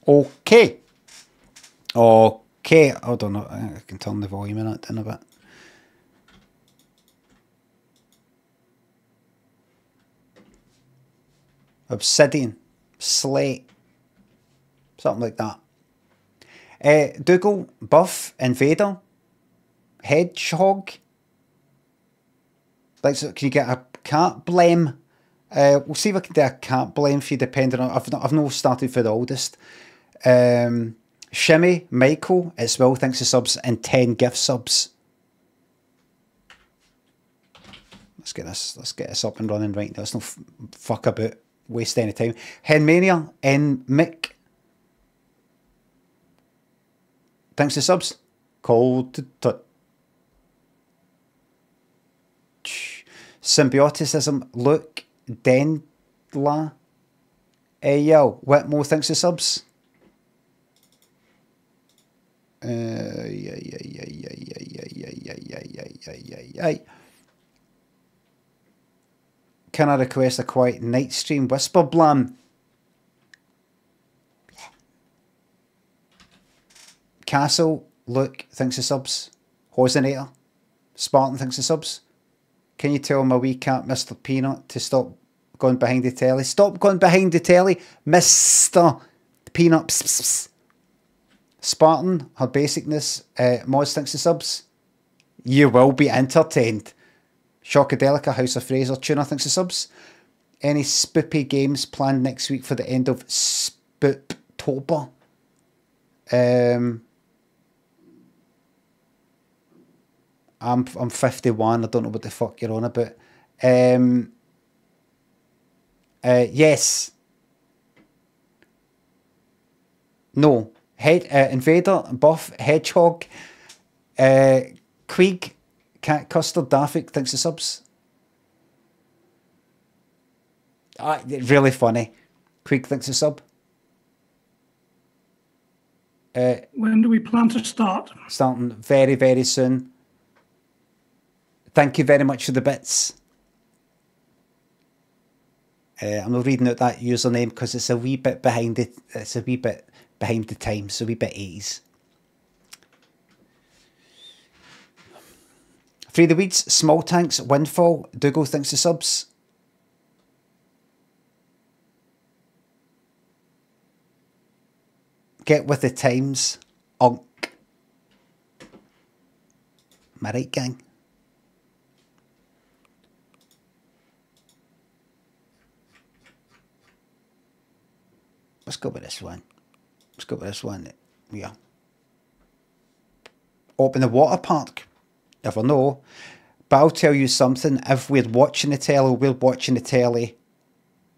Okay. Okay. Hold on. I can turn the volume in it down a bit. Obsidian. Slate. Something like that. Dougal, Buff, Invader, Hedgehog. Like, so can you get a cat blame? We'll see if I can do a cat blame for you, depending on. I've not started for the oldest. Shimmy, Michael, it's Will thanks for subs, and 10 gift subs. Let's get this up and running right now. Let's not fuck about, waste any time. Henmania, N Mick. Thanks for subs. Cold to touch. Symbioticism, Luke, Denla. Yo, Whitmore, thanks for subs. Yeah. Can I request a quiet night stream? Whisper Blam. Castle, Luke, thanks for subs. Hosinator, Spartan, thanks for subs. Can you tell my wee cat, Mr. Peanut, to stop going behind the telly? Stop going behind the telly, Mr. Peanut. Psst, psst, psst. Spartan, her basicness, Moz, thanks for subs. You will be entertained. Shockadelica, House of Fraser, Tuna, thanks for subs. Any spoopy games planned next week for the end of Spooptober? I'm 51. I don't know what the fuck you're on about. Yes. No. Invader, Buff, Hedgehog, Queeg, Cat Custard, Daffik, thanks for subs. Really funny. Queeg, thanks for sub. When do we plan to start? Starting very, very soon. Thank you very much for the bits. I'm not reading out that username because it's a wee bit behind it. It's a wee bit behind the times, a wee bit 80s. Free the Weeds, Small Tanks, Windfall, Dougal, thanks for subs. Get with the times, Unk. Am I right, gang? Let's go with this one. Let's go with this one. Yeah. Open the water park. Never know. But I'll tell you something. If we're watching the telly, we're watching the telly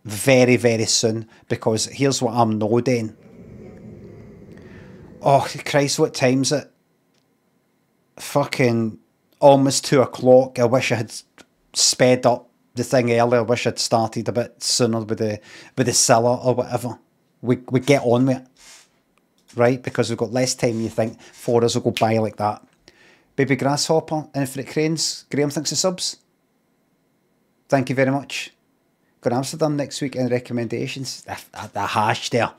very, very soon. Because here's what I'm noting. Oh, Christ, what time's it? Fucking almost 2 o'clock. I wish I had sped up the thing earlier. I wish I'd started a bit sooner with the Cilla or whatever. We get on with it, right? Because we've got less time than you think. 4 hours will go by like that. Baby Grasshopper, Infinite Cranes, Graham, thanks for subs. Thank you very much. Going to Amsterdam next week. Any recommendations? The hash there.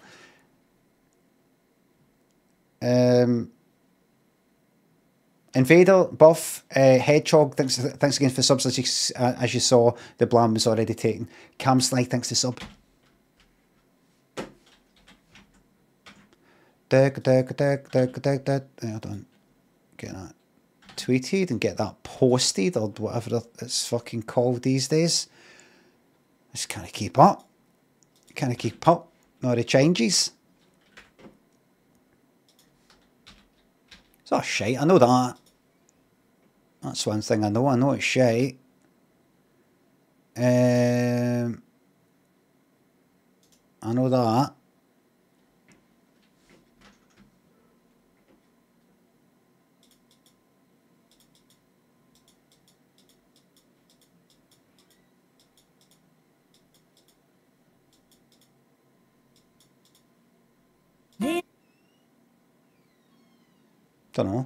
Invader, Buff, Hedgehog, thanks again for subs. As you saw, the Blam was already taken. Cam Sly, thanks for sub. Hold on. Get that tweeted and get that posted or whatever it's fucking called these days. Just can't keep up. Can't keep up. No the changes. It's all shite. I know that. That's one thing I know. I know it's shite. I know that. Don't know.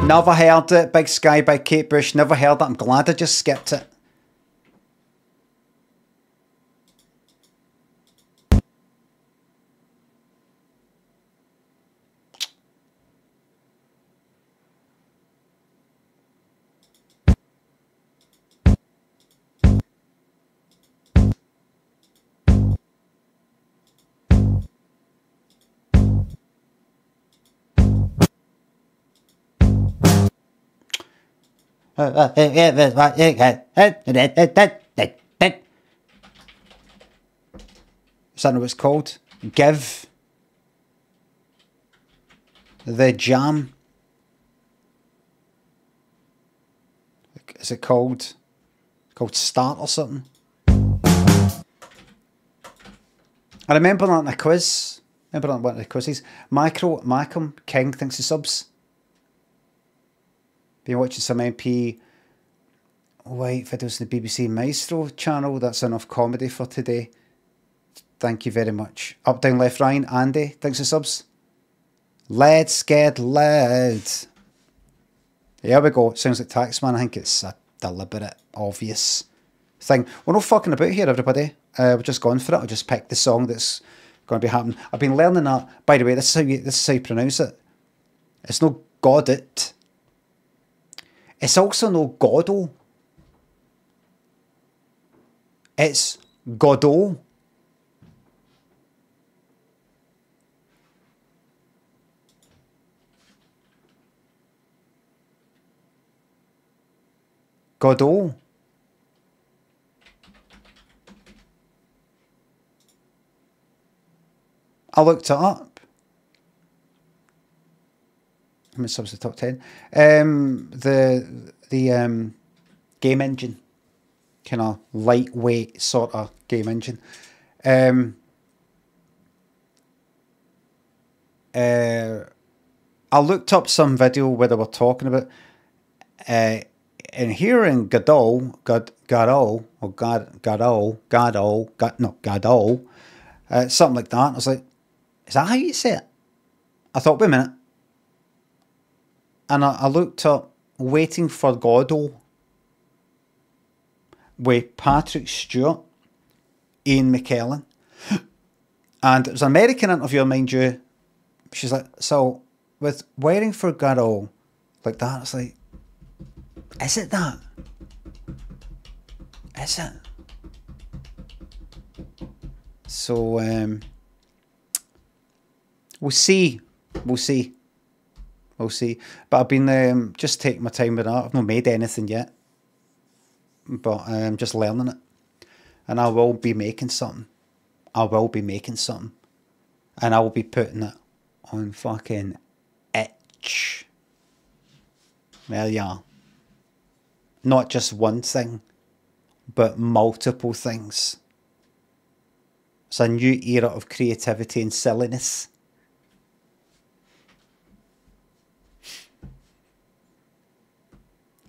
Never heard it. Big Sky by Kate Bush. Never heard it. I'm glad I just skipped it. that what it's called? Give. The Jam. Is it called? It's called Start or something. I remember that in a quiz. Remember that one of the quizzes. Malcolm King thinks the subs. Been watching some MP White videos on the BBC Maestro channel. That's enough comedy for today. Thank you very much. Up, down, left, Ryan. Andy thinks the subs. Let's get loud. Here we go. Sounds like Taxman. I think it's a deliberate, obvious thing. We're not fucking about here, everybody. We're just going for it. I'll just pick the song that's going to be happening. I've been learning that. By the way, this is how you pronounce it. It's no Godit. It's also no Goddo. It's Godot. Godot. I looked it up. How many subs the top 10? The game engine. Kind of lightweight sort of game engine. I looked up some video where they were talking about and here in Godot, something like that. I was like, is that how you say it? I thought, wait a minute. And I looked up Waiting for Godot with Patrick Stewart, Ian McKellen. And it was an American interviewer, mind you. She's like, so with Waiting for Godot, like that, it's like, is it that? Is it? So, we'll see. We'll see. We'll see. But I've been just taking my time with that. I've not made anything yet. But I'm just learning it. And I will be making something. I will be making something. And I will be putting it on fucking itch. Well, yeah. Not just one thing, but multiple things. It's a new era of creativity and silliness.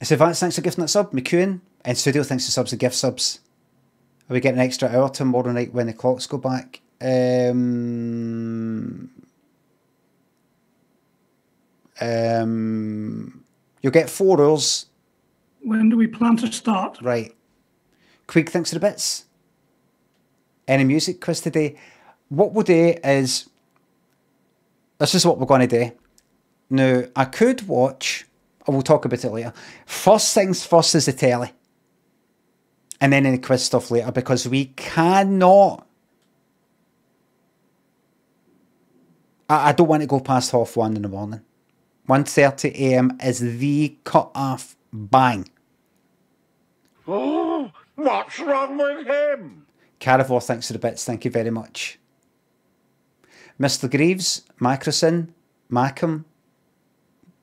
So Vance thanks for gifting that sub. McEwen and Studio thanks for subs and gift subs. Are we getting an extra hour tomorrow night when the clocks go back? You'll get 4 hours. When do we plan to start? Right. Queeg thanks for the bits. Any music quiz today? What we'll do is, this is what we're going to do. Now, I could watch, and we'll talk about it later. First things first is the telly. And then any quiz stuff later, because we cannot. I don't want to go past 1:30 in the morning. 1:30 AM is the cut-off. Bang. Oh, what's wrong with him? Carivore, thanks for the bits. Thank you very much. Mr. Greaves, Macrosin, Macam,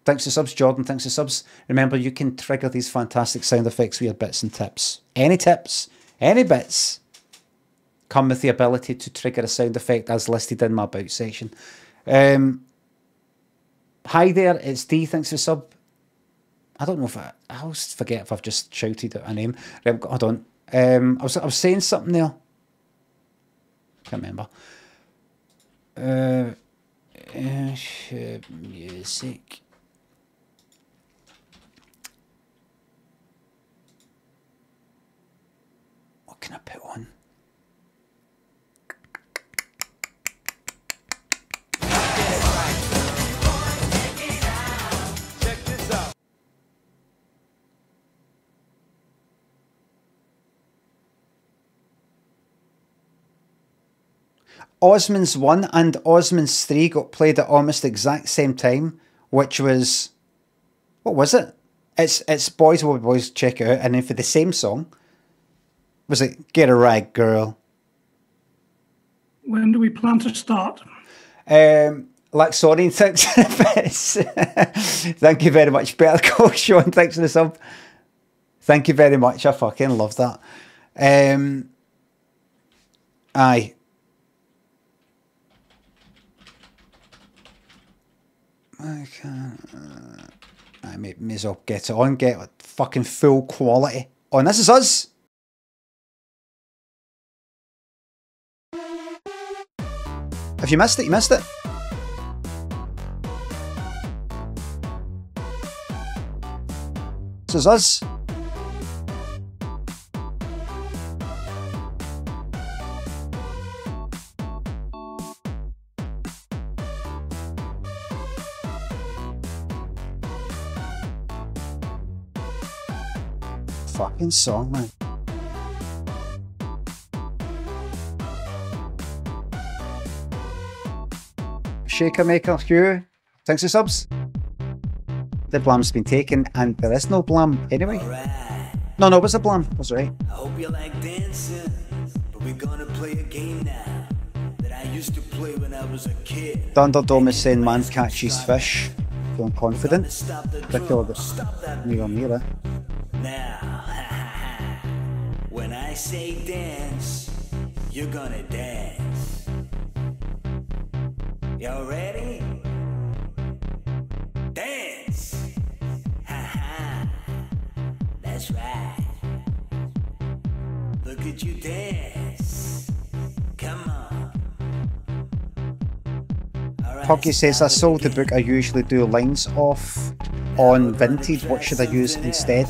thanks for subs. Jordan, thanks for subs. Remember, you can trigger these fantastic sound effects with your bits and tips. Any tips, any bits, come with the ability to trigger a sound effect as listed in my about section. Hi there, it's D, thanks for sub. I don't know if I always forget if I've just shouted out a name. Hold on. I was saying something there. Can't remember. Music. What can I put on? Osmonds 1 and Osmonds 3 got played at almost the exact same time, which was, what was it? It's Boys Will Be Boys, check it out. And then for the same song, was it Get a Rag Girl? When do we plan to start? Laxorian, thanks for the bits. Thank you very much. Better Call Sean, thanks for the sub. Thank you very much. I fucking love that. Aye. I can't. I may as well get it on. Get it fucking full quality on. This is us. If you missed it, you missed it. This is us. Fucking song, man. Shaker Maker, Hugh, thanks for subs. The blam's been taken, and there is no blam anyway. Right. No, it was a blam. That's right. I hope you like dancing, but we're gonna play a game now that I used to play when I was a kid. Thunderdome is saying man catches fish. Feeling confident. Particularly me or Mira. Now, when I say dance, you're gonna dance. Y'all ready? Dance! Ha-ha! That's right. Look at you dance. Come on. Puggy says, I sold the book. I usually do lines off on Vintage. What should I use instead?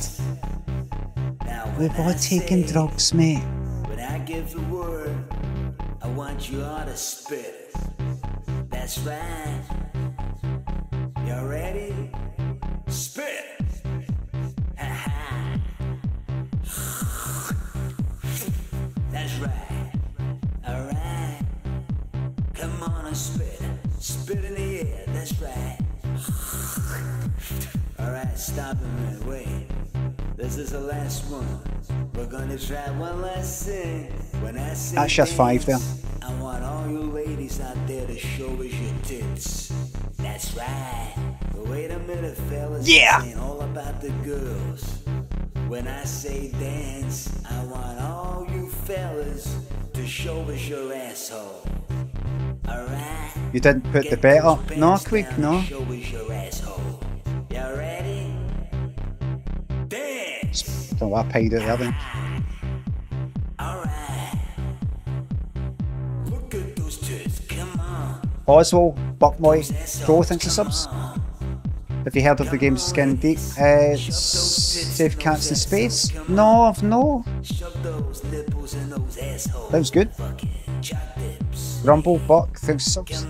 We've all taken drugs, mate. When I give the word, I want you all to spit it. That's right. You ready? Spit! Ha-ha! That's right. Alright. Come on and spit. Spit in the air. That's right. Alright, stop a minute. Wait. This is the last one. We're gonna try one last thing. When I say that's just 5 there. I want all you ladies out there to show us your tits. That's right. But wait a minute, fellas. Yeah. This ain't all about the girls. When I say dance, I want all you fellas to show us your asshole. Alright. You didn't put the bet up? No, quick, no. Show us your asshole. You ready? Dance! Don't know what I paid it there then. Alright. Look at those tits, come on. Oswald, Buckboy, Pro, thanks for subs. Have you heard of the game Skin Deep? Save Cats in Space? No, no. That was good. Rumble, Buck, thanks for subs.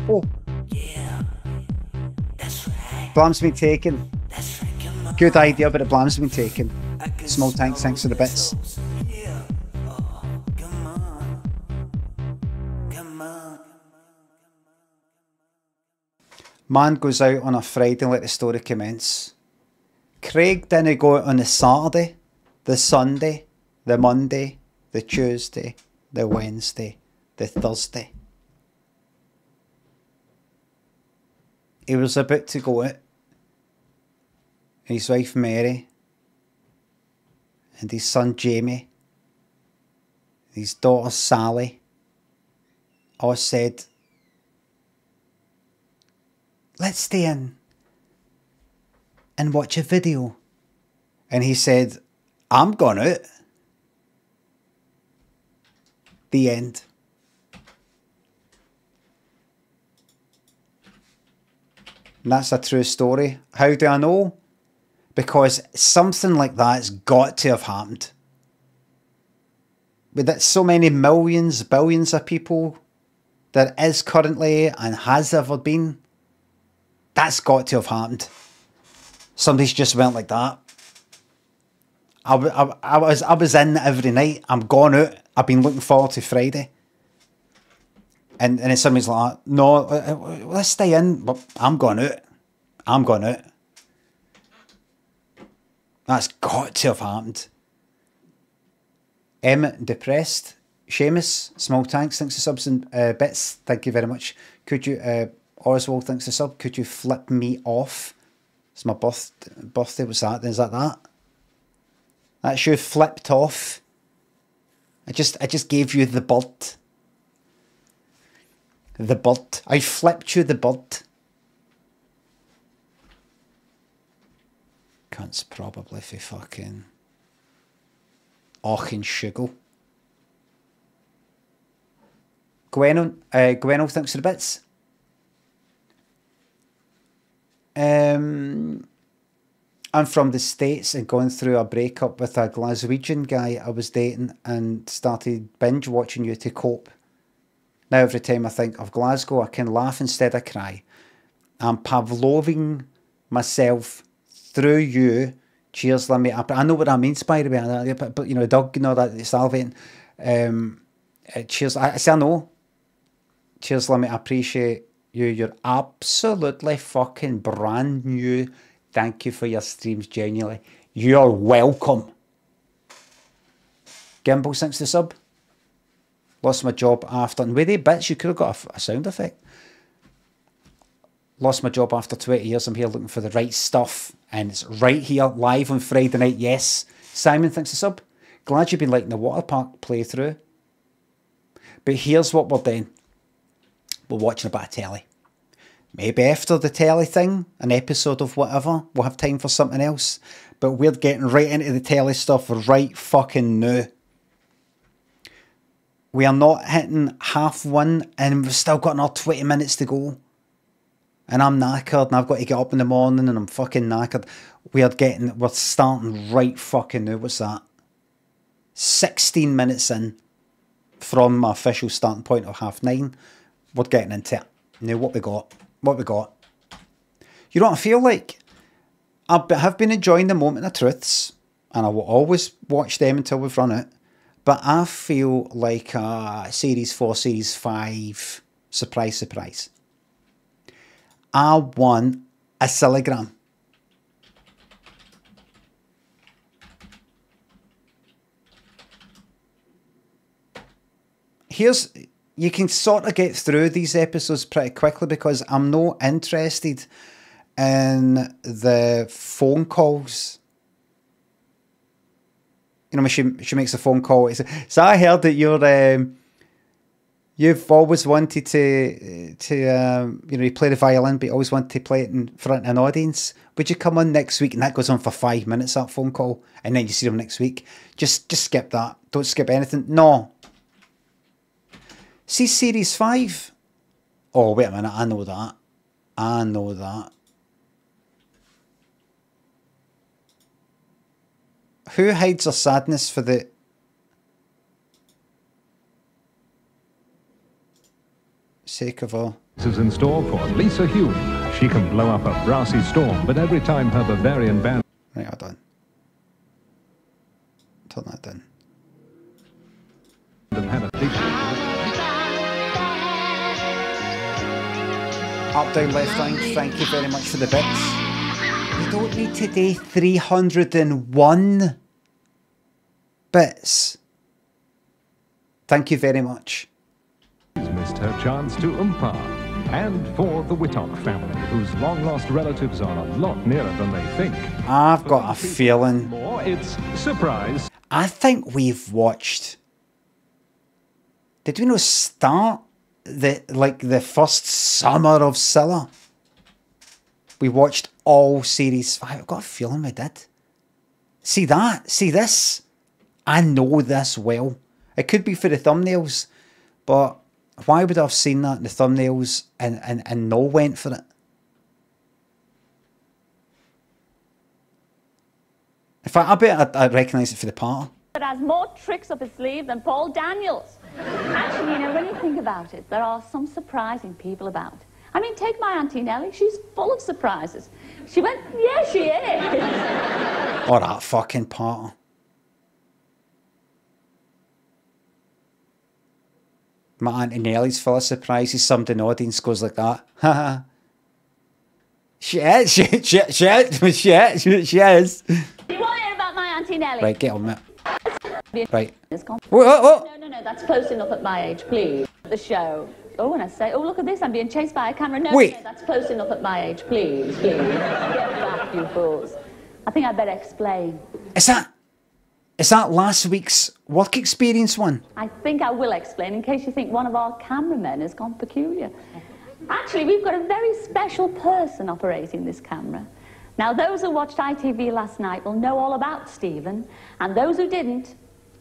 Oh. Blam's been taken. Good idea, but the blam's been taken. Small Tank, thanks for the bits. Man goes out on a Friday and let the story commence. Craig didn't go out on the Saturday, the Sunday, the Monday, the Tuesday, the Wednesday, the Thursday. He was about to go out. His wife Mary and his son Jamie, his daughter Sally, all said, let's stay in and watch a video. And he said, I'm going out. The end. And that's a true story. How do I know? Because something like that's got to have happened. With that, so many millions, billions of people there is currently and has ever been, that's got to have happened. Somebody's just went like that. I was in every night. I'm gone out. I've been looking forward to Friday. And then somebody's like, no, let's stay in. But I'm going out. I'm going out. That's got to have happened. Emmett, depressed. Seamus, small tanks, thanks to subs and bits. Thank you very much. Could you, Oswald, thanks to sub. Could you flip me off? It's my birthday. What's that? Is that? That's you flipped off. I just gave you the bird. The bird. I flipped you the bird. Cunts probably for fucking Auchen Shuggle. Gweno, thanks for the bits. I'm from the States and going through a breakup with a Glaswegian guy I was dating and started binge watching you to cope. Now every time I think of Glasgow, I can laugh instead of cry. I'm Pavloving myself through you. Cheers, Limmy. I know what that means, by the way, but you know, Doug, you know, that it's salivating. Cheers. I know. Cheers, Limmy. I appreciate you. You're absolutely fucking brand new. Thank you for your streams, genuinely. You're welcome. Gimbal, thanks to the sub. Lost my job after... And with 8 bits, you could have got a sound effect. Lost my job after 20 years. I'm here looking for the right stuff. And it's right here, live on Friday night. Yes. Simon, thanks to sub. Glad you've been liking the water park playthrough. But here's what we're doing. We're watching a bit of telly. Maybe after the telly thing, an episode of whatever, we'll have time for something else. But we're getting right into the telly stuff right fucking now. We are not hitting 1:30 and we've still got another 20 minutes to go. And I'm knackered and I've got to get up in the morning and I'm fucking knackered. We're starting right fucking now. What's that? 16 minutes in from my official starting point of 9:30. We're getting into it. Now what we got? You know what I feel like? I have been enjoying the moment of truths and I will always watch them until we've run it. But I feel like Series 4, Series 5, surprise, surprise. I won a Cillagram. You can sort of get through these episodes pretty quickly because I'm not interested in the phone calls. You know, when she makes a phone call. So I heard that you've always wanted to you know, you play the violin, but you always wanted to play it in front of an audience. Would you come on next week? And that goes on for 5 minutes, that phone call, and then you see them next week. Just skip that. Don't skip anything. No. See Series 5? Oh, wait a minute. I know that. Who hides their sadness for the... sake of all? This is in store for Lisa Hume. She can blow up a brassy storm, but every time her Bavarian band... Right, hold on. Turn that down. ...had a feature... Up, down, left, line. Thank you very much for the bits. You don't need today 301 bits. Thank you very much. She's missed her chance to umpire. And for the Whittock family, whose long-lost relatives are a lot nearer than they think. I've got a feeling... It's surprise. I think we've watched... Did we not start the first summer of Cilla? We watched all Series 5. I've got a feeling we did. See that? See this? I know this well. It could be for the thumbnails, but why would I have seen that in the thumbnails and no went for it? In fact, I bet I'd recognise it for the part. It has more tricks up his sleeve than Paul Daniels. Actually, you know, when you think about it, there are some surprising people about. I mean, take my Auntie Nellie. She's full of surprises. She went, yeah, she is. Oh, that fucking part. My Auntie Nellie's full of surprises. Somebody in the audience goes like that. Haha. She is. She is. You want Auntie Nellie. Right, get on it. Right. It's gone. Whoa. No, that's close enough at my age, please. The show. Oh, and I say, oh, look at this, I'm being chased by a camera. No, Wait. No, that's close enough at my age, please. Get back, you fools. I think I'd better explain. Is that last week's work experience one? I think I will explain in case you think one of our cameramen has gone peculiar. Actually, we've got a very special person operating this camera. Now, those who watched ITV last night will know all about Stephen, and those who didn't,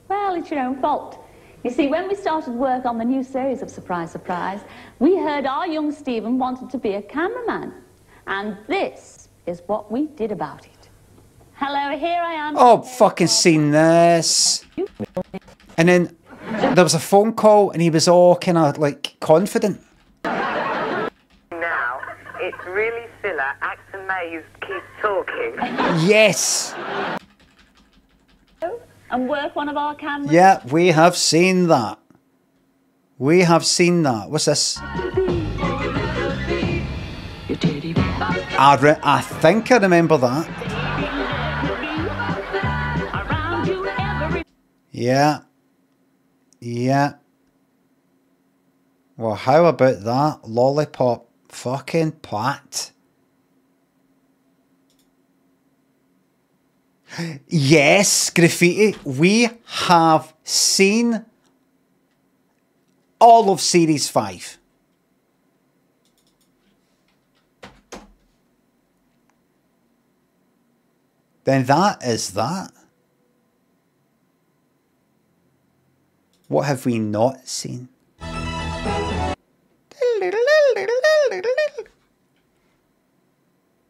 well, it's your own fault. You see, when we started work on the new series of Surprise, Surprise, we heard our young Stephen wanted to be a cameraman. And this is what we did about it. Hello, here I am. Oh, fucking seen this. And then there was a phone call and he was all kind of like confident. Now, it's really Cilla. Acton Mays keeps talking. Yes. And work one of our cameras. Yeah, we have seen that. We have seen that. What's this? I think I remember that. Yeah. Yeah. Well, how about that? Lollipop fucking Pat. Yes, graffiti. We have seen all of Series 5. Then that is that. What have we not seen?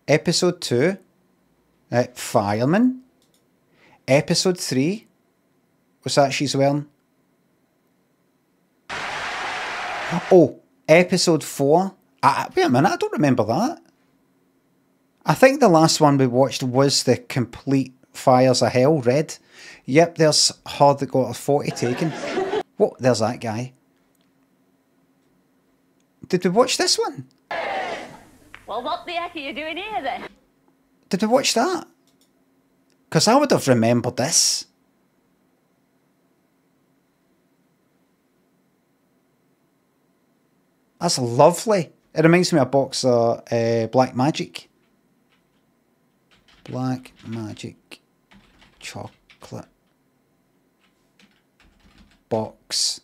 Episode 2, Fireman. Episode 3, what's that she's wearing? Oh, episode 4. Wait a minute, I don't remember that. I think the last one we watched was the complete Fires of Hell Red. Yep, there's her that got a 40 taken. Whoa, there's that guy. Did we watch this one? Well, what the heck are you doing here then? Did we watch that? Because I would have remembered this. That's lovely. It reminds me of a box of Black Magic. Black Magic chocolate box.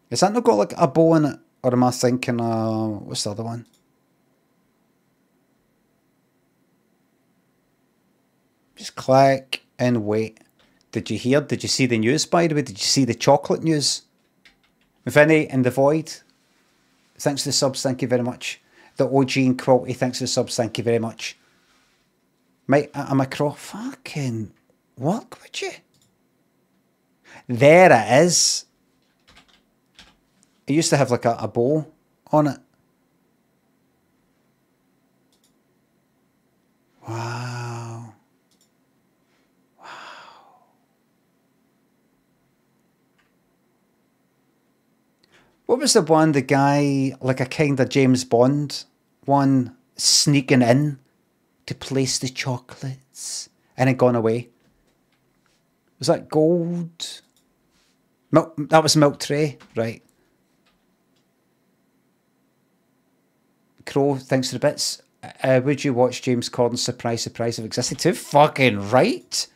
Is that not got like a bow in it? Or am I thinking, what's the other one? Just click and wait. Did you hear? Did you see the news, by the way? Did you see the chocolate news? Vinny in the Void, thanks for the subs, thank you very much. The OG and Quilty, thanks for the subs, thank you very much. Mate, am I cross? Fucking work, would you? There it is. It used to have like a bow on it. Wow. Wow. What was the one, the guy, like a kind of James Bond one, sneaking in to place the chocolates and it gone away? Was that Gold? Milk, that was Milk Tray, right. Crow, thanks for the bits. Would you watch James Corden's Surprise, Surprise if it existed too? Fucking right.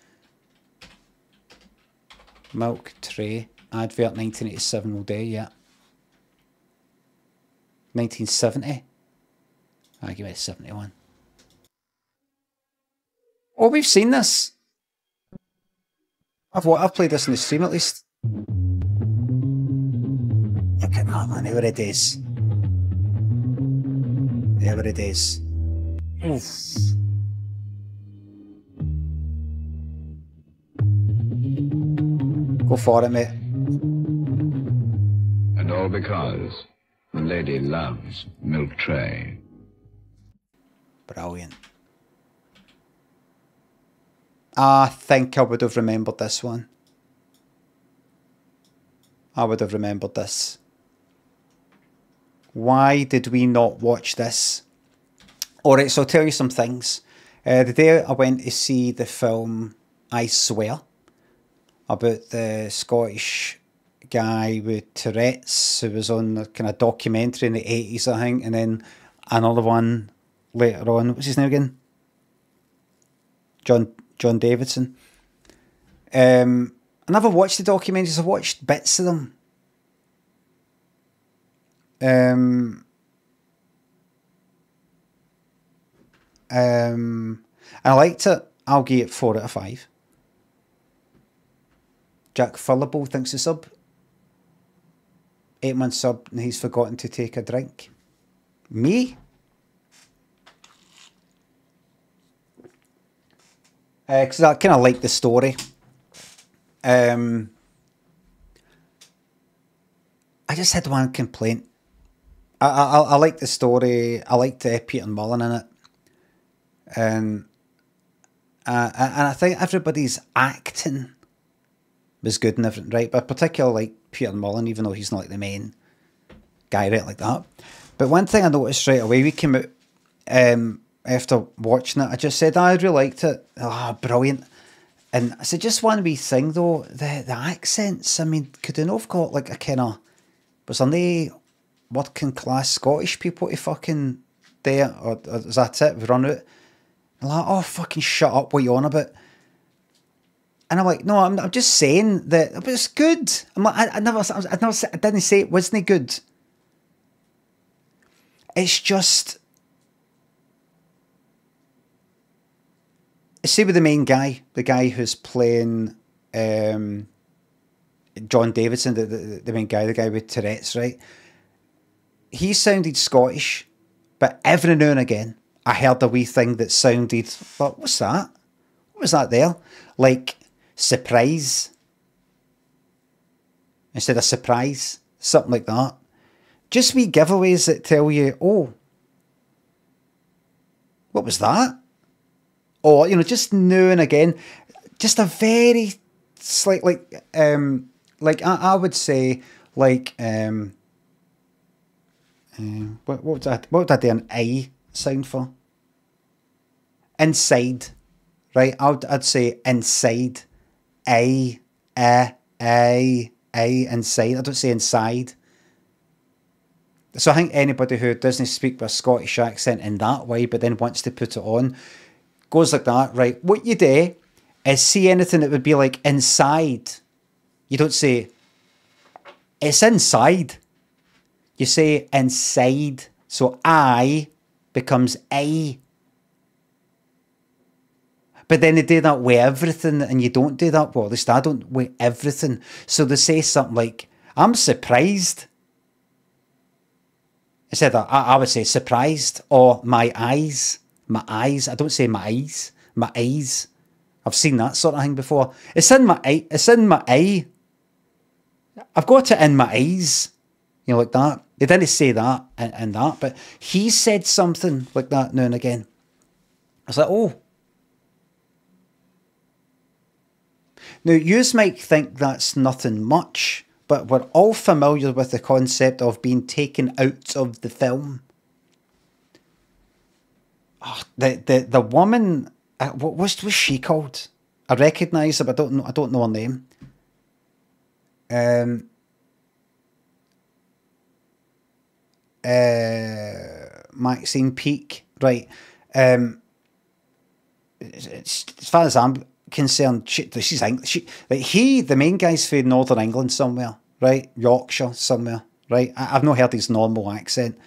Milk Tray, advert 1987 all day, yeah. 1970. I give it 71. Oh, we've seen this. I've played this in the stream at least. Look at that, man. There it is. There it is. Oof. Go for it, mate. And all because the lady loves Milk Tray. Brilliant. I think I would have remembered this one. I would have remembered this. Why did we not watch this? Alright, so I'll tell you some things. The day I went to see the film I Swear, about the Scottish guy with Tourette's who was on a kind of documentary in the 80s, I think, and then another one later on. What's his name again? John Davidson. I never watched the documentaries. I watched bits of them. And I liked it. I'll give it 4 out of 5. Jack Fullable thinks the sub. 8-month sub, and he's forgotten to take a drink. Me? Because I kind of like the story. I just had one complaint. I like the story. I liked Peter Mullen in it. And I think everybody's acting was good and everything, right? But particularly like Peter Mullen, even though he's not like the main guy, right, like that. But one thing I noticed straight away, we came out after watching it, I just said, I really liked it. Oh, brilliant. And I said, just one wee thing though, the accents, I mean, could they not have got like a kind of, was there no working class Scottish people to fucking there, or is that it, we run out? I'm like, oh, fucking shut up, what you on about? And I'm like, no, I'm just saying that it was good. I'm like, I didn't say it wasn't good. It's just, see with the main guy, the guy who's playing John Davidson, the main guy, the guy with Tourette's, right? He sounded Scottish, but every now and again, I heard a wee thing that sounded, but what's that? What was that there? Like, surprise. Instead of surprise. Something like that. Just wee giveaways that tell you, oh, what was that? Or, you know, just now and again, just a very slight, like I would say, like, what would I do an I sound for? Inside, right? I'd say inside, inside. I don't say inside. So I think anybody who doesn't speak with a Scottish accent in that way, but then wants to put it on, goes like that, right? What you do is see anything that would be like inside. You don't say, it's inside. You say inside. So I becomes I. But then they do that with everything, and you don't do that. Well, at least I don't with everything. So they say something like, I'm surprised. Instead of, I would say surprised, or my eyes. My eyes. I don't say my eyes. My eyes. I've seen that sort of thing before. It's in my eye. It's in my eye. I've got it in my eyes. You know, like that. They didn't say that and that, but he said something like that now and again. I was like, oh. Now, yous might think that's nothing much, but we're all familiar with the concept of being taken out of the film. Oh, the woman, what was she called? I recognise her, but I don't know her name. Maxine Peake, right? As far as I'm concerned, she's English. The main guy's from Northern England somewhere, right? Yorkshire somewhere, right? I've not heard his normal accent.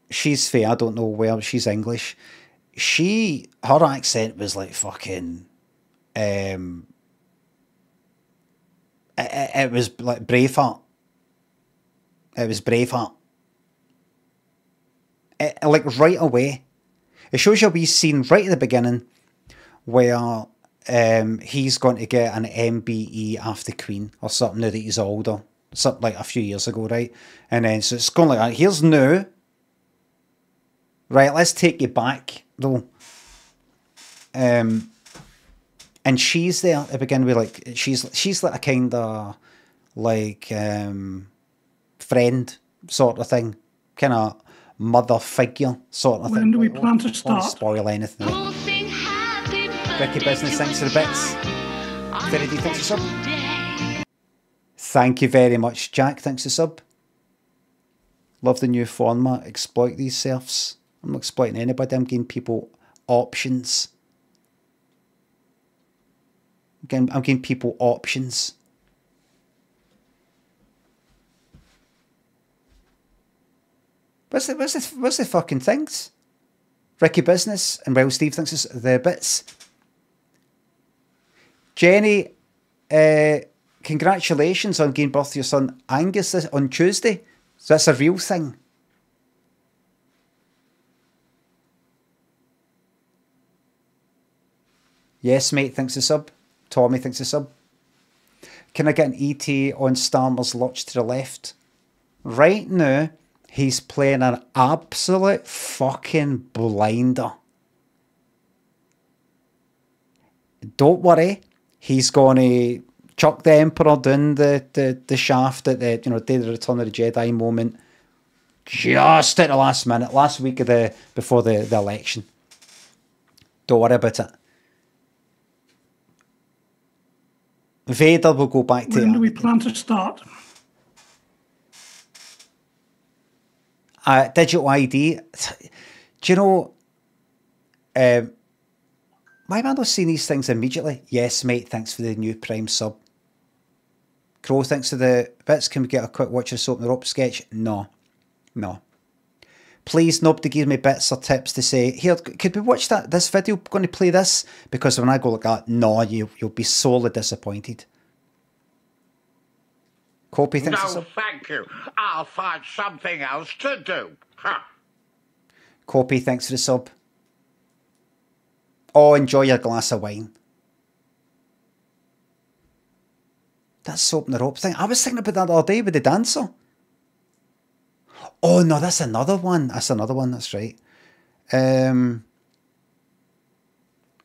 She's fair, I don't know where, she's English. Her accent was like fucking, it was like Braveheart. It was Braveheart. Like right away. It shows you a wee scene right at the beginning where he's going to get an MBE after Queen or something now that he's older. Something like a few years ago, right? And then, so it's going like that. Here's now. Right, let's take you back, though. And she's there at the beginning with, like, she's like a kind of, like, friend sort of thing. Kind of mother figure sort of thing. When do we plan to I don't want to start? spoil anything. Ricky Business, thanks for the bits. Very D, thanks for sub. Thank you very much, Jack. Thanks for sub. Love the new format. Exploit these serfs. I'm not exploiting anybody. I'm giving people options. I'm giving people options. What's the fucking things? Ricky Business and Well Steve thinks it's the bits. Jenny, congratulations on giving birth to your son Angus on Tuesday. So that's a real thing. Yes, mate, thanks a sub. Tommy thinks a sub. Can I get an ET on Starmer's Lurch to the left? Right now, he's playing an absolute fucking blinder. Don't worry, he's going to chuck the Emperor down the shaft at the Day of the Return of the Jedi moment, just at the last minute, last week of before the election. Don't worry about it. Vader will go back to... When do we plan to start? Digital ID. Do you know... why am I not seeing these things immediately? Yes, mate, thanks for the new Prime sub. Crow, thanks for the bits. Can we get a quick watch of Soap and the Rope sketch? No. No. Please, nobody give me bits or tips to say, here, could we watch this video? I'm going to play this. Because when I go like that, no, you'll be sorely disappointed. Copy, thanks for No, thank you. I'll find something else to do. Huh. Copy, thanks for the sub. Oh, enjoy your glass of wine. That Soap and the Rope thing. I was thinking about that the other day with the dancer. Oh, no, that's another one. That's another one, that's right. Who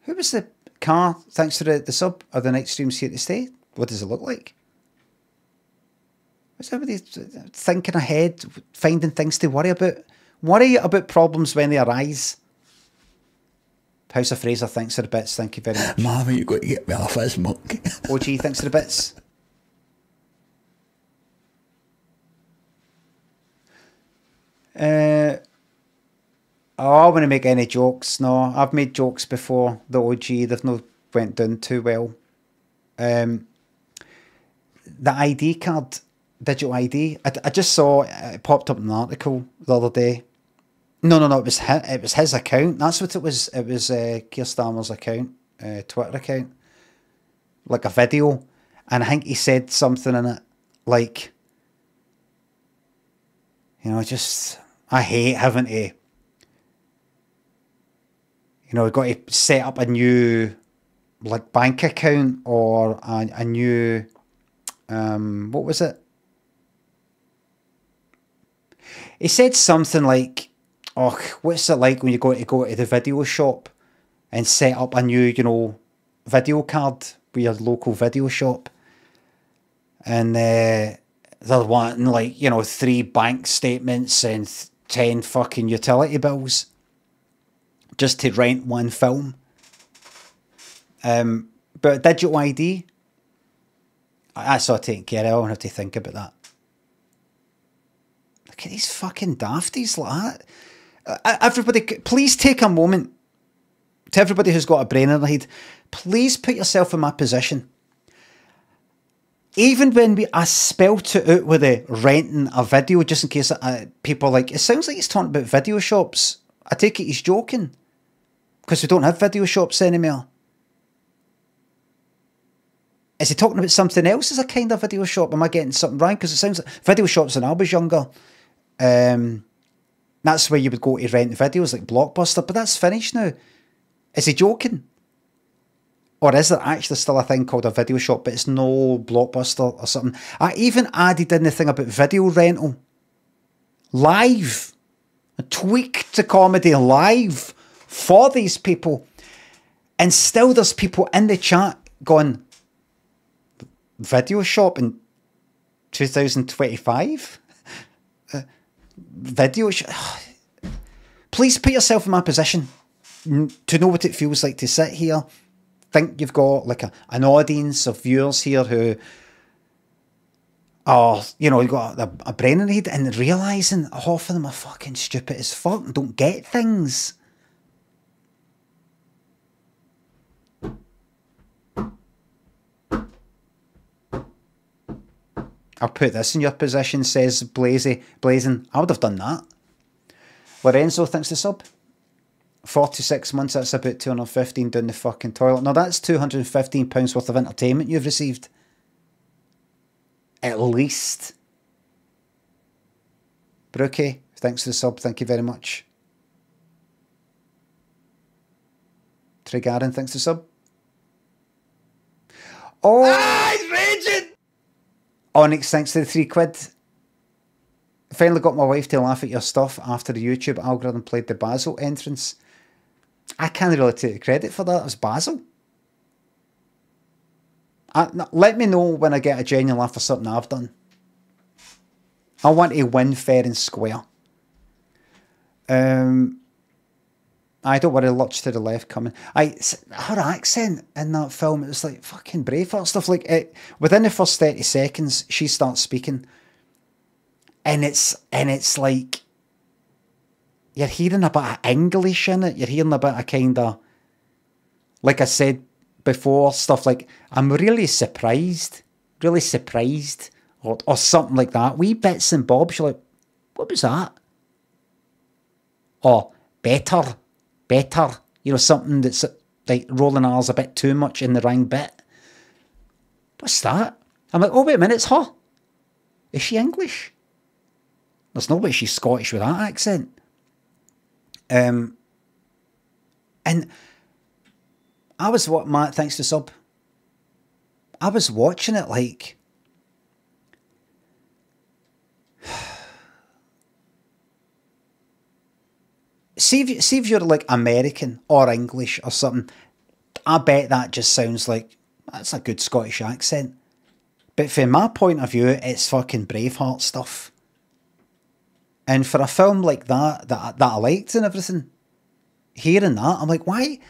was the car? Thanks for the sub. Are the night streams here to stay? What does it look like? Is everybody thinking ahead, finding things to worry about? Worry about problems when they arise. House of Fraser, thanks for the bits. Thank you very much. Mommy, you've got to get me off this monkey. OG, thanks for the bits. I don't want to make any jokes. No, I've made jokes before. The OG, they've not went down too well. The ID card, digital ID. I just saw it popped up in an article the other day. No, it was his account. That's what it was. It was Keir Starmer's account, Twitter account, like a video, and I think he said something in it like, just I hate having to, got to set up a new like bank account or a new what was it? He said something like, oh, what's it like when you go to the video shop and set up a new, video card with your local video shop? And they're wanting like, 3 bank statements and 10 fucking utility bills just to rent one film. But digital ID, that's all taken care of. I don't have to think about that. Look at these fucking dafties like that. Everybody, please take a moment. To everybody who's got a brain in their head, please put yourself in my position. Even when I spelt it out with the renting a video, just in case people are like, it sounds like he's talking about video shops. I take it he's joking. Because we don't have video shops anymore. Is he talking about something else as a kind of video shop? Am I getting something wrong? Because it sounds like video shops when I was younger. That's where you would go to rent videos like Blockbuster, but that's finished now. Is he joking? Or is there actually still a thing called a video shop, but it's no Blockbuster or something? I even added in the thing about video rental. Live. I tweaked the comedy live for these people. And still there's people in the chat going, video shop in 2025? Video shop? Please put yourself in my position to know what it feels like to sit here, think you've got like an audience of viewers here who are, you know, you've got a brain in the head, and realising half of them are fucking stupid as fuck and don't get things. I'll put this in your position, says Blazing. I would have done that. Lorenzo thinks the sub. 46 months, that's about 215 down the fucking toilet. Now that's £215 worth of entertainment you've received. At least. Brookie, thanks for the sub, thank you very much. Tregarin, thanks for the sub. Oh! He's raging! Onyx, thanks to the £3. Finally got my wife to laugh at your stuff after the YouTube algorithm played the Basil entrance. I can't really take the credit for that. It was Basil. Let me know when I get a genuine laugh for something I've done. I want to win fair and square. I don't worry, Lurch to the left coming. Her accent in that film, it was like fucking Braveheart stuff. Like within the first 30 seconds, she starts speaking, and it's like you're hearing a bit of English in it. You're hearing a bit of kind of, like I said before, stuff like I'm really surprised, or something like that. Wee bits and bobs. You're like, what was that? Or better. You know, something that's like rolling R's a bit too much in the wrong bit. What's that? I'm like, oh wait a minute, it's her. Is she English? There's no way she's Scottish with that accent. And I was Matt, thanks to sub. I was watching it like, see if you're like American or English or something, I bet that just sounds like, that's a good Scottish accent. But from my point of view, it's fucking Braveheart stuff. And for a film like that I liked and everything, hearing that, I'm like, why?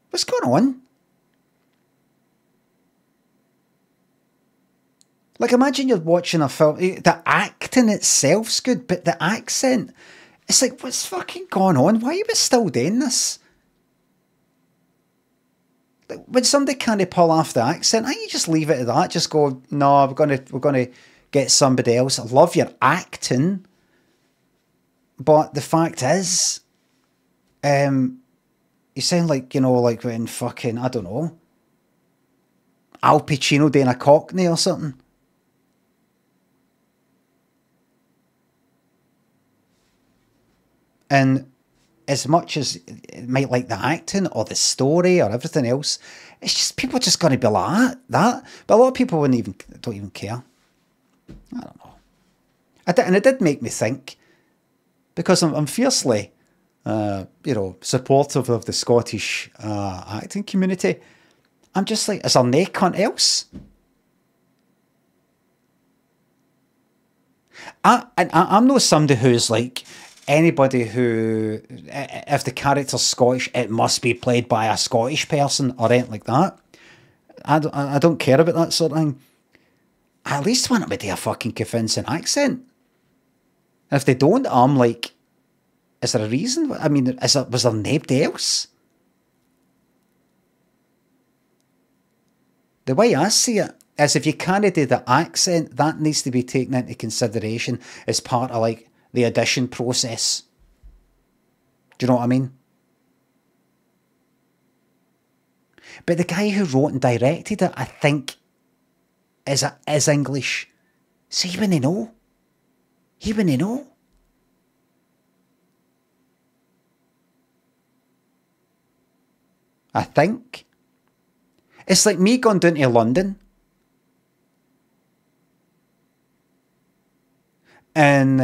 What's going on? Like, imagine you're watching a film, the acting itself's good, but the accent, it's like, what's fucking going on? Why are we still doing this? Like, when somebody can't pull off the accent, you just leave it at that. Just go, no, we're gonna get somebody else. I love your acting, but the fact is, you sound like, you know, like when fucking, I don't know, Al Pacino doing a Cockney or something. And as much as it might like the acting or the story or everything else, it's just, people are just going to be like that. But a lot of people don't even care. I don't know. And it did make me think, because I'm fiercely, you know, supportive of the Scottish acting community. I'm just like, is there nae cunt else? I'm not somebody who's like, anybody who, if the character's Scottish, it must be played by a Scottish person or anything like that. I don't care about that sort of thing. I at least want them to do a fucking convincing accent. And if they don't, I'm like, is there a reason? I mean, was there nobody else? The way I see it is, if you can't do the accent, that needs to be taken into consideration as part of like the audition process. Do you know what I mean? But the guy who wrote and directed it, I think, is English. So he wouldn't know. He wouldn't know. I think. It's like me going down to London and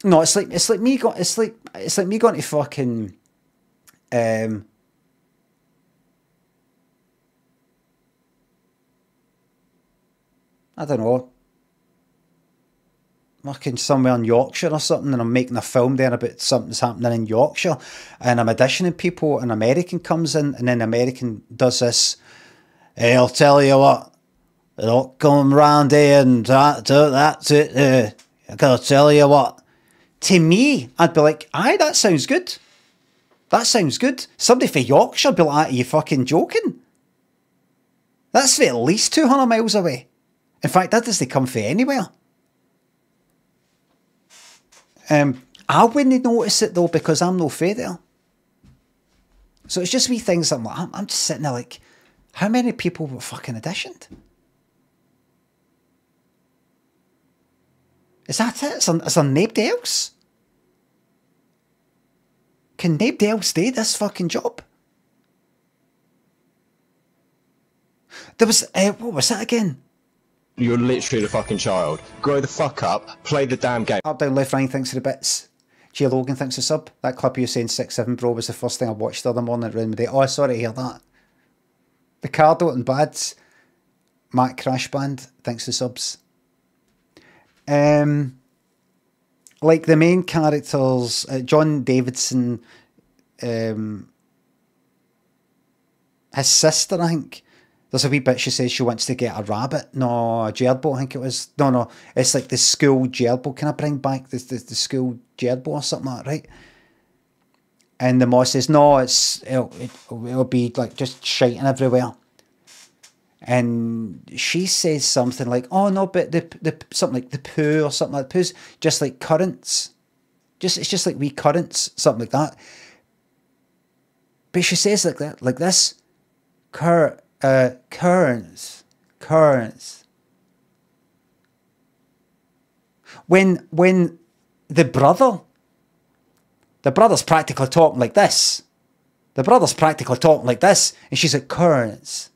no, it's like me going to fucking I don't know. working somewhere in Yorkshire or something, and I'm making a film there about something that's happening in Yorkshire, and I'm auditioning people, and an American comes in, and then the American does this, hey, I'll tell you what, they don't come round here and that's it, I gotta tell you what. To me, I'd be like, aye, that sounds good. That sounds good. Somebody from Yorkshire would be like, are you fucking joking? That's for at least 200 miles away. In fact, that doesn't come from anywhere. I wouldn't notice it though, because I'm no fair there. So it's just wee things I'm like, I'm just sitting there like, how many people were fucking auditioned? Is that it? Is there nobody else? Can nobody else do this fucking job? There was, what was that again? You're literally the fucking child. Grow the fuck up, play the damn game. Up, down, left, right, thinks of the bits. J. Logan thinks a sub. That clip you were saying 6'7", bro, was the first thing I watched the other morning around my day. Oh, sorry to hear that. Ricardo and Bads. Matt Crash Band thinks the subs. Like the main characters, John Davidson, his sister, I think. There's a wee bit she says she wants to get a rabbit. No, a gerbil, I think it was. No, it's like the school gerbil. Can I bring back the school gerbil or something like that, right? And the mom says, no, it'll be like just shiting everywhere. And she says something like, oh no, but the something like the poo or something like that. Poo's just like currents. It's just like wee currents, something like that. But she says like that, like this. Currents. When the brother's practically talking like this. The brother's practically talking like this. And she's like, currents.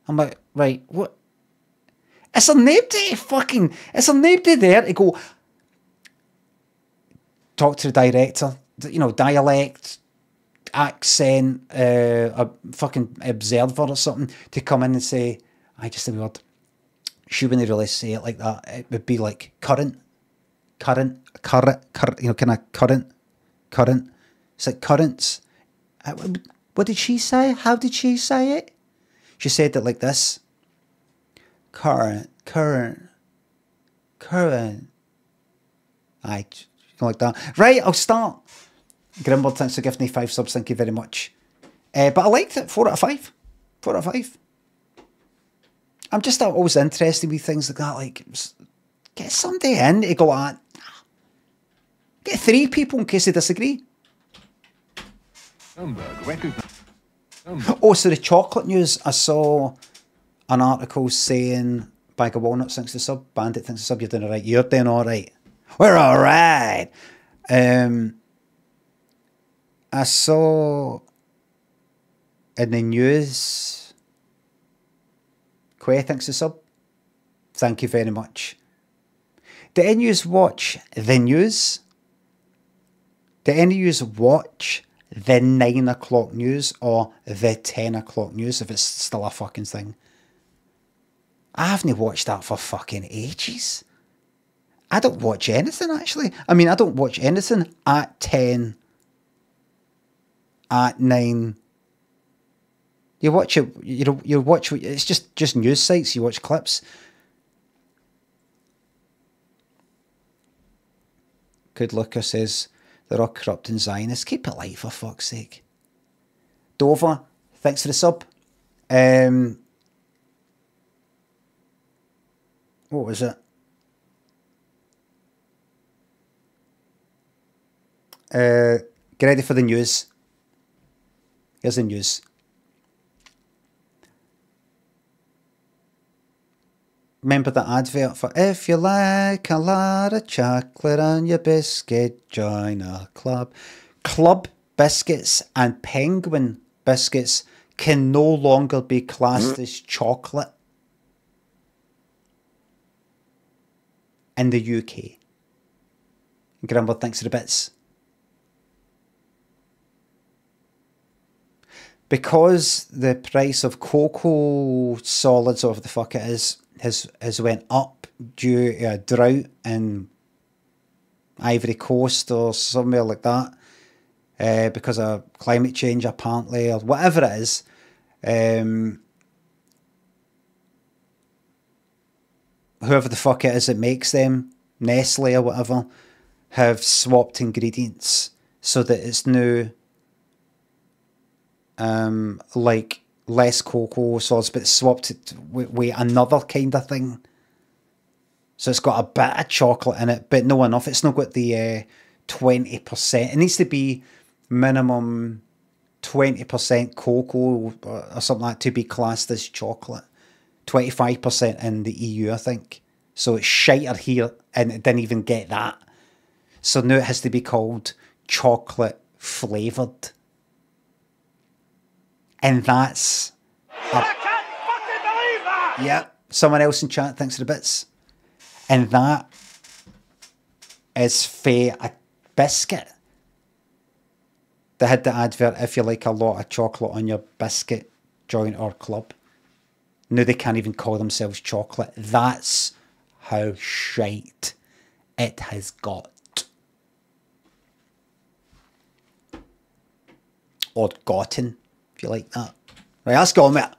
I'm like, right, what? It's a nobody there to go talk to the director, you know, dialect, accent, a fucking observer or something, to come in and say, I just a word. She wouldn't really say it like that. It would be like current, you know, kind of current. It's like currents. What did she say? How did she say it? She said it like this. Current. Aye, like that. Right, I'll start. Grimble, thanks for giving me 5 subs, thank you very much. But I liked it, 4 out of 5. 4 out of 5. I'm just always interested with things like that, like, get somebody in to go like, get 3 people in case they disagree. Oh, so the chocolate news, I saw an article saying Bag of Walnuts thinks the sub, Bandit thinks the sub, you're doing alright, you're doing alright. We're alright. I saw in the news, Quay thinks the sub, thank you very much. Do any of you watch the news? Do any of you watch the 9 o'clock news or the 10 o'clock news, if it's still a fucking thing? I haven't watched that for fucking ages. I don't watch anything, actually. I mean, I don't watch anything at 10, at 9. You watch it, you watch, it's just news sites, you watch clips. Good Looker says, they're all corrupting Zionists. Keep it light, for fuck's sake. Dover, thanks for the sub. What was it? Get ready for the news. Here's the news. Remember the advert for if you like a lot of chocolate on your biscuit, join a club. Club biscuits and Penguin biscuits can no longer be classed as chocolate in the UK. Grimble thinks of the bits. Because the price of cocoa solids, or what the fuck it is, has went up due to a drought in Ivory Coast or somewhere like that, because of climate change apparently, or whatever it is. Whoever the fuck it is that makes them, Nestle or whatever, have swapped ingredients so that it's now like less cocoa sauce, but swapped it with another kind of thing. So it's got a bit of chocolate in it, but no enough. It's not got the 20%. It needs to be minimum 20% cocoa or something like that to be classed as chocolate. 25% in the EU, I think. So it's shiter here, and it didn't even get that. So now it has to be called chocolate flavoured. And that's... I can't fucking believe that! Yeah, someone else in chat thinks of the bits. And that is for a biscuit. They had the advert, if you like a lot of chocolate on your biscuit, join our club. Now they can't even call themselves chocolate. That's how shite it has got. Or gotten, if you like that. Right, let's go on with it.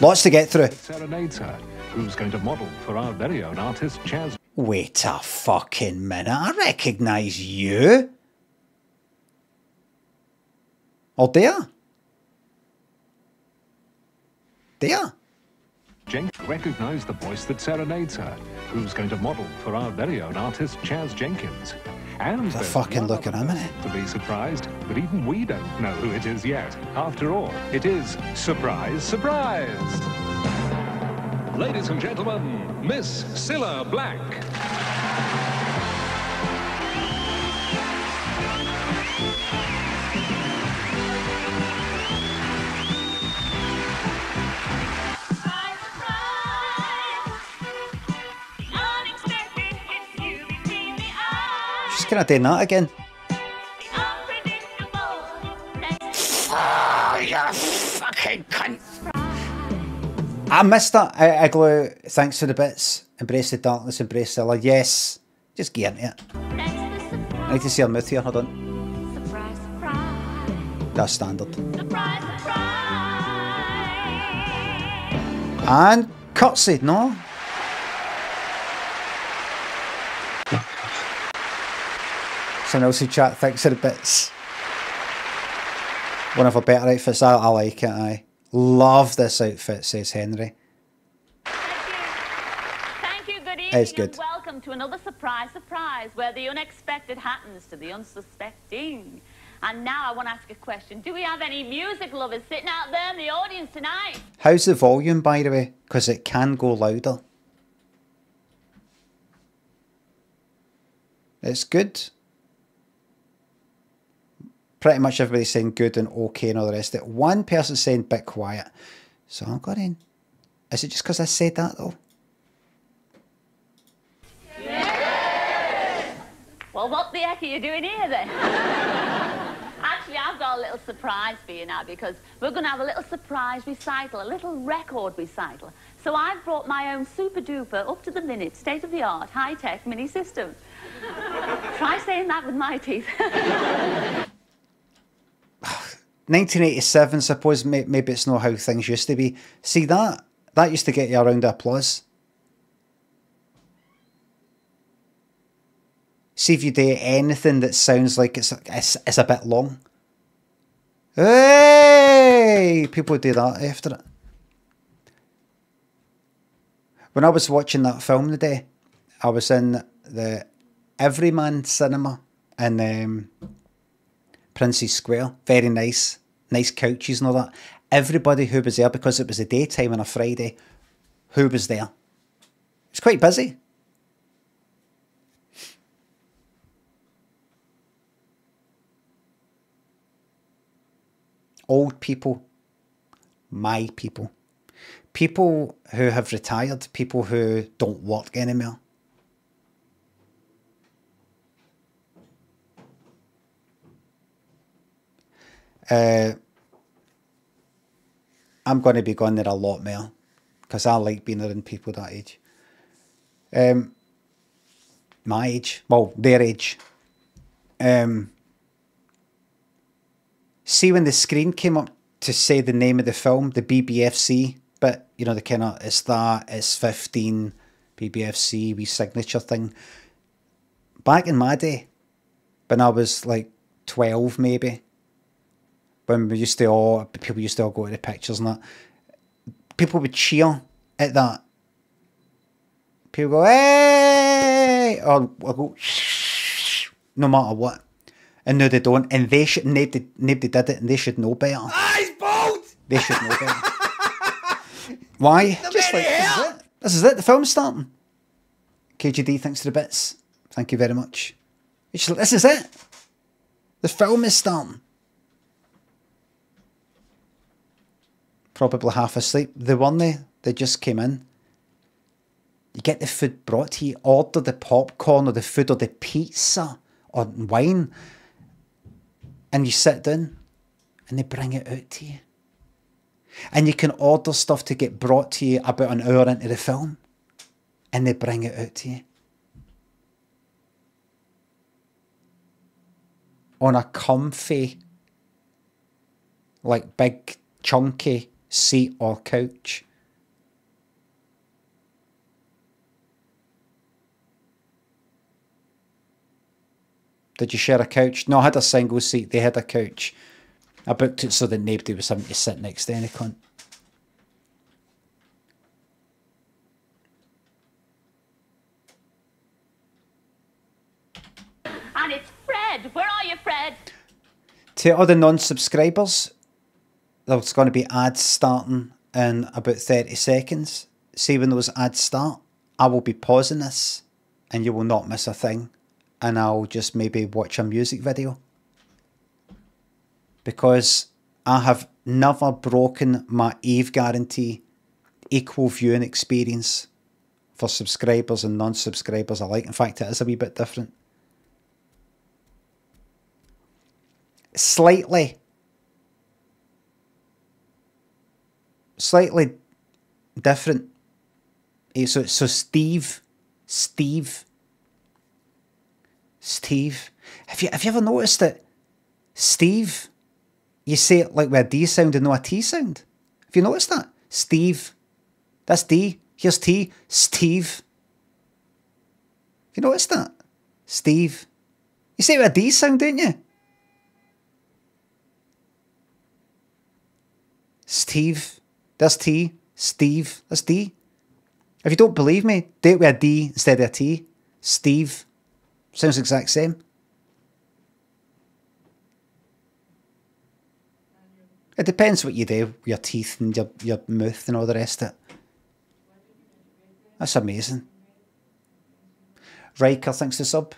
Lots to get through. Serenades her, who's going to model for our very own artist, Chaz. Wait a fucking minute, I recognise you. Oh dear. Dear. Jenkins recognised the voice that serenades her, who's going to model for our very own artist, Chaz Jenkins. And a fucking look at him, isn't it? To be surprised, but even we don't know who it is yet. After all, it is surprise, surprise! Ladies and gentlemen, Miss Cilla Black. Just gonna do that again. Oh, you fucking cunt! I missed that. Igloo, thanks for the bits. Embrace the darkness, embrace Cilla. Yes. Just get into it. I need to see her mouth here, hold on. Surprise, surprise. That's standard. Surprise, surprise. And curtsy, no? Someone else in chat thinks of the bits. One of her better outfits. I like it, I love this outfit, says Henry. Thank you, good evening, It's good. and welcome to another surprise, surprise, where the unexpected happens to the unsuspecting. And now I want to ask a question. Do we have any music lovers sitting out there in the audience tonight? How's the volume, by the way? Because it can go louder. It's good. Pretty much everybody's saying good and okay and all the rest of it. One person's saying bit quiet. So I'm going, is it just because I said that though? Yes. Well, what the heck are you doing here then? Actually, I've got a little surprise for you now, because we're going to have a little surprise recital, a little record recital. So I've brought my own super duper, up to the minute, state of the art, high-tech mini system. Try saying that with my teeth. 1987, suppose maybe it's not how things used to be. See that used to get you a round of applause. See if you do anything that sounds like it's a bit long. Hey! People do that after it. When I was watching that film today, I was in the Everyman cinema in Prince's Square. Very nice. Nice couches and all that. Everybody who was there, because it was a daytime on a Friday, who was there? It's quite busy. Old people. My people. People who have retired. People who don't work anymore. I'm going to be going there a lot more, because I like being around people that age. My age, well, their age, See when the screen came up to say the name of the film, the BBFC, but you know, the kind of, it's that, it's 15, BBFC, wee signature thing. Back in my day, when I was like 12 maybe, when we used to all, people used to all go to the pictures and that, people would cheer at that. People go, hey! Or go, shh, no matter what. And no, they don't. And they should, nobody did it, and they should know better. Ah, he's bald! They should know better. Why? Just like, this is it. This is it. The film's starting. KGD, thanks to the bits. Thank you very much. It's like, this is it. The film is starting. Probably half asleep. They weren't they? They just came in. You get the food brought to you. Order the popcorn or the food or the pizza or wine. And you sit down and they bring it out to you. And you can order stuff to get brought to you about an hour into the film. And they bring it out to you. On a comfy, like big, chunky seat or couch. Did you share a couch? No, I had a single seat. They had a couch. I booked it so that nobody was having to sit next to any cunt. And it's Fred. Where are you, Fred? To all the non-subscribers, there's going to be ads starting in about 30 seconds. See when those ads start, I will be pausing this and you will not miss a thing. And I'll just maybe watch a music video. Because I have never broken my Eve guarantee, equal viewing experience for subscribers and non-subscribers alike. In fact, it is a wee bit different. Slightly different. So Steve. Have you ever noticed that Steve, you say it like with a D sound and not a T sound? Have you noticed that? Steve. That's D. Here's T. Steve. Have you noticed that? Steve. You say it with a D sound, don't you? Steve. That's T. Steve. That's D. If you don't believe me, do it with a D instead of a T. Steve. Sounds the exact same. It depends what you do with your teeth and your mouth and all the rest of it. That's amazing. Riker, thanks to sub.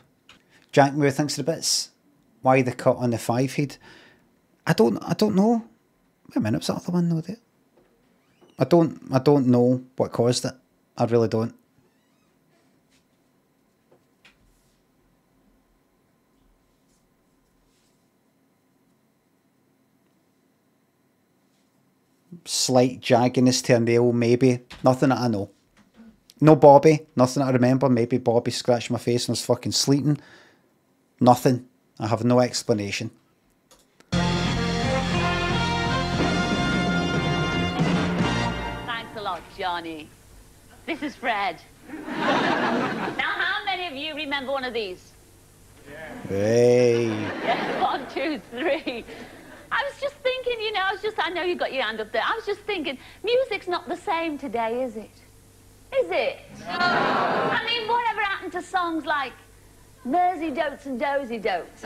Jack Moore, thanks to the bits. Why the cut on the 5 head? I don't know. Wait a minute, was that the other one though? I don't know what caused it. I really don't. Slight jagginess to a nail, maybe. Nothing that I know. No Bobby. Nothing that I remember. Maybe Bobby scratched my face and was fucking sleeping. Nothing. I have no explanation. Thanks a lot, Johnny. This is Fred. Now, how many of you remember one of these? Hey. Yeah, 1, 2, 3. I was just thinking, you know, I know you got your hand up there. I was just thinking, music's not the same today, is it? Is it? No. I mean, whatever happened to songs like Mersey Dotes and Dozy Dotes?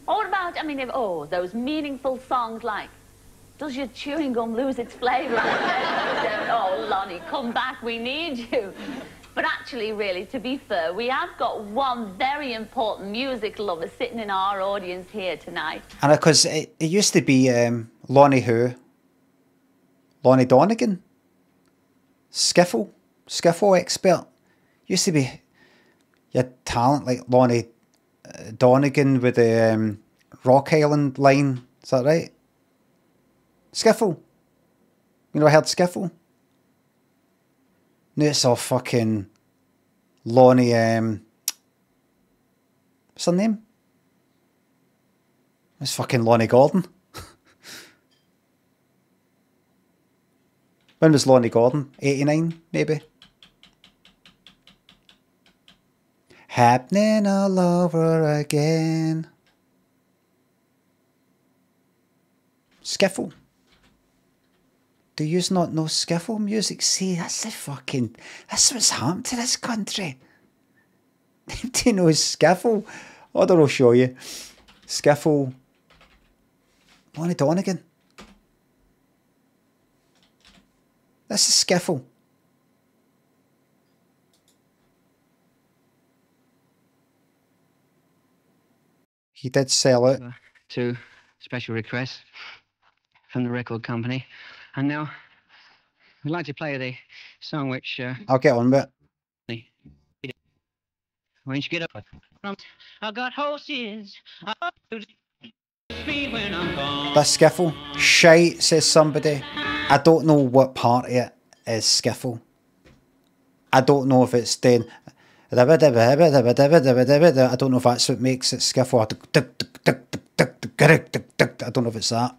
Or what about, I mean, those meaningful songs like, does your chewing gum lose its flavour? Oh, Lonnie, come back, we need you. But actually, really, to be fair, we have got one very important music lover sitting in our audience here tonight. And because it used to be Lonnie who? Lonnie Donegan? Skiffle expert. Used to be your talent like Lonnie Donegan with the Rock Island line. Is that right? Skiffle. You know, I heard Skiffle. No, it's all fucking Lonnie, What's her name? It's fucking Lonnie Gordon. When was Lonnie Gordon? 89, maybe? Happening all over again. Skiffle. Do you not know skiffle music? See, that's what's happened to this country. Do you know skiffle? Hold on, I'll show you. Skiffle. Lonnie Donegan. This is skiffle. He did sell it. 2 special requests from the record company. And now, we'd like to play the song which... I'll get on with it. When you get up... I got horses. When I'm gone. That's skiffle. Shite, says somebody. I don't know what part of it is skiffle. I don't know if it's then... I don't know if that's what makes it skiffle. I don't know if it's that.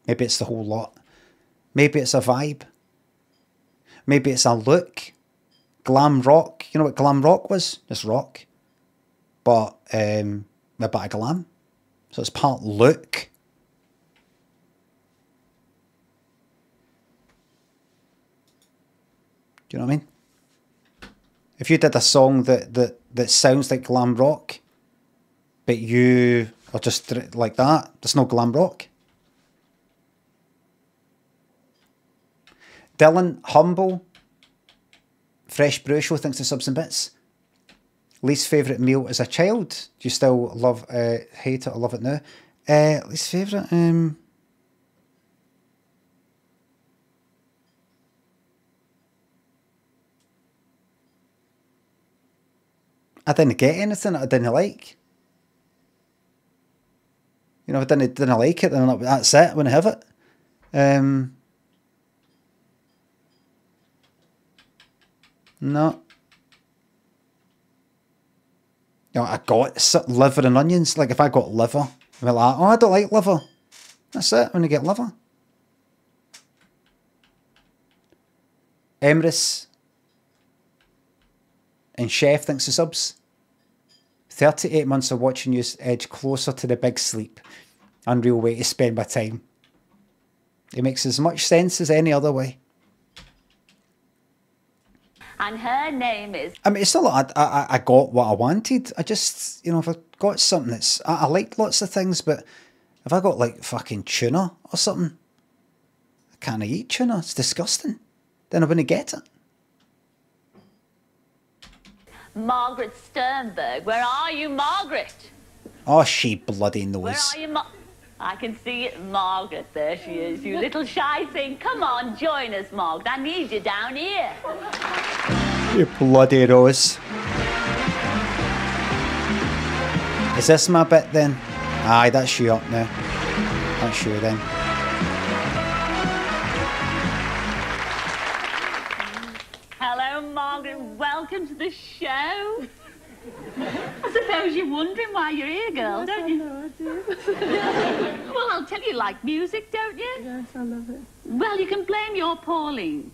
Maybe it's the whole lot. Maybe it's a vibe. Maybe it's a look. Glam rock. You know what glam rock was? It's rock. But a bit of glam. So it's part look. Do you know what I mean? If you did a song that sounds like glam rock, but you are just like that, there's no glam rock. Dylan, humble. Fresh Brew Show, thanks to subs and bits. Least favourite meal as a child? Do you still love, hate it or love it now? Least favourite? I didn't get anything I didn't like. You know, if I didn't like it, then that's it. I wouldn't have it. No. You know, I got liver and onions. Like, if I got liver, I'm like, oh, I don't like liver. That's it, when you get liver. Emrys and Chef, thanks to subs. 38 months of watching you edge closer to the big sleep. Unreal way to spend my time. It makes as much sense as any other way. And her name is... I mean, it's not like I got what I wanted. I just, you know, if I got something that's... I like lots of things, but if I got, like, fucking tuna or something, I can't eat tuna. It's disgusting. Then I wouldn't get it. Margaret Sternberg. Where are you, Margaret? Oh, she bloody knows. Where are you, I can see it, Margaret. There she is, you little shy thing. Come on, join us, Margaret. I need you down here. You bloody rose. Is this my bit then? Aye, that's you up now. That's you then. Hello, Margaret. Welcome to the show. I suppose you're wondering why you're here, girl, don't you? I do. Well, I'll tell you like music, don't you? Yes, I love it. Well, you can blame your Pauline.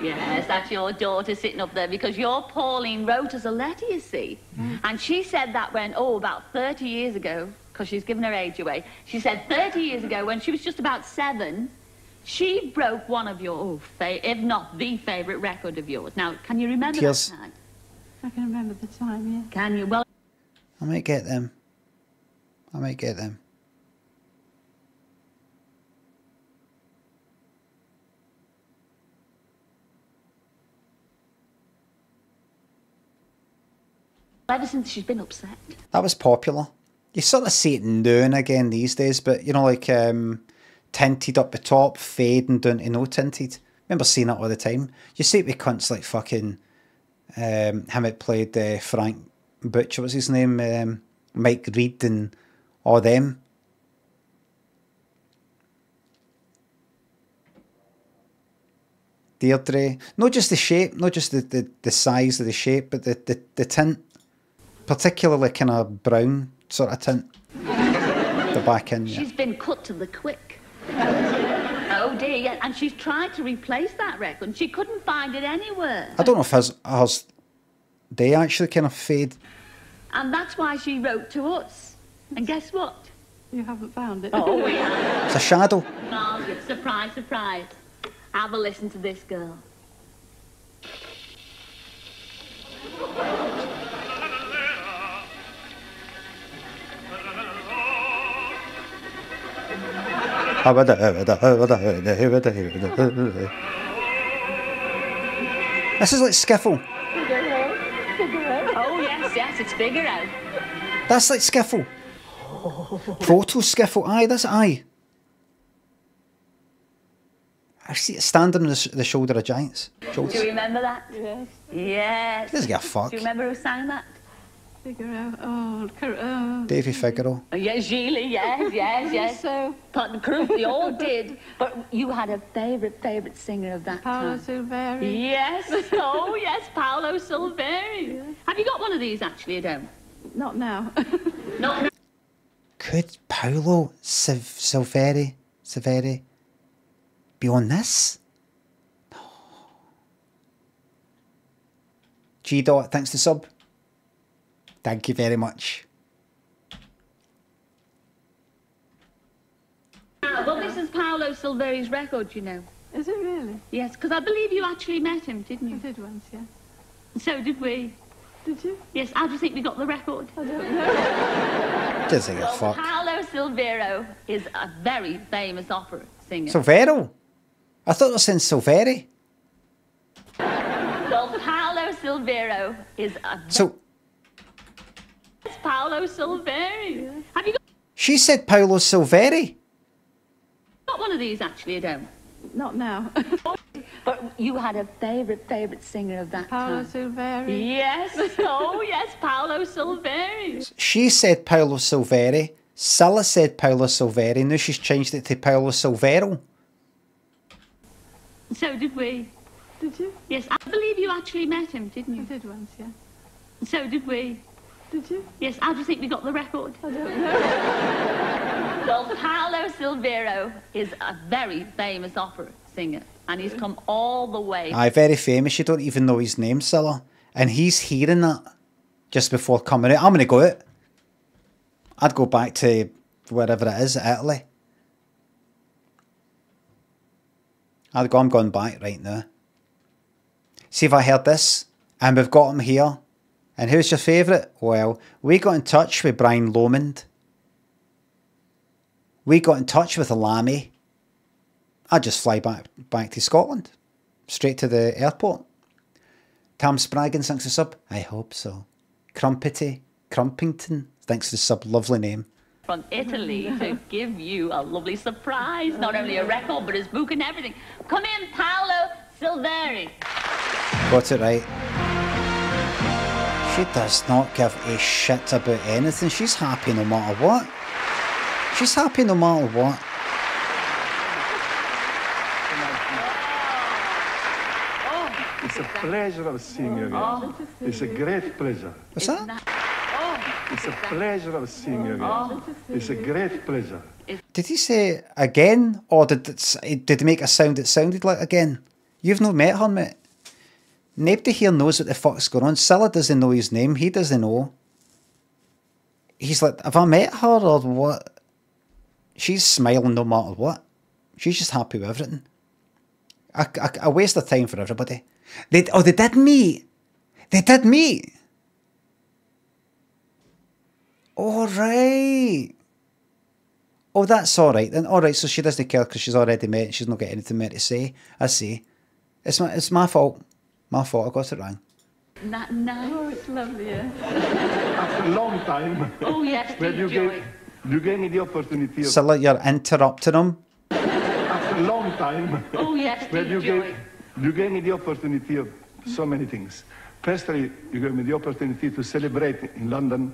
Yes, that's your daughter sitting up there, because your Pauline wrote us a letter, you see. And she said that when, about 30 years ago, because she's given her age away, she said 30 years ago, when she was just about 7, she broke one of your, if not the favourite record of yours. Now, can you remember that time? I can remember the time, yeah. Can you? Well, I might get them. I might get them. ever since she's been upset. That was popular. You sort of see it now and again these days, but you know, like tinted up the top, fading down to no tinted. Remember seeing it all the time. You see it with cunts like fucking him that played Frank Butcher, what's his name? Mike Reed and all them. Deirdre. Not just the shape, not just the size of the shape, but the tint. particularly kind of brown sort of tint. The back end, yeah. She's been cut to the quick. Oh dear, yeah. And she's tried to replace that record. She couldn't find it anywhere. I don't know if hers they actually kind of fade. And that's why she wrote to us. And guess what? You haven't found it. Oh, we have. It's a shadow. Oh, surprise, surprise. Have a listen to this girl. This is like skiffle. Oh, yes, it's Figaro. That's like skiffle. Proto skiffle. Aye, that's aye. I see it standing on the shoulder of giants. Do you remember that? Yes. Yes. Doesn't give a fuck. Do you remember who sang that? Figaro. Oh, Davy Figaro. Oh, yes, Gilly, yes. So, But the group, they all did. But you had a favourite singer of that Paolo time. Silveri. Yes. Oh, yes, Paolo Silveri. Yes. Have you got one of these, actually, Adam? Not now. Not now. Could Paolo Silveri be on this? No. G Dot, thanks to sub. Thank you very much. Well, this is Paolo Silveri's record, you know. Is it really? Yes, because I believe you actually met him, didn't you? I did once, yeah. So did we. Did you? Yes, how do you think we got the record? I don't know. Just think of fuck. Paolo Silvero is a very famous opera singer. Silvero? I thought it was saying Silveri. Well, Paolo Silvero is a... So... It's Paolo Silveri. Yeah. Have you She said Paolo Silveri. got one of these, actually, Adam? Not now. But you had a favourite singer of that Paolo time. Silveri. Yes. Oh, yes, Paolo Silveri. She said Paolo Silveri. Scylla said Paolo Silveri. Now she's changed it to Paolo Silvero. So did we. Did you? Yes, I believe you actually met him, didn't I you? did once, yeah. So did we. Did you? Yes, how do you think we got the record? I don't know. Well, Paolo Silvero is a very famous opera singer, and he's come all the way. Aye, very famous. You don't even know his name, Scylla. And he's hearing that just before coming out. I'm going to go out. I'd go back to wherever it is, Italy. I'm going back right now. See if I heard this. And we've got him here. And who's your favourite? Well, we got in touch with Brian Lomond. We got in touch with Limmy. I'd just fly back to Scotland. Straight to the airport. Tam Spraggins thanks for the sub. I hope so. Crumpington thanks for the sub. Lovely name. From Italy to give you a lovely surprise. Not only a record, but his book and everything. Come in, Paolo Silveri. Got it right. She does not give a shit about anything. She's happy no matter what. She's happy no matter what. It's a pleasure of seeing you again. It's a great pleasure. What's that? It's a pleasure of seeing you again. It's a great pleasure. Did he say again? Or did he make a sound that sounded like again? You've not met her, mate. Nobody here knows what the fuck's going on. Scylla doesn't know his name. He doesn't know. He's like, have I met her or what? She's smiling no matter what. She's just happy with everything. A waste of time for everybody. They did meet. They did meet. All right. Oh, that's all right then. All right, so she doesn't care because she's already met. She's not got anything more to say. I see. It's my fault. My fault. I got it wrong. No. Oh, it's lovely, yeah. After a long time. Oh, yes, where you gave me the opportunity of... Scylla, you're interrupting him. After a long time. Oh, yes, where you gave me the opportunity of so many things. Firstly, you gave me the opportunity to celebrate in London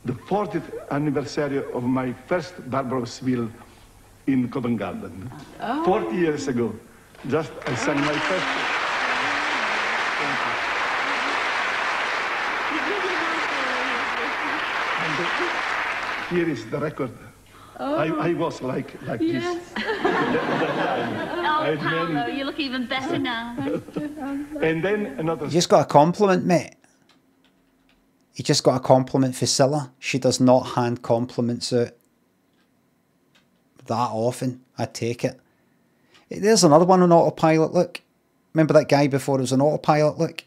the 40th anniversary of my first Barbarosville in Covent Garden. 40 years ago. Just I sang my first... here is the record. Oh. I was like Yes. this. Oh, Paolo, you look even better now. And then another... You just got a compliment, mate. You just got a compliment for Cilla. She does not hand compliments out that often. I take it. There's another one on autopilot, look. Remember that guy before it was on autopilot, look.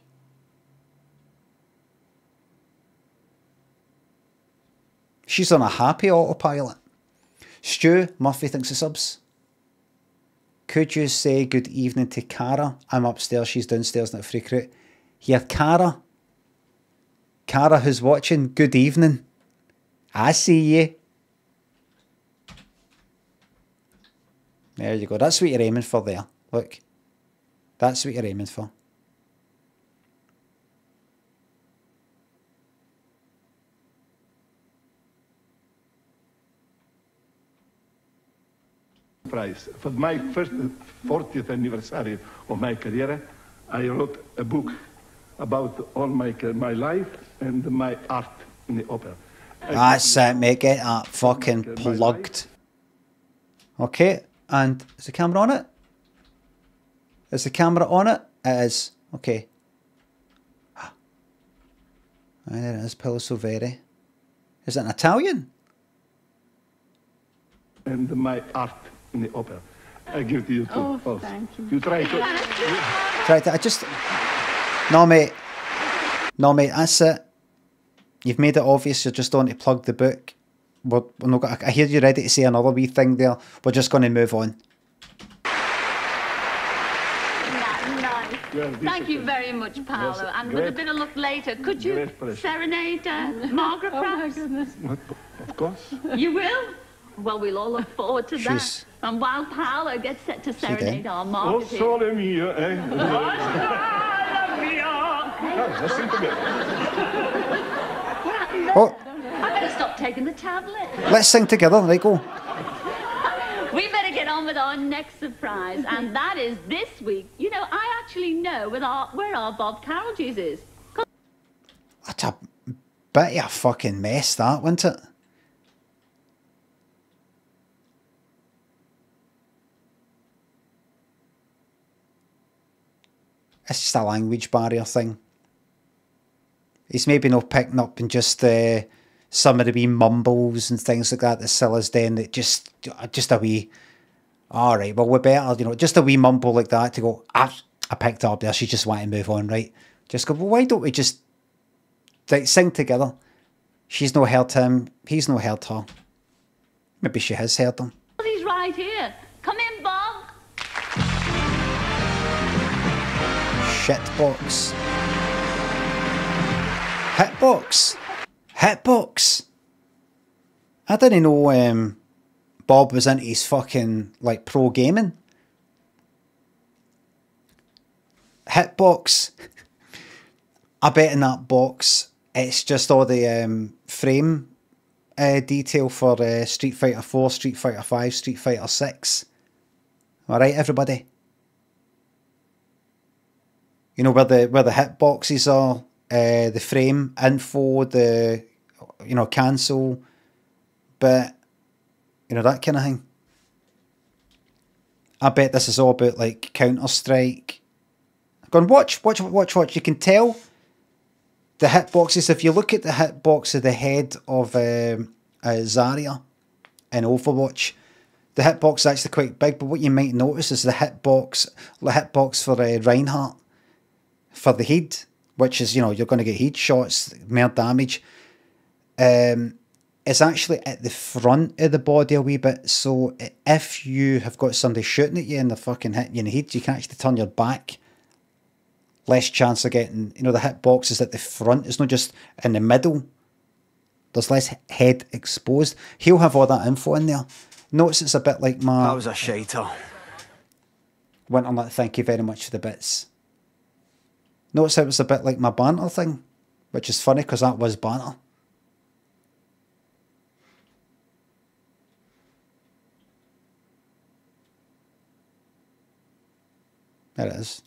She's on a happy autopilot. Stu, Murphy thinks of subs. Could you say good evening to Cara? I'm upstairs, she's downstairs, not freak out. Here, Cara. Cara, who's watching, good evening. I see you. There you go. That's what you're aiming for there. Look. That's what you're aiming for. Prize. For my first 40th anniversary of my career, I wrote a book about all my life and my art in the opera. That's it, mate. Get that fucking plugged. Okay, and is the camera on it? Is the camera on it? It is. Okay. And there it is, Pillow So Very. Is it an Italian? And my art in the opera. I give it to you too. Oh, also. thank you. You try to... Try to, I just... No, mate. No, mate, that's it. You've made it obvious you're just on to plug the book. We're not gonna, I hear you ready to say another wee thing there. We're just going to move on. Thank you very much, Paolo. And with a bit of luck later, could you serenade Margaret, perhaps? Oh, my goodness. Of course. You will? Well, we'll all look forward to that. And while Paolo gets set to serenade our Margaret... Oh, sole mio, eh? Let's sing together. Oh. I better stop taking the tablet. Let's sing together. There you go. We better get on with our next surprise, and that is this week. You know, I actually know where our Bob Carroll juice is. That's a bit of a fucking mess, that, wasn't it? It's just a language barrier thing. He's maybe not picking up in just some of the wee mumbles and things like that Cilla's doing, that just a wee, all right, well, we better, you know, just a wee mumble like that to go, I picked up there, she just wanted to move on, right? Just go, well, why don't we just like sing together? She's no heard him, he's no heard her. Maybe she has heard him. He's right here. Come in, Bob. Shitbox. Hitbox. Hitbox. I didn't know Bob was into his fucking like pro gaming. Hitbox. I bet in that box it's just all the frame detail for Street Fighter 4, Street Fighter 5, Street Fighter 6. Alright, everybody? You know where the hitboxes are, the frame info, the cancel, but that kind of thing. I bet this is all about like Counter-Strike. Go and watch. You can tell the hitboxes. If you look at the hitbox of the head of Zarya in Overwatch, the hitbox is actually quite big. But what you might notice is the hitbox for Reinhardt for the head, which is you're going to get head shots, more damage. It's actually at the front of the body a wee bit. So if you have got somebody shooting at you and they're fucking hitting you in the head, you can actually turn your back. Less chance of getting, the hitbox is at the front. It's not just in the middle. There's less head exposed. He'll have all that info in there. Notice it's a bit like my... That was a shater. Winterlet, thank you very much for the bits. Notice it was a bit like my banter thing, which is funny because that was banter. There it is.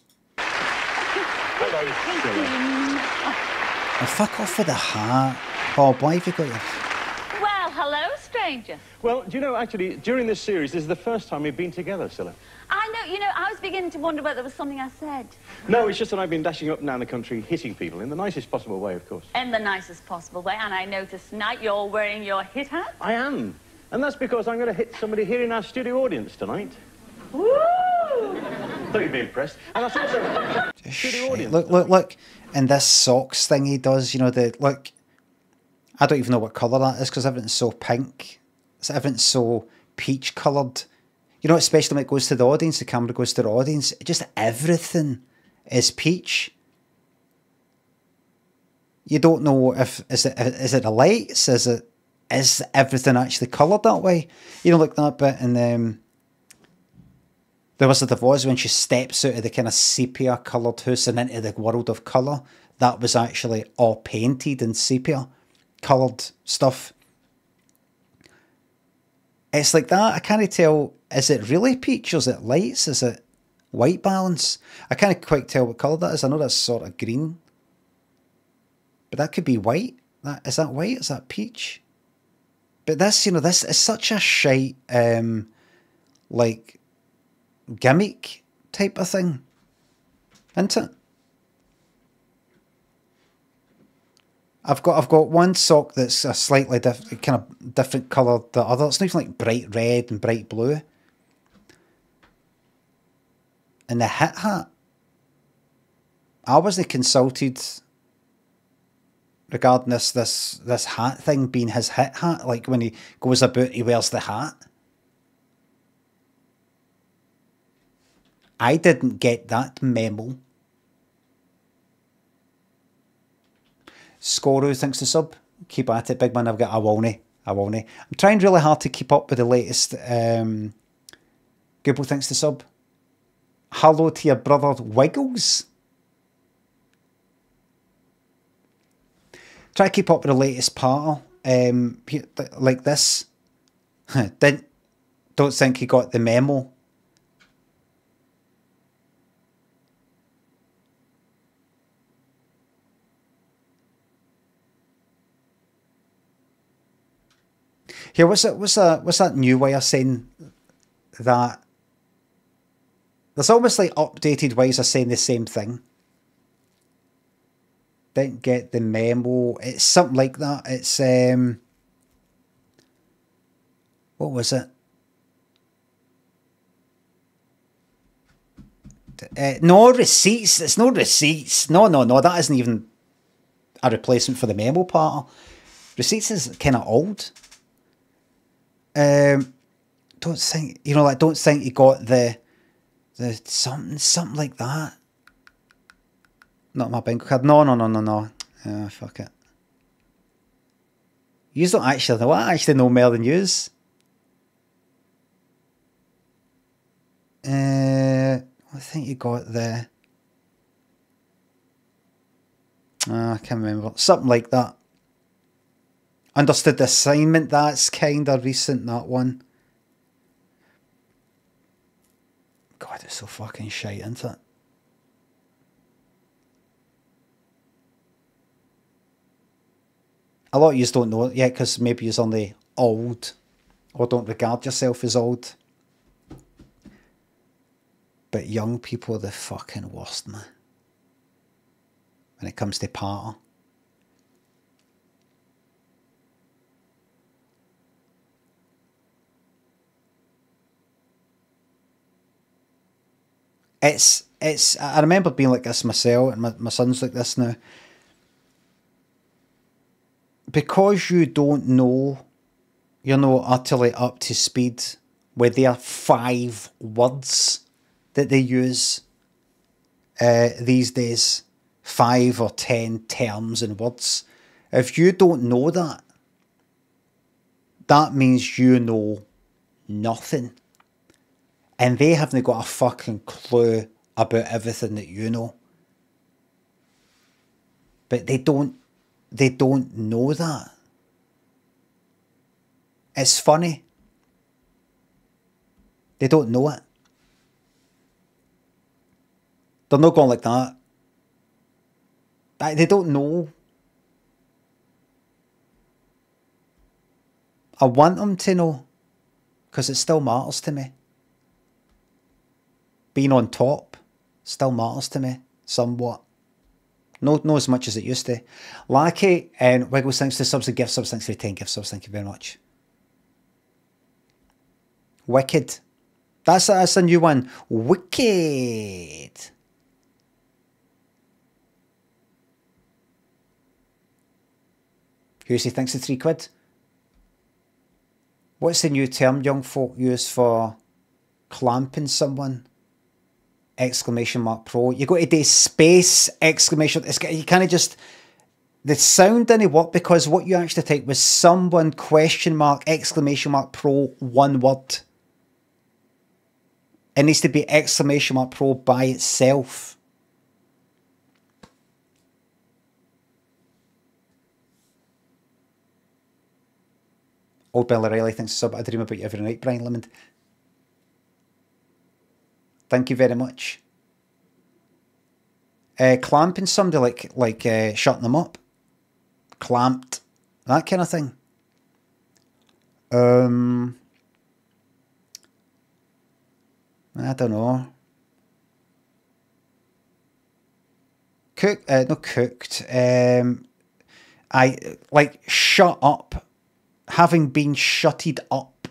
Oh, fuck off with the hat. Bob, why have you got your... stranger? Well, do you know, actually, during this series, this is the first time we've been together, Cilla. I know, you know, I was beginning to wonder whether there was something I said. No, it's just that I've been dashing up and down the country, hitting people, in the nicest possible way, of course. In the nicest possible way, and I noticed tonight you're wearing your hit hat. I am. And that's because I'm going to hit somebody here in our studio audience tonight. Woo! Thought you'd be impressed. And that's also studio audience. Look. And this socks thing he does, you know, look, I don't even know what colour that is because everything's so pink. Everything's so peach coloured. You know, especially when it goes to the audience, the camera goes to the audience, just everything is peach. You don't know if, is it the lights? Is everything actually coloured that way? You know, like that bit in The Wizard of Oz when she steps out of the kind of sepia coloured house and into the world of colour. That was actually all painted in sepia coloured stuff. It's like that. I can't tell, is it really peach or is it lights? Is it white balance? I can't quite tell what colour that is. I know that's sort of green. But that could be white. Is that white? Is that peach? But this, you know, this is such a shite, like, gimmick type of thing. Isn't it? I've got one sock that's a slightly kind of different colour than the other. It's not even like bright red and bright blue. And the hit hat, I wasn't consulted regarding this hat thing being his hit hat. Like when he goes about, he wears the hat. I didn't get that memo. Scoru thinks the sub. Keep at it, big man. I won't. I'm trying really hard to keep up with the latest. Google thinks the sub. Hello to your brother Wiggles. Try to keep up with the latest part. Like this. Don't think he got the memo. Here, what's that new way of saying that? There's almost like updated ways of saying the same thing. Didn't get the memo. It's something like that. It's what was it? No receipts. It's no receipts. No. That isn't even a replacement for the memo part. Receipts is kind of old. Don't think, you know, like, don't think you got the something like that. Not my bingo card. No. Yeah, fuck it. Yous don't actually know. I actually know more than yous. I think you got the... I can't remember. Something like that. Understood the assignment. That's kind of recent, that one. God, it's so fucking shite, isn't it? A lot of yous don't know it yet because maybe you're only old or don't regard yourself as old. But young people are the fucking worst, man. When it comes to party. I remember being like this myself, and my son's like this now. Because you don't know, you're not utterly up to speed with their 5 words that they use these days. 5 or 10 terms and words. If you don't know that, that means you know nothing. And they haven't got a fucking clue about everything that you know. But they don't know that. It's funny. They don't know it. They're not going like that. They don't know. I want them to know, because it still matters to me. Being on top still matters to me, somewhat. Not as much as it used to. Lackey and Wiggles, thanks to subs and gift subs. Thanks for 10 gift subs. Thank you very much. Wicked. That's a new one. Wicked. Husey, thanks for 3 quid. What's the new term young folk use for clamping someone? Exclamation mark pro. You got to do space exclamation. You kind of just, the sound didn't work because what you actually typed was someone question mark exclamation mark pro, one word. It needs to be exclamation mark pro by itself. Old Bella Riley thinks sub. I dream about you every night, Brian Limond. Thank you very much. Clamping somebody, like shutting them up. Clamped. That kind of thing. I don't know. Not cooked. Shut up. Having been shutted up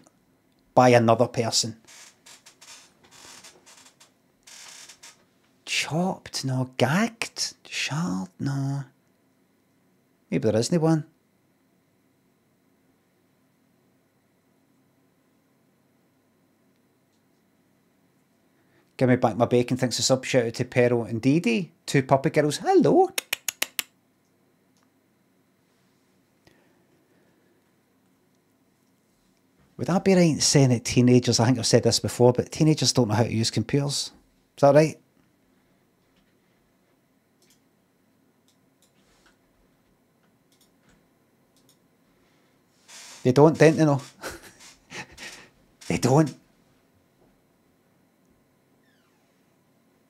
by another person. Chopped, no. Gagged, shot, no. Maybe there isn't one. Give me back my bacon. Thanks for sub. Shout out to Pero and Dee Dee. 2 puppy girls. Hello. Would that be right saying that teenagers, I think I've said this before, but teenagers don't know how to use computers? Is that right? They don't they know? They don't.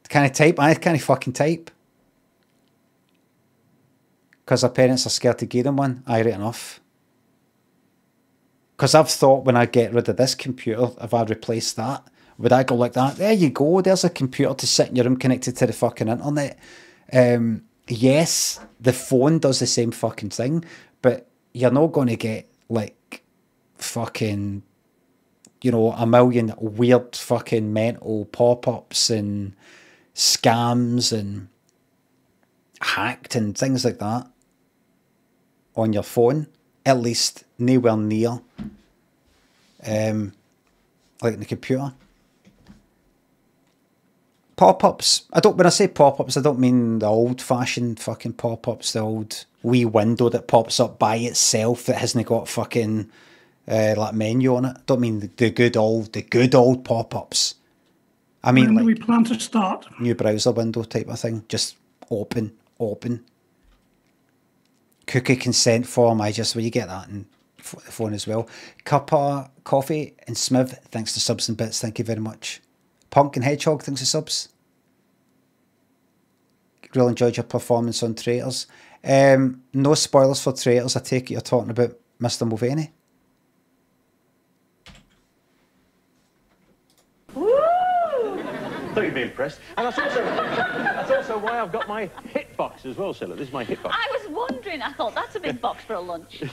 Can I type? I can't fucking type. Because their parents are scared to give them one. Aye, right enough. Because I've thought when I get rid of this computer, if I replace that, would I go like that? There you go, there's a computer to sit in your room connected to the fucking internet. Yes, the phone does the same fucking thing, but you're not going to get like fucking, you know, a million weird fucking mental pop-ups and scams and hacked and things like that on your phone. At least nowhere near like in the computer. Pop-ups. When I say pop-ups, I don't mean the old-fashioned fucking pop-ups, the old wee window that pops up by itself that hasn't got fucking like menu on it. I don't mean the good old pop-ups. I mean, when do like, we plan to start? New browser window type of thing. Just open. Cookie consent form. Where you get that in the phone as well. Cuppa Coffee and Smith, thanks to subs and bits. Thank you very much. Punk and Hedgehog, thanks to subs. Really enjoyed your performance on Traitors. No spoilers for Traitors. I take it you're talking about Mr. Mulvaney. I thought you'd be impressed. And that's also why I've got my hit box as well, Cilla. This is my hit box. I was wondering, I thought that's a big box for a lunch. And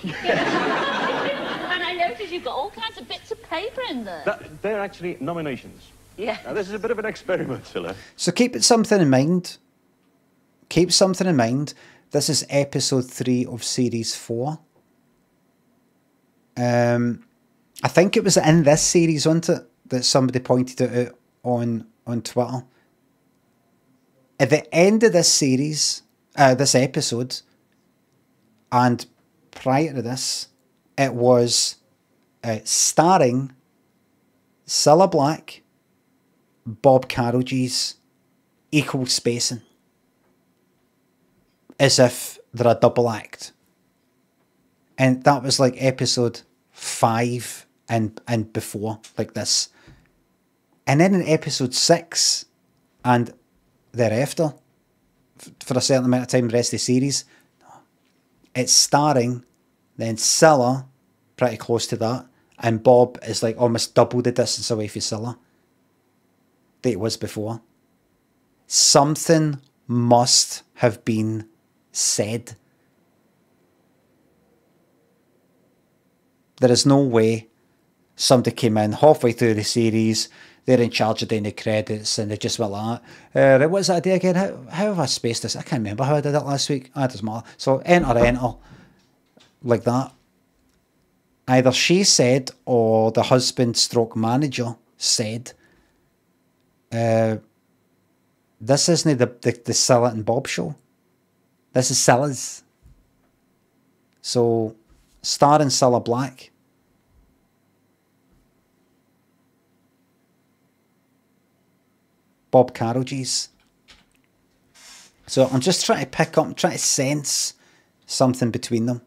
I noticed you've got all kinds of bits of paper in there. They're actually nominations. Yeah. Now, this is a bit of an experiment, Cilla. So keep something in mind. Keep something in mind. This is episode 3 of series 4. I think it was in this series, wasn't it, that somebody pointed it out on Twitter. At the end of this series, this episode, and prior to this, it was starring Cilla Black, Bob Carolgees, equal spacing, as if they're a double act. And that was like episode 5 and before, like this. And then in episode 6 and thereafter, for a certain amount of time, the rest of the series, it's starring then Cilla, pretty close to that. And Bob is like almost double the distance away from Cilla that it was before. Something must have been said. There is no way somebody came in halfway through the series, they're in charge of doing the credits, and they just went like that. What's that idea again? How have I spaced this? I can't remember how I did it last week. It doesn't matter. So enter, like that. Either she said or the husband stroke manager said, this isn't the Cilla and Bob show. This is Cilla's. So, starring Cilla Black. Bob Carroll's. So I'm just trying to pick up, trying to sense something between them.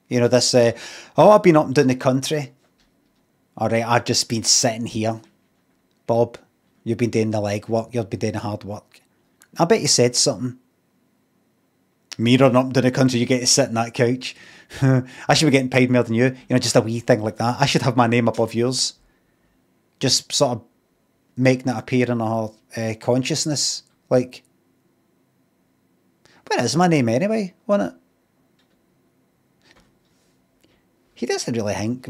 You know, this, oh, I've been up and down the country. All right, I've just been sitting here. Bob, you've been doing the leg work, you've been doing the hard work. I bet you said something. Me running up and down the country, you get to sit on that couch. I should be getting paid more than you. You know, just a wee thing like that. I should have my name above yours. Just sort of making it appear in our consciousness. Like, where is my name anyway, wasn't it? He doesn't really think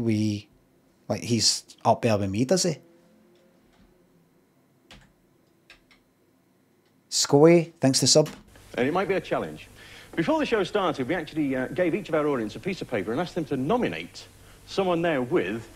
he's up there with me, does he? Scoey, thanks to sub. And it might be a challenge. Before the show started, we actually gave each of our audience a piece of paper and asked them to nominate someone they're with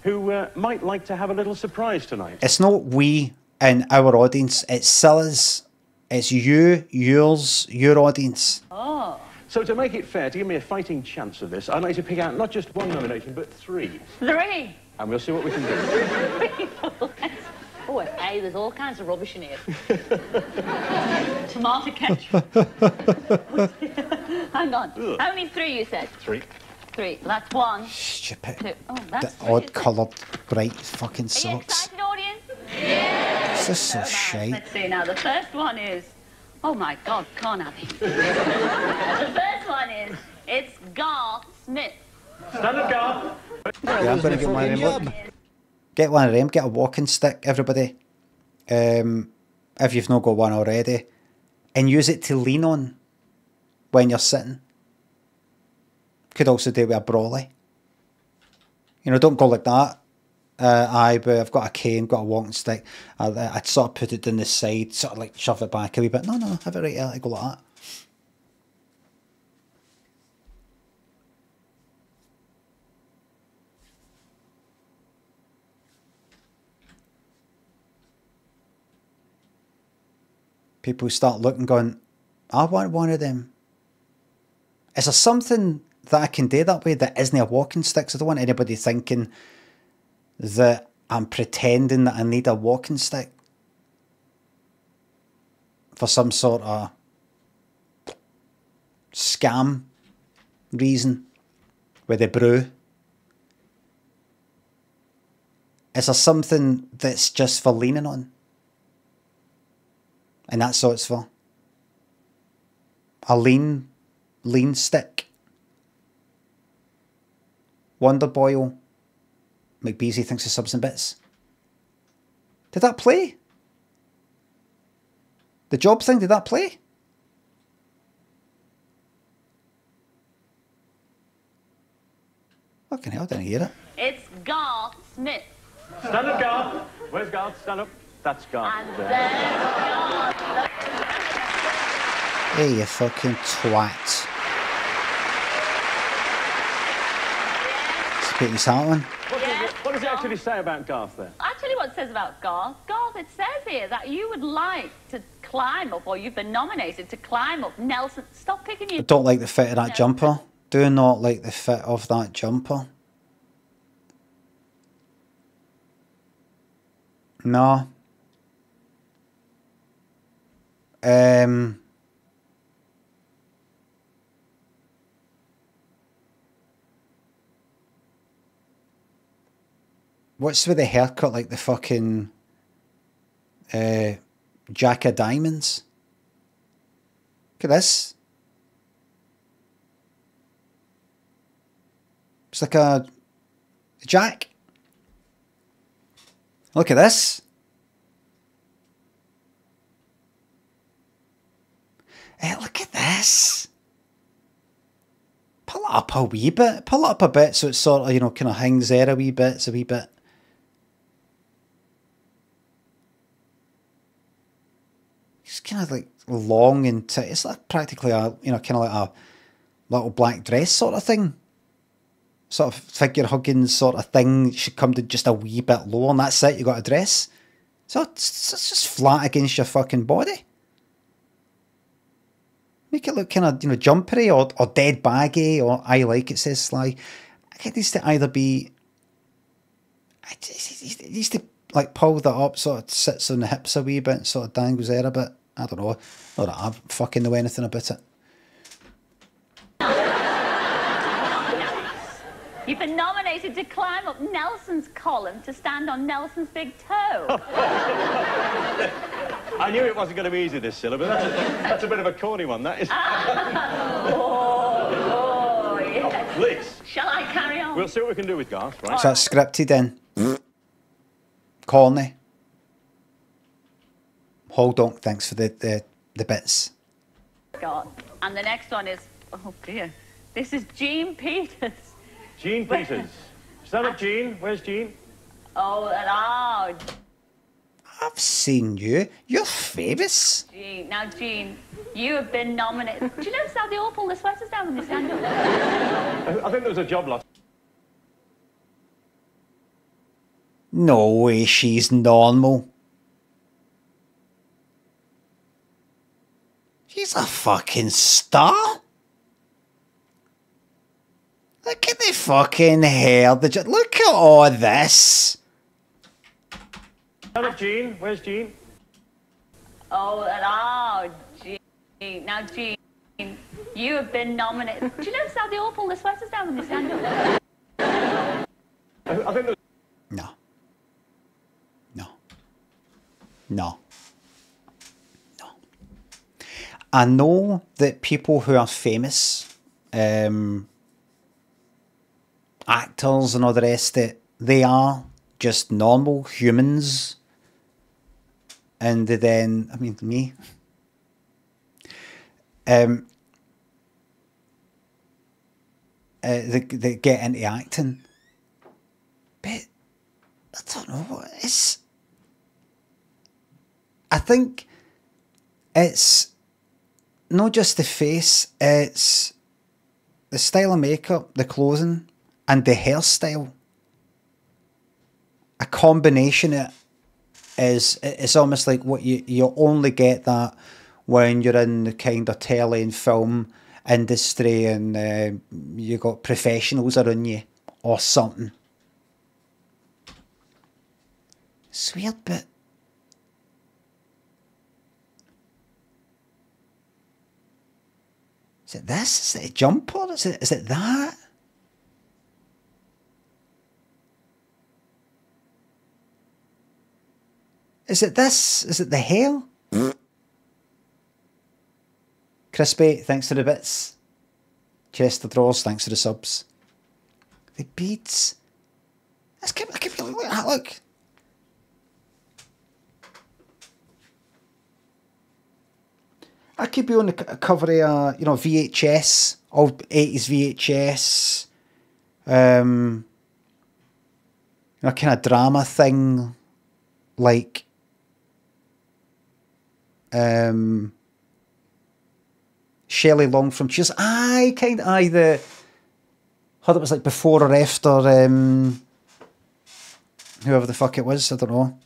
who might like to have a little surprise tonight. It's not we and our audience, it's Cilla's. It's you, yours, your audience. Oh. So to make it fair, to give me a fighting chance of this, I'd like to pick out not just one nomination, but three. Three? And we'll see what we can do. Oh, hey, there's all kinds of rubbish in here. Tomato ketchup. Hang on. Ugh. How many three you said? Three. Three. That's one. Stupid. Two. Oh, that's The odd coloured, bright fucking Are you socks. excited, audience? Yeah. This is so shite. Let's see now. The first one is... Oh, my God, can't have it. The first one is... It's Garth Smith. Stand up, Garth. Yeah, I'm going to get one of them. Look. Get one of them. Get a walking stick, everybody. If you've not got one already. And use it to lean on when you're sitting. Could also do with a brolly. You know, don't go like that. But I've got a cane, got a walking stick. I'd sort of put it down the side, sort of like shove it back a wee bit. No, have it right here. I go like that. People start looking, going, I want one of them. Is there something that I can do that way that isn't a walking stick? So I don't want anybody thinking that I'm pretending that I need a walking stick for some sort of scam reason with the brew. Is there something that's just for leaning on? And that's what it's for. A lean stick. Wonder Boyle. McBeasy thinks of subs and bits. Did that play? The job thing, did that play? Fucking hell, I didn't hear it. It's Garth Smith. Stand up, Garth. Where's Garth? Stand up. That's Garth. And there's Garth. Hey, you fucking twat. Let's get his hat on. What does it actually say about Garth there? I'll tell you what it says about Garth. Garth, it says here that you would like to climb up, or you've been nominated to climb up Nelson. Stop picking your... I don't like the fit of that jumper. Do not like the fit of that jumper. No. What's with the haircut like the fucking Jack of Diamonds? Look at this. It's like a jack. Look at this. Hey, look at this. Pull it up a wee bit. Pull it up a bit so it's sort of, you know, kind of hangs there a wee bit. It's a wee bit. It's kind of like long and tight. It's like practically a, you know, kind of like a little black dress sort of thing. Sort of figure hugging sort of thing. It should come to just a wee bit lower and that's it. You got a dress. So it's just flat against your fucking body. Make it look kind of, you know, jumpery or dead baggy or I like it, says Sly. I think it needs to either be... It needs to like pull that up, sort of sits on the hips a wee bit, sort of dangles there a bit. I don't know. Not that I fucking know anything about it. You've been nominated to climb up Nelson's column to stand on Nelson's big toe. I knew it wasn't going to be easy, this, Cilla, but that's a bit of a corny one, that is. Oh, yes. Liz. Shall I carry on? We'll see what we can do with Garth, right? So that's scripted then. Corny. Hold on, thanks for the bits. God. And the next one is, oh dear, this is Jean Peters. Jean Peters. Stand up, Jean. Where's Jean? Oh, and I've seen you. You're famous. Jean. Now, Jean, you have been nominated. Do you notice how they all pull their sweaters down when they stand up? I think there was a job lot. No way, she's normal. She's a fucking star. Look at the fucking hair. Look at all this. Stand up, Jean. Where's Jean? Oh, and Jean. Now, Jean, you have been nominated. Do you notice how they all pull their sweaters down when they stand up? I think there... No. No. No. No. I know that people who are famous, actors and all the rest of it, they are just normal humans. And then, I mean, me. They get into acting. But, I don't know, it's... I think it's not just the face, it's the style of makeup, the clothing, and the hairstyle. A combination of it is, it's almost like what you only get that when you're in the kind of telly and film industry and you got professionals around you or something. It's weird, but is it this? Is it a jumper? Is it that? Is it this? Is it the hair? Crispy, thanks for the bits. Chester Draws, thanks for the subs. The beads. I keep looking at that, look. I could be on the cover of a, you know, VHS, old 80s VHS, you know, kind of drama thing, like, Shelley Long from Cheers. Aye, kind of, aye, the, heard it was like before or after, whoever the fuck it was, I don't know.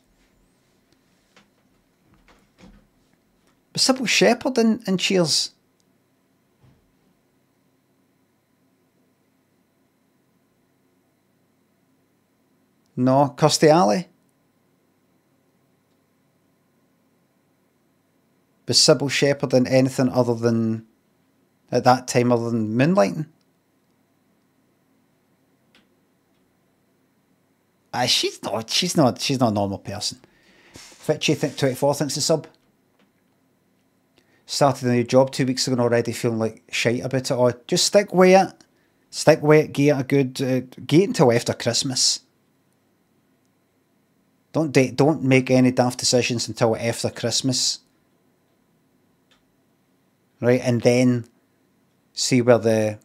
But Sybil Shepherd in Cheers. No, Kirstie Alley. But Sybil Shepherd in anything other than, at that time, other than Moonlighting? She's not a normal person. Fitchy 24 thinks the sub. Started a new job 2 weeks ago and already feeling like shite about it all. Just stick with it. Stick with it, give it a good, give it until after Christmas. Don't make any daft decisions until after Christmas. Right, and then see what your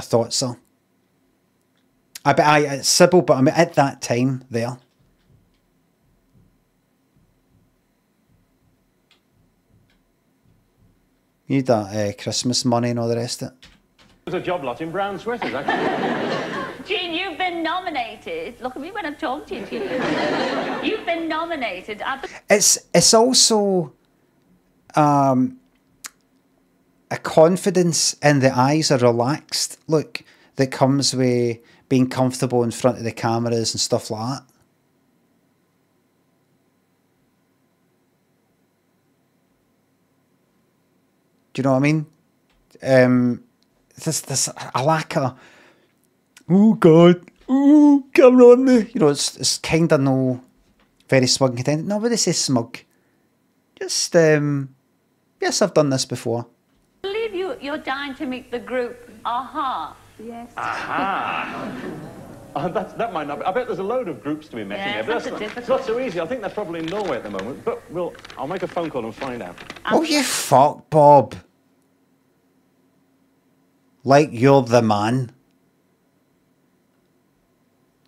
thoughts are. It's Sybil, but I'm at that time there. You need that Christmas money and all the rest of it. There's a job lot in brown sweaters, actually. Gene, you've been nominated. Look at me when I'm talking to you. You've been nominated. It's also a confidence in the eyes, a relaxed look that comes with being comfortable in front of the cameras and stuff like that. Do you know what I mean? I lack a, oh God, oh, camera on me. You know, it's kind of no very smug and content. No, but this is smug. Just, yes, I've done this before. I believe you're dying to meet the group. Aha. Yes. Aha. That might not be. I bet there's a load of groups to be met in here, but it's not so easy. I think they're probably in Norway at the moment, but I'll make a phone call and find out. Oh, you fuck, Bob. Like you're the man.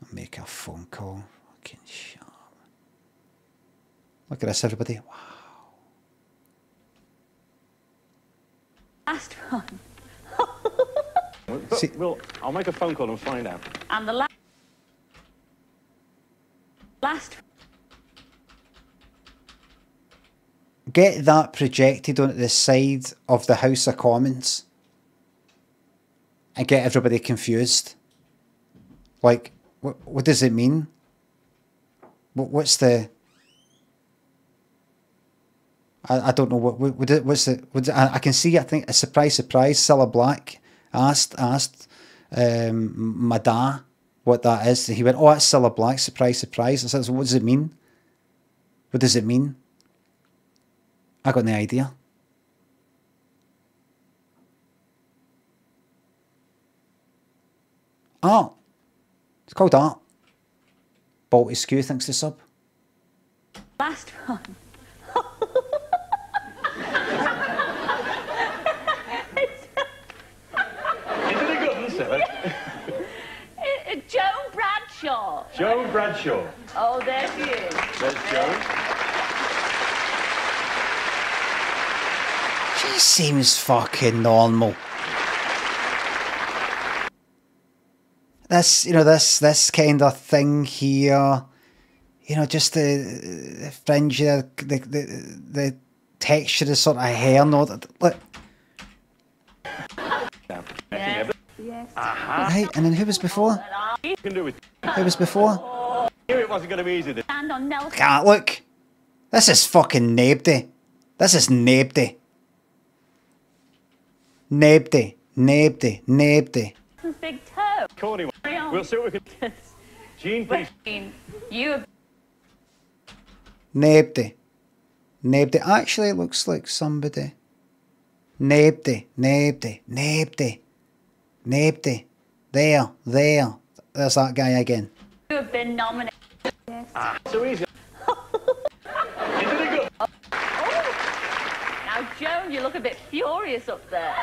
I'll make a phone call. Fucking shit. Look at this, everybody. Wow. Last one. But I'll make a phone call and find out. And the last. Get that projected onto the side of the House of Commons and get everybody confused. Like, what does it mean? What's the... I don't know what's the... I can see, I think, a surprise, Cilla Black asked my dad what that is. And he went, oh, that's Cilla Black, surprise. I said, so what does it mean? What does it mean? I got no idea. Art. It's called art. Balty Skew thinks the sub. Last one. Isn't it good, isn't it? Joan Bradshaw. Joan Bradshaw. Oh, there she is. There's Joan. She seems fucking normal. This, you know, this kind of thing here, you know, just the fringe, the texture, the sort of hair, no, look. Yes. Yes. Right, and then who was before? Who was before? Knew it wasn't going to be easy. Stand on Nelson. Can't look. This is fucking Nebdy. This is Nebdy. Nebdy. Big toe. Corny one. We'll see what we can... Gene, please. You... Nebdy actually looks like somebody. Nebdy. There. There's that guy again. You have been nominated. Yes. So easy. Isn't it good? Now, Joan, you look a bit furious up there.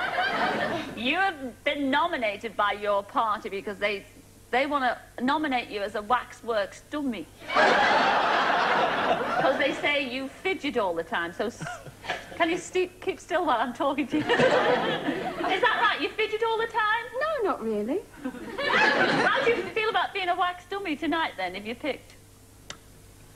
You have been nominated by your party because they want to nominate you as a waxworks dummy. Because they say you fidget all the time. So can you keep still while I'm talking to you? Is that right? You fidget all the time? No, not really. How do you feel about being a wax dummy tonight, then, if you picked?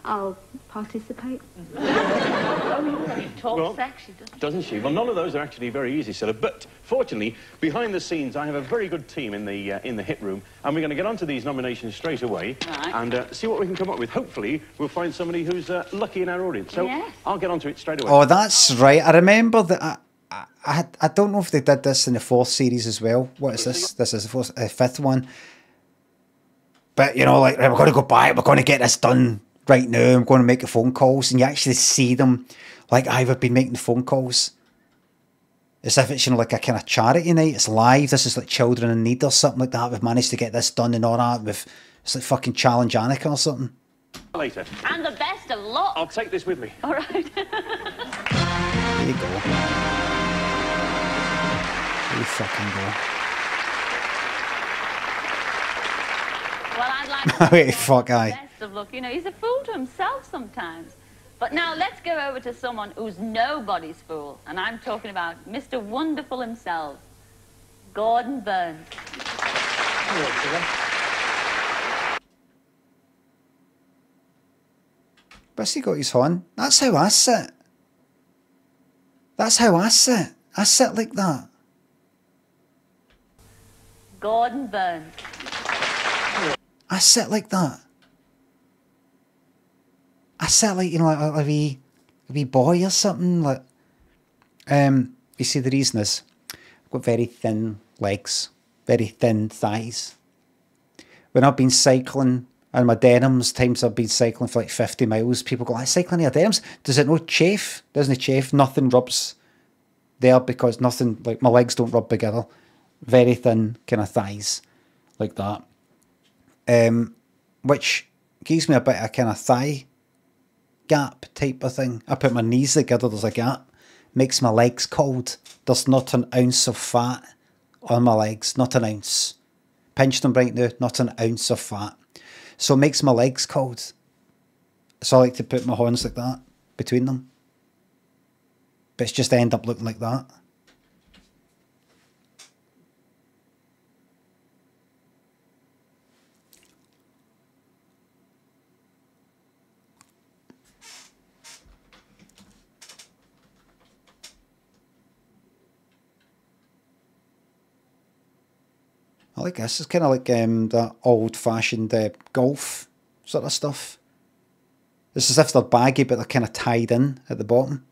I'll participate. She talks sexy, doesn't she? Well, none of those are actually very easy, Cilla. But fortunately, behind the scenes, I have a very good team in the hit room, and we're going to get onto these nominations straight away and see what we can come up with. Hopefully, we'll find somebody who's lucky in our audience. So I'll get onto it straight away. Oh, that's right. I remember that. I don't know if they did this in the fourth series as well. What is this? This is the fifth one. But you know, like, right, we're going to go back. We're going to get this done. Right now, I'm going to make the phone calls, and you actually see them like I've been making the phone calls. As if it's, you know, like a kind of charity night. It's live. This is like Children in Need or something like that. We've managed to get this done and all that. It's like fucking Challenge Annika or something. Later. And the best of luck. I'll take this with me. All right. There you go. There you fucking go. Well, I'd like to Wait, fuck, aye. best of luck. You know, he's a fool to himself sometimes. But now let's go over to someone who's nobody's fool. And I'm talking about Mr. Wonderful himself, Gordon Burns. What's he got his horn? That's how I sit. That's how I sit. I sit like that. Gordon Burns. I sit like that. I sit like, you know, like a wee boy or something. Like, you see, the reason is I've got very thin legs, very thin thighs. When I've been cycling and my denims, times I've been cycling for like 50 miles, people go, "I cycling in your denims. Does it no chafe? Doesn't it chafe? Nothing rubs there because nothing, like my legs don't rub together. Very thin kind of thighs like that. Which gives me a bit of kind of thigh gap type of thing. I put my knees together, there's a gap. Makes my legs cold. There's not an ounce of fat on my legs, not an ounce. Pinched them right now, not an ounce of fat. So it makes my legs cold. So I like to put my horns like that between them. But it's just end up looking like that. I like this. It's kind of like that old-fashioned golf sort of stuff. It's as if they're baggy, but they're kind of tied in at the bottom.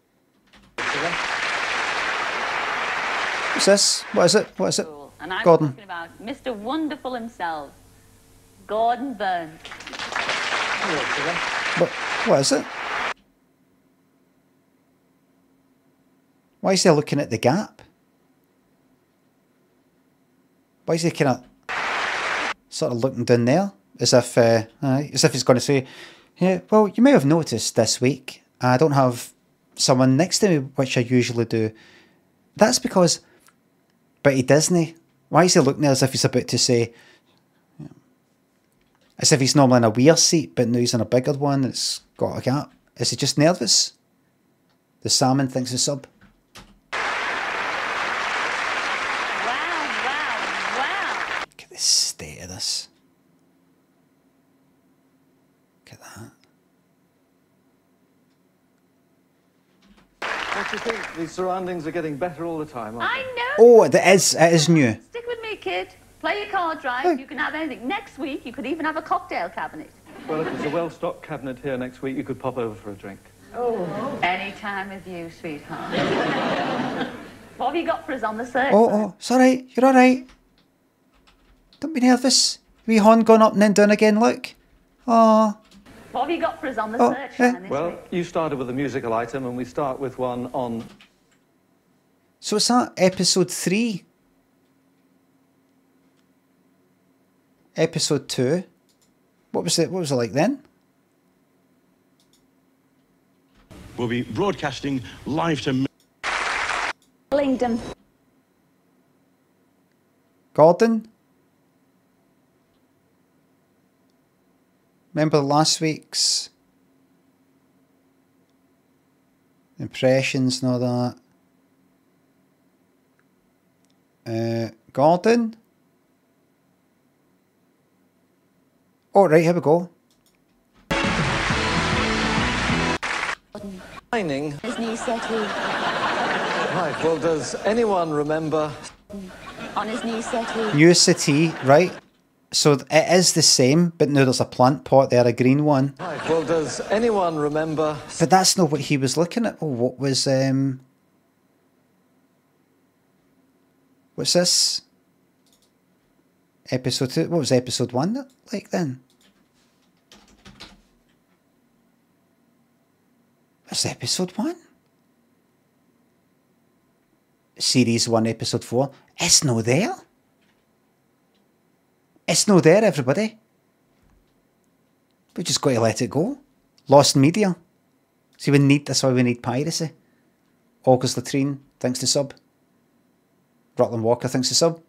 What's this? What is it? What is it? And I'm Gordon. talking about Mr. Wonderful himself, Gordon Burns. What is it? Why is he looking at the gap? Why is he kind of sort of looking down there? As if he's going to say, "Yeah, well, you may have noticed this week I don't have someone next to me, which I usually do." That's because, but he doesn't. Why is he looking there as if he's about to say, as if he's normally in a weird seat, but now he's in a bigger one that's got a gap? Is he just nervous? The salmon thinks it's sub. Look at the state of this. Look at that. What do you think? These surroundings are getting better all the time, aren't they? I know. Oh, it is new. Stick with me, kid. Play your cards right. You can have anything. Next week, you could even have a cocktail cabinet. Well, if there's a well-stocked cabinet here next week, you could pop over for a drink. Oh. Any time with you, sweetheart. What have you got for us on the search? Oh, it's all right. You're all right. Don't be nervous. Wee horn going up and then down again, look. Oh. What have you got for us on the search then this Well, week? you started with a musical item, and we start with one on... So it's that episode 3. Episode 2. What was it like then? We'll be broadcasting live to... Lingdon. Gordon? Remember last week's impressions and all that? Gordon? Oh, right, here we go. Mining. His new settee. Right, well, does anyone remember... On his new settee. New city, right? So it is the same, but now there's a plant pot there, a green one. Right, well, does anyone remember... But that's not what he was looking at. Oh, what was... What's this? Episode 2. What was episode 1 like then? What's episode 1? It's Series 1, Episode 4. It's no there. It's no there, everybody. We just got to let it go. Lost media. See, that's why we need piracy. August Latrine, thanks to sub. Rutland Walker, thanks to sub.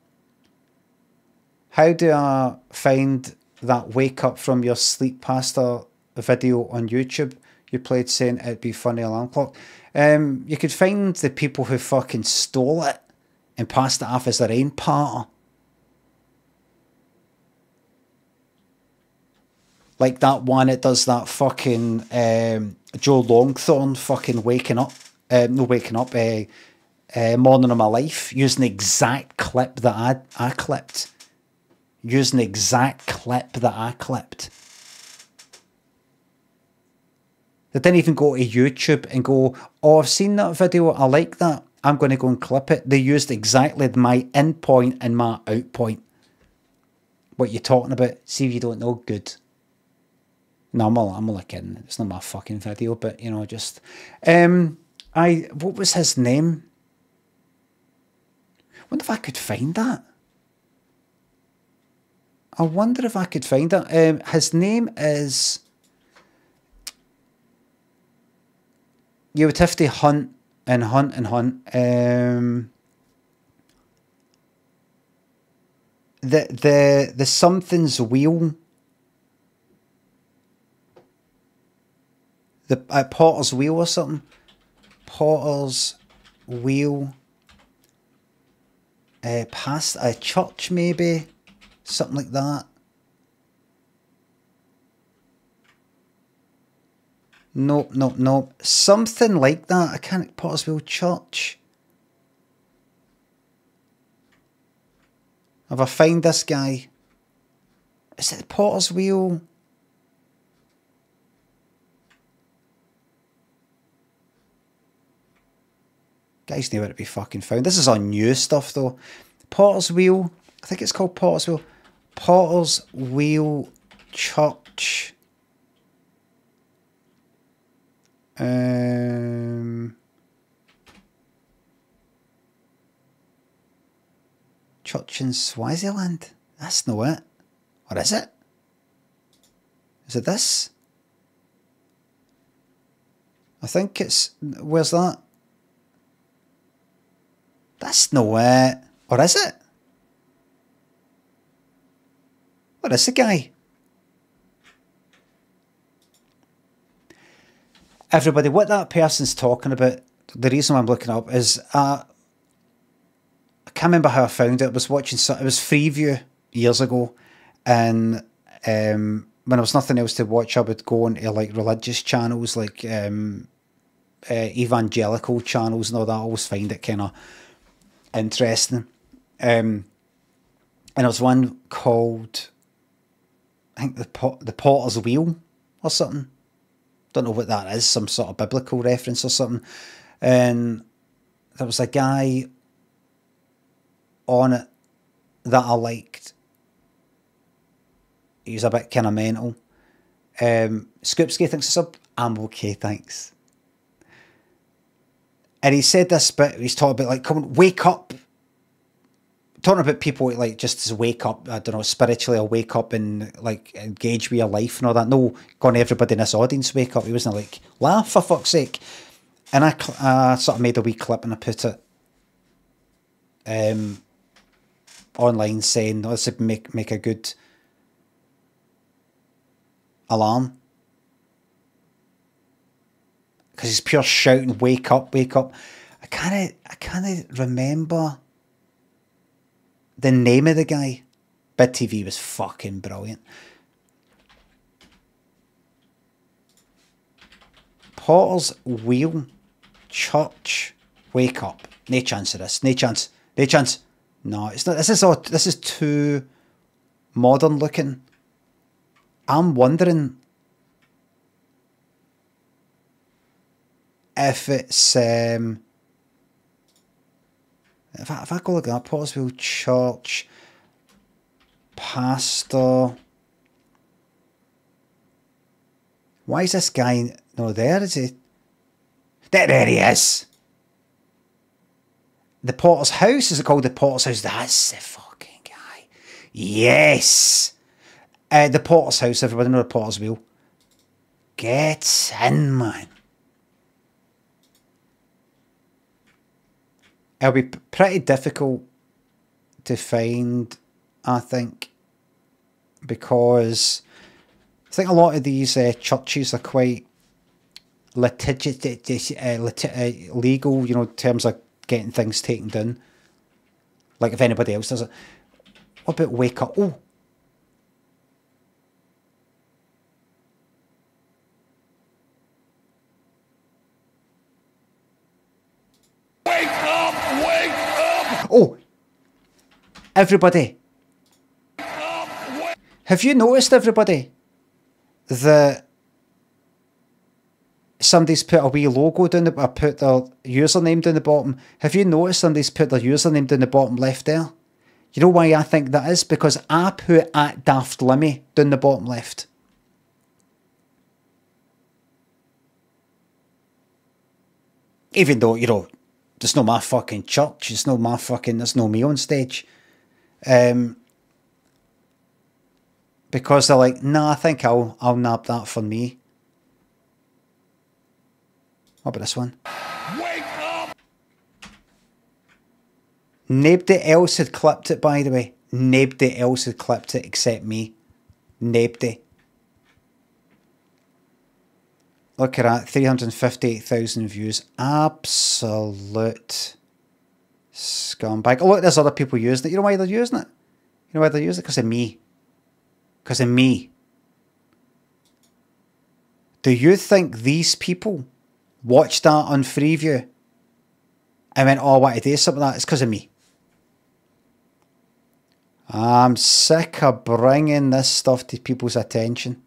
How do I find that wake up from your sleep pasta video on YouTube? You played saying it'd be funny alarm clock. You could find the people who fucking stole it and passed it off as their own part. Like that one, it does that fucking Joe Longthorne fucking waking up. No waking up. Morning of My Life. Using the exact clip that I clipped. Using the exact clip that I clipped. They didn't even go to YouTube and go, oh, I've seen that video, I like that, I'm going to go and clip it. They used exactly my in point and my out point. What you're talking about, see if you don't know, good. No, I'm only kidding. It's not my fucking video, but, you know, just... what was his name? I wonder if I could find that. I wonder if I could find that. His name is... You would have to hunt and hunt and hunt. The something's wheel. The Potter's Wheel or something. Potter's Wheel. Past a church maybe. Something like that. Nope, nope, nope. Something like that. I can't... Potter's Wheel Church. If I find this guy... Is it Potter's Wheel? Guys knew where to be fucking found. This is on new stuff though. Potter's Wheel. I think it's called Potter's Wheel. Potter's Wheel Church. Church in Swaziland. That's no it. Or is it? Is it this? I think it's... Where's that? That's no it. Or is it? What is the guy? Everybody, what that person's talking about, the reason I'm looking up is I can't remember how I found it. I was watching, it was Freeview years ago, and when there was nothing else to watch, I would go into like religious channels, like evangelical channels and all that. I always find it kind of interesting. And there was one called, I think the Potter's Wheel or something. Don't know what that is, some sort of biblical reference or something. And there was a guy on it that I liked. He was a bit kind of mental. Scoopski thinks it's up. I'm okay, thanks. And he said this bit, he's talking about like, come on, wake up. Talking about people like just to wake up, I don't know, spiritually or wake up and like engage with your life and all that. No, going to everybody in this audience, wake up. He wasn't like, laugh for fuck's sake. And I sort of made a wee clip and I put it online saying, oh, this would make a good alarm. Because he's pure shouting, wake up, wake up. I can't remember the name of the guy. Bid TV was fucking brilliant. Potter's Wheel Church. Wake up. No chance of this. No chance. No chance. No, it's not. This is too modern looking. I'm wondering if it's if I go look at that, Potter's Wheel Church, pastor. Why is this guy no there? Is he? There he is. The Potter's House? Is it called The Potter's House? That's the fucking guy. Yes! The Potter's House, everybody know the Potter's Wheel. Get in, man. It'll be pretty difficult to find, I think, because I think a lot of these churches are quite legal, you know, in terms of getting things taken down. Like if anybody else does it. What about Wake Up? Oh. Wake up! Wake up! Oh. Everybody. Have you noticed, everybody, that somebody's put a wee logo down the, put their username down the bottom? Have you noticed somebody's put their username down the bottom left there? You know why I think that is? Because I put @DaftLimmy down the bottom left. Even though, you know, it's not my fucking church, it's not my fucking, there's no me on stage. Because they're like, nah, I think I'll nab that for me. What about this one? Wake up! Nobody else had clipped it, by the way. Nobody else had clipped it except me. Nobody. Look at that, 358,000 views. Absolute scumbag. Oh, look, there's other people using it. You know why they're using it? You know why they're using it? Because of me. Because of me. Do you think these people watched that on Freeview and went, oh, I want to do something like that? It's because of me. I'm sick of bringing this stuff to people's attention.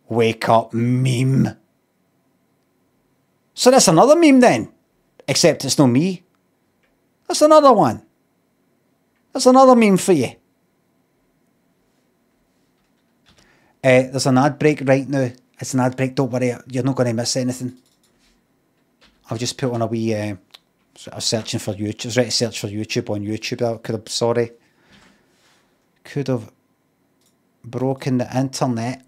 Wake up meme. So that's another meme then. Except it's not me. That's another one. That's another meme for you. There's an ad break right now. It's an ad break, don't worry. You're not going to miss anything. I've just put on a wee... I was searching for YouTube. I was ready to search for YouTube on YouTube. I could have... Sorry. Could have broken the internet.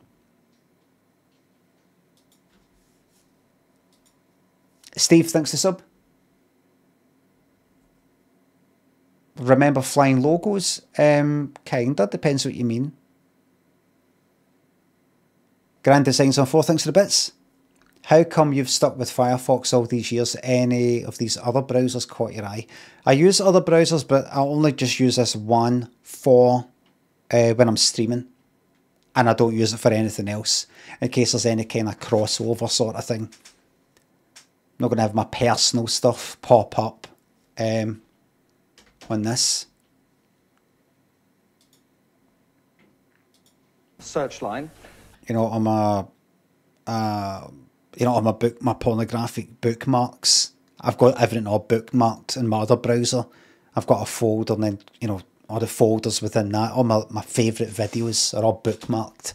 Steve, thanks to sub. Remember flying logos? Kinda, depends what you mean. Grand Designs on 4, thanks for the bits. How come you've stuck with Firefox all these years? Any of these other browsers caught your eye? I use other browsers, but I only just use this one for when I'm streaming. And I don't use it for anything else, in case there's any kind of crossover sort of thing. I'm not going to have my personal stuff pop up on this. Search line. You know, on my my pornographic bookmarks, I've got everything all bookmarked in my other browser. I've got a folder, and then, you know, all the folders within that, all my favourite videos are all bookmarked.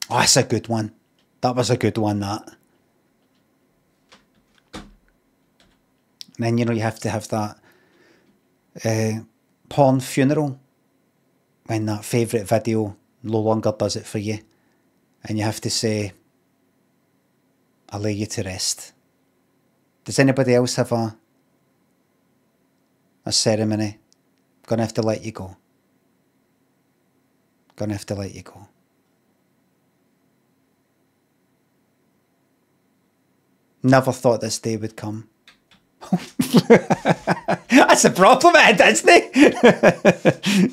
Oh, that's a good one. That was a good one, that. And then, you know, you have to have that porn funeral, when that favourite video no longer does it for you. And you have to say, I lay you to rest. Does anybody else have a ceremony? Gonna have to let you go. Gonna have to let you go. Never thought this day would come. That's a problem, isn't it?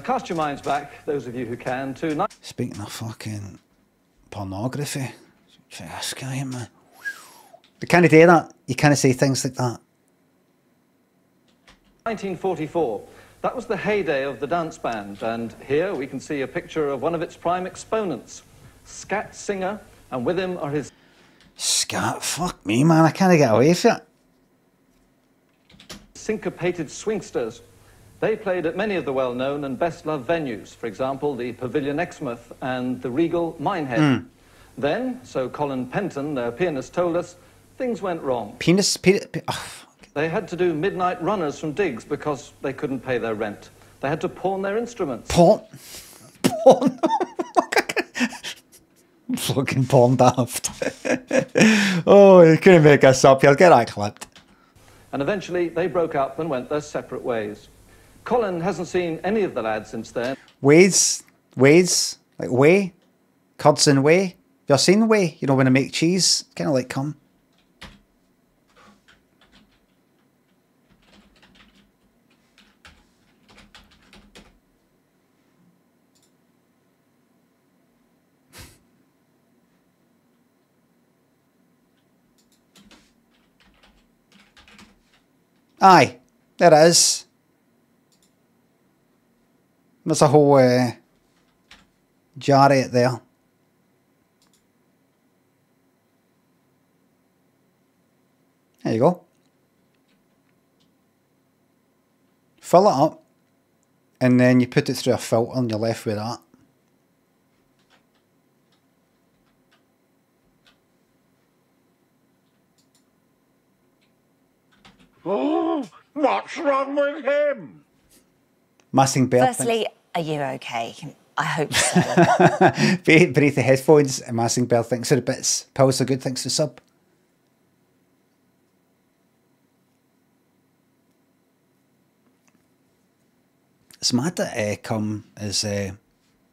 Cast your minds back, those of you who can, to... Speaking of fucking pornography, this guy, man. You can't do that. You can't say things like that. 1944. That was the heyday of the dance band, and here we can see a picture of one of its prime exponents, scat singer, and with him are his... Scat? Fuck me, man. I can't get away from it. Syncopated swingsters. They played at many of the well-known and best-loved venues, for example, the Pavilion Exmouth and the Regal Minehead. Then, so Colin Penton, their pianist, told us, things went wrong. They had to do midnight runners from digs because they couldn't pay their rent. They had to pawn their instruments. Pawn? Fucking pawn daft. Oh, you couldn't make us up. You'll get that clipped. And eventually, they broke up and went their separate ways. Colin hasn't seen any of the lads since then. Ways? Like whey? Curds and whey? Have you ever seen whey? You know, when I make cheese? Kind of like cum. Aye, there it is. There's a whole jar of it there. There you go. Fill it up, and then you put it through a filter and you're left with that. Oh, what's wrong with him? Massing Bear. Firstly, are you okay? I hope so. Beneath the headphones, Massing Bear thinks of the bits. Pulse are good, thanks to sub. It's mad that cum is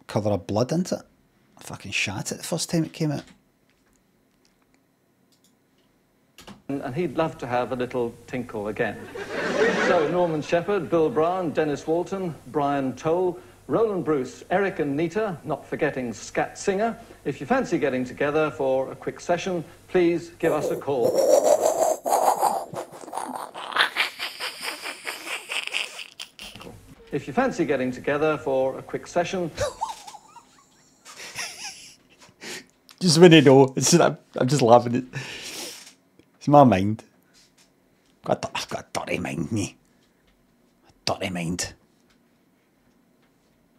colour of blood, isn't it? I fucking shat it the first time it came out. And he'd love to have a little tinkle again. So Norman Shepherd, Bill Brown, Dennis Walton, Brian Toll, Roland Bruce, Eric and Nita, not forgetting Scat Singer. If you fancy getting together for a quick session, please give us a call. If you fancy getting together for a quick session... Just when you know, it's just, I'm just laughing at it's my mind. I've got a dirty mind, me. A dirty mind.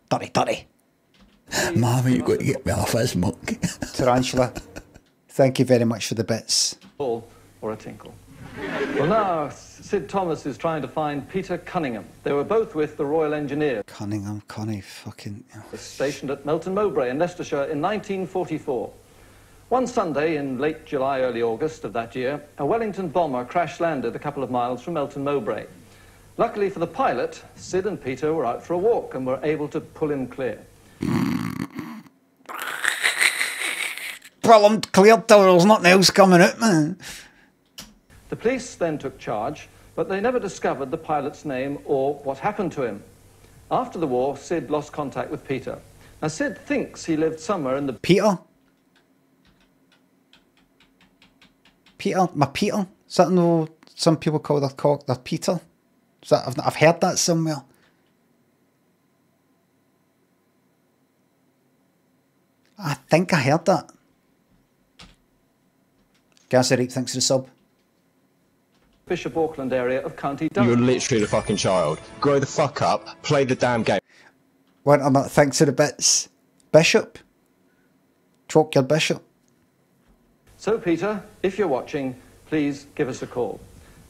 Dirty. Mama, you've got to get me off this monkey. Tarantula, thank you very much for the bits. Or a tinkle. Well, now, Sid Thomas is trying to find Peter Cunningham. They were both with the Royal Engineers. Cunningham, Connie, fucking... Stationed at Melton Mowbray in Leicestershire in 1944. One Sunday in late July, early August of that year, a Wellington bomber crash-landed a couple of miles from Melton Mowbray. Luckily for the pilot, Sid and Peter were out for a walk and were able to pull him clear. Pull him clear till there's nothing else coming out, man. The police then took charge, but they never discovered the pilot's name or what happened to him. After the war, Sid lost contact with Peter. Now, Sid thinks he lived somewhere in the... Peter? My Peter? Is that no... Some people call their cock their Peter? Is that, I've heard that somewhere. I think I heard that. Gassy Reap, thanks for the sub. Bishop Auckland area of County Durham. You're literally the fucking child. Grow the fuck up, play the damn game. What am I? Thanks for the bits. Bishop? Chalk your bishop. So, Peter, if you're watching, please give us a call.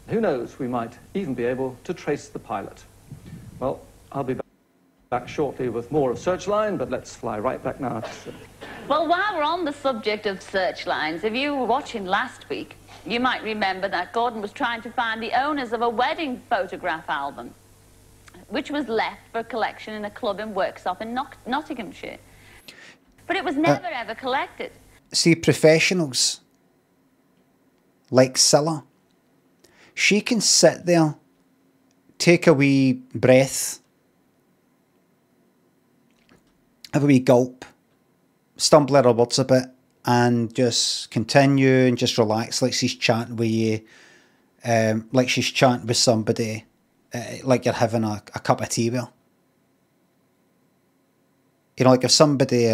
Who knows, we might even be able to trace the pilot. Well, I'll be back shortly with more of Searchline, but let's fly right back now. Well, while we're on the subject of Searchlines, if you were watching last week, you might remember that Gordon was trying to find the owners of a wedding photograph album, which was left for collection in a club in Worksop in Nottinghamshire. But it was never ever collected. See, professionals like Cilla, she can sit there, take a wee breath, have a wee gulp, stumble her words a bit, and just continue and just relax like she's chatting with you, like she's chatting with somebody, like you're having a cup of tea with her. You know, like if somebody...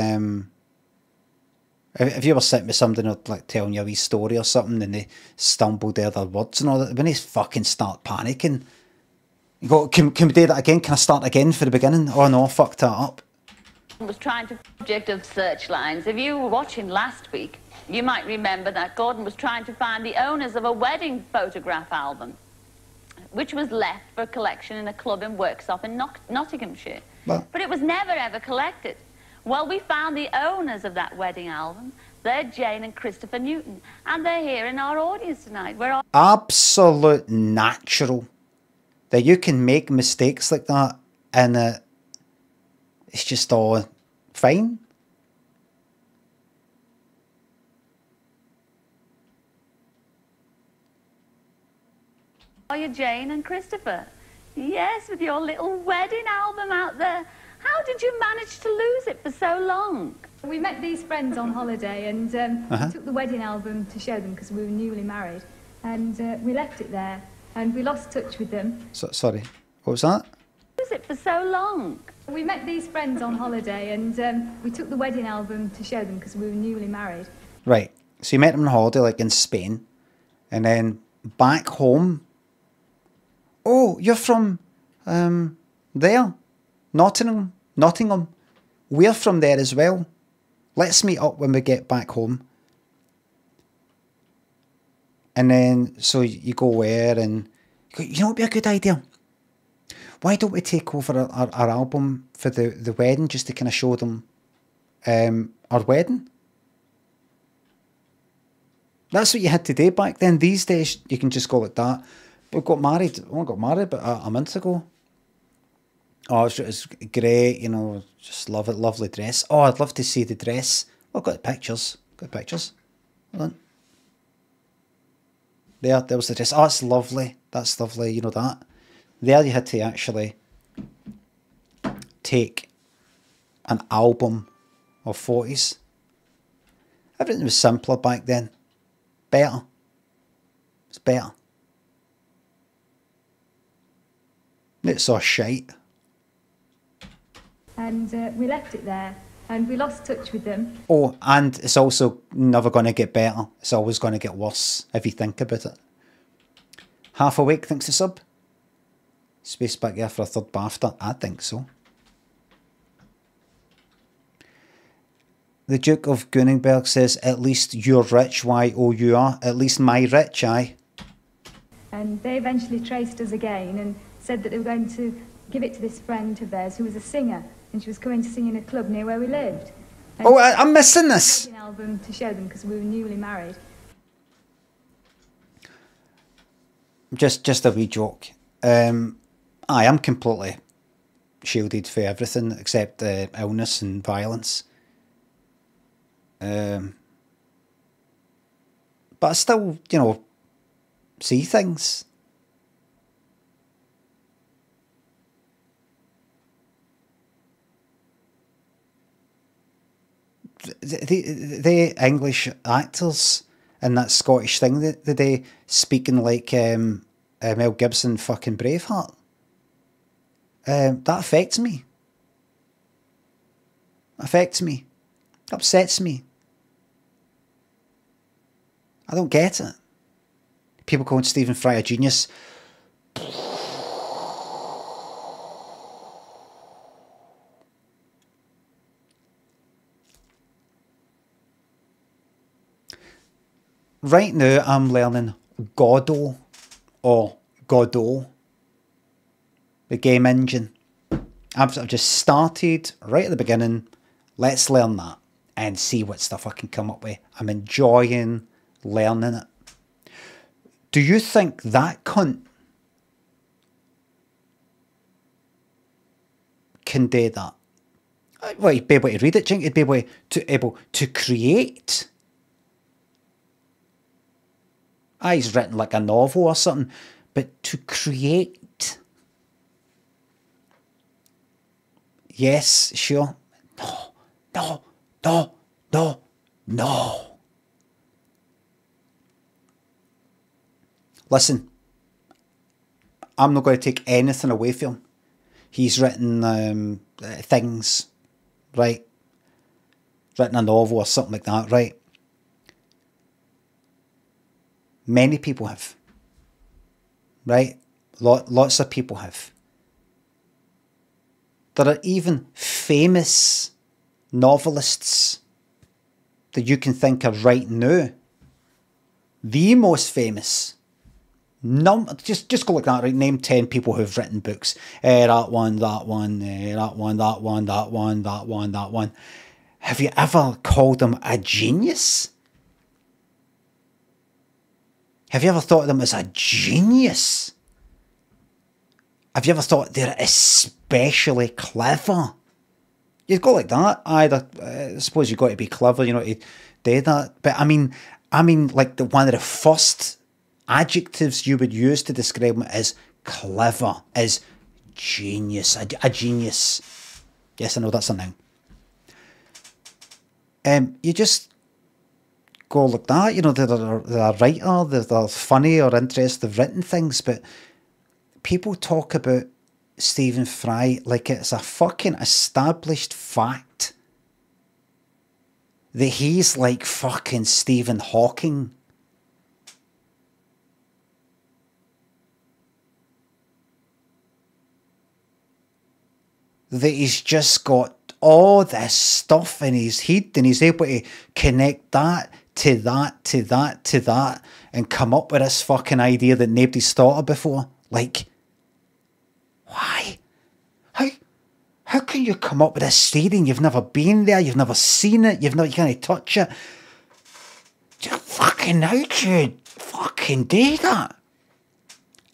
If you were sitting with somebody and like telling you a wee story or something and they stumbled their words and all that, when they fucking start panicking, You go, can we do that again? Can I start again for the beginning? Oh no, I fucked that up. Was trying to subject of searchlines. If you were watching last week, you might remember that Gordon was trying to find the owners of a wedding photograph album, which was left for collection in a club in Worksop in Nottinghamshire. Well, but it was never ever collected. Well, we found the owners of that wedding album. They're Jane and Christopher Newton, and they're here in our audience tonight. We're all absolute natural that you can make mistakes like that, and it's just all fine. Are you Jane and Christopher? Yes, with your little wedding album out there. How did you manage to lose it for so long? We met these friends on holiday and we took the wedding album to show them because we were newly married. And we left it there and we lost touch with them. Sorry, what was that? Lose it for so long? We met these friends on holiday and we took the wedding album to show them because we were newly married. Right, so you met them on holiday like in Spain, and then back home. Oh, you're from there, Nottingham. We're from there as well. Let's meet up when we get back home. And then, so you go where, and you know what would be a good idea? Why don't we take over our album for the wedding, just to kind of show them our wedding? That's what you had to do back then. These days, you can just go like that. We got married. I got married about a month ago. Oh, it's great, you know, just love it, lovely dress. Oh, I'd love to see the dress. Oh, I've got the pictures. Got the pictures. Hold on. There was the dress. Oh, it's lovely. That's lovely, you know that. There you had to actually take an album of 40s. Everything was simpler back then. Better. It's better. It's all shite. And we left it there and we lost touch with them. Oh, and it's also never going to get better. It's always going to get worse if you think about it. Half awake, thanks to sub. Space back there for a third BAFTA. I think so. The Duke of Guningberg says, at least you're rich, Y-O-U-R. At least my rich, aye. And they eventually traced us again and said that they were going to give it to this friend of theirs who was a singer, and she was coming to sing in a club near where we lived. And oh, I'm missing this. An album to show them because we were newly married. Just a wee joke. I am completely shielded for everything except illness and violence. But I still, you know, see things. The English actors in that Scottish thing that they speaking like Mel Gibson fucking Braveheart. That affects me. Affects me. Upsets me. I don't get it. People calling Stephen Fry a genius. Right now, I'm learning Godot, or Godot, the game engine. I've just started right at the beginning. Let's learn that and see what stuff I can come up with. I'm enjoying learning it. Do you think that cunt can do that? Well, he'd be able to read it, he'd be able to create. He's written like a novel or something, but to create. Yes, sure. No. Listen, I'm not going to take anything away from him. He's written things, right? Written a novel or something like that, right? Many people have, right? Lots of people have. There are even famous novelists that you can think of right now. The most famous. Just go like that, right? Name 10 people who've written books. That one, that one, that one, that one, that one, that one, that one. Have you ever called them a genius? Have you ever thought of them as a genius? Have you ever thought they're especially clever? You'd go like that. I suppose you've got to be clever, you know, to do that. But I mean, like one of the first adjectives you would use to describe them is clever, is genius, a genius. Yes, I know that's a noun. You just go like that, you know, they're a writer, they're funny or interested, they've written things, but people talk about Stephen Fry like it's a fucking established fact that he's like fucking Stephen Hawking. That he's just got all this stuff in his head and he's able to connect that to that, to that, to that and come up with this fucking idea that nobody's thought of before. Like, why? How can you come up with this theory and you've never been there, you've never seen it, you can't touch it? Just fucking how do you fucking do that?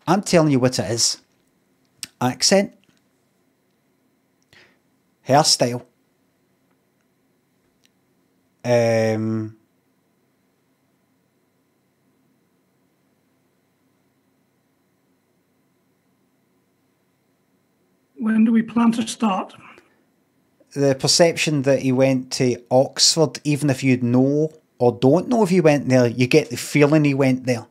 I'm telling you what it is. Accent. Hairstyle. When do we plan to start? The perception that he went to Oxford, even if you know or don't know if he went there, you get the feeling he went there.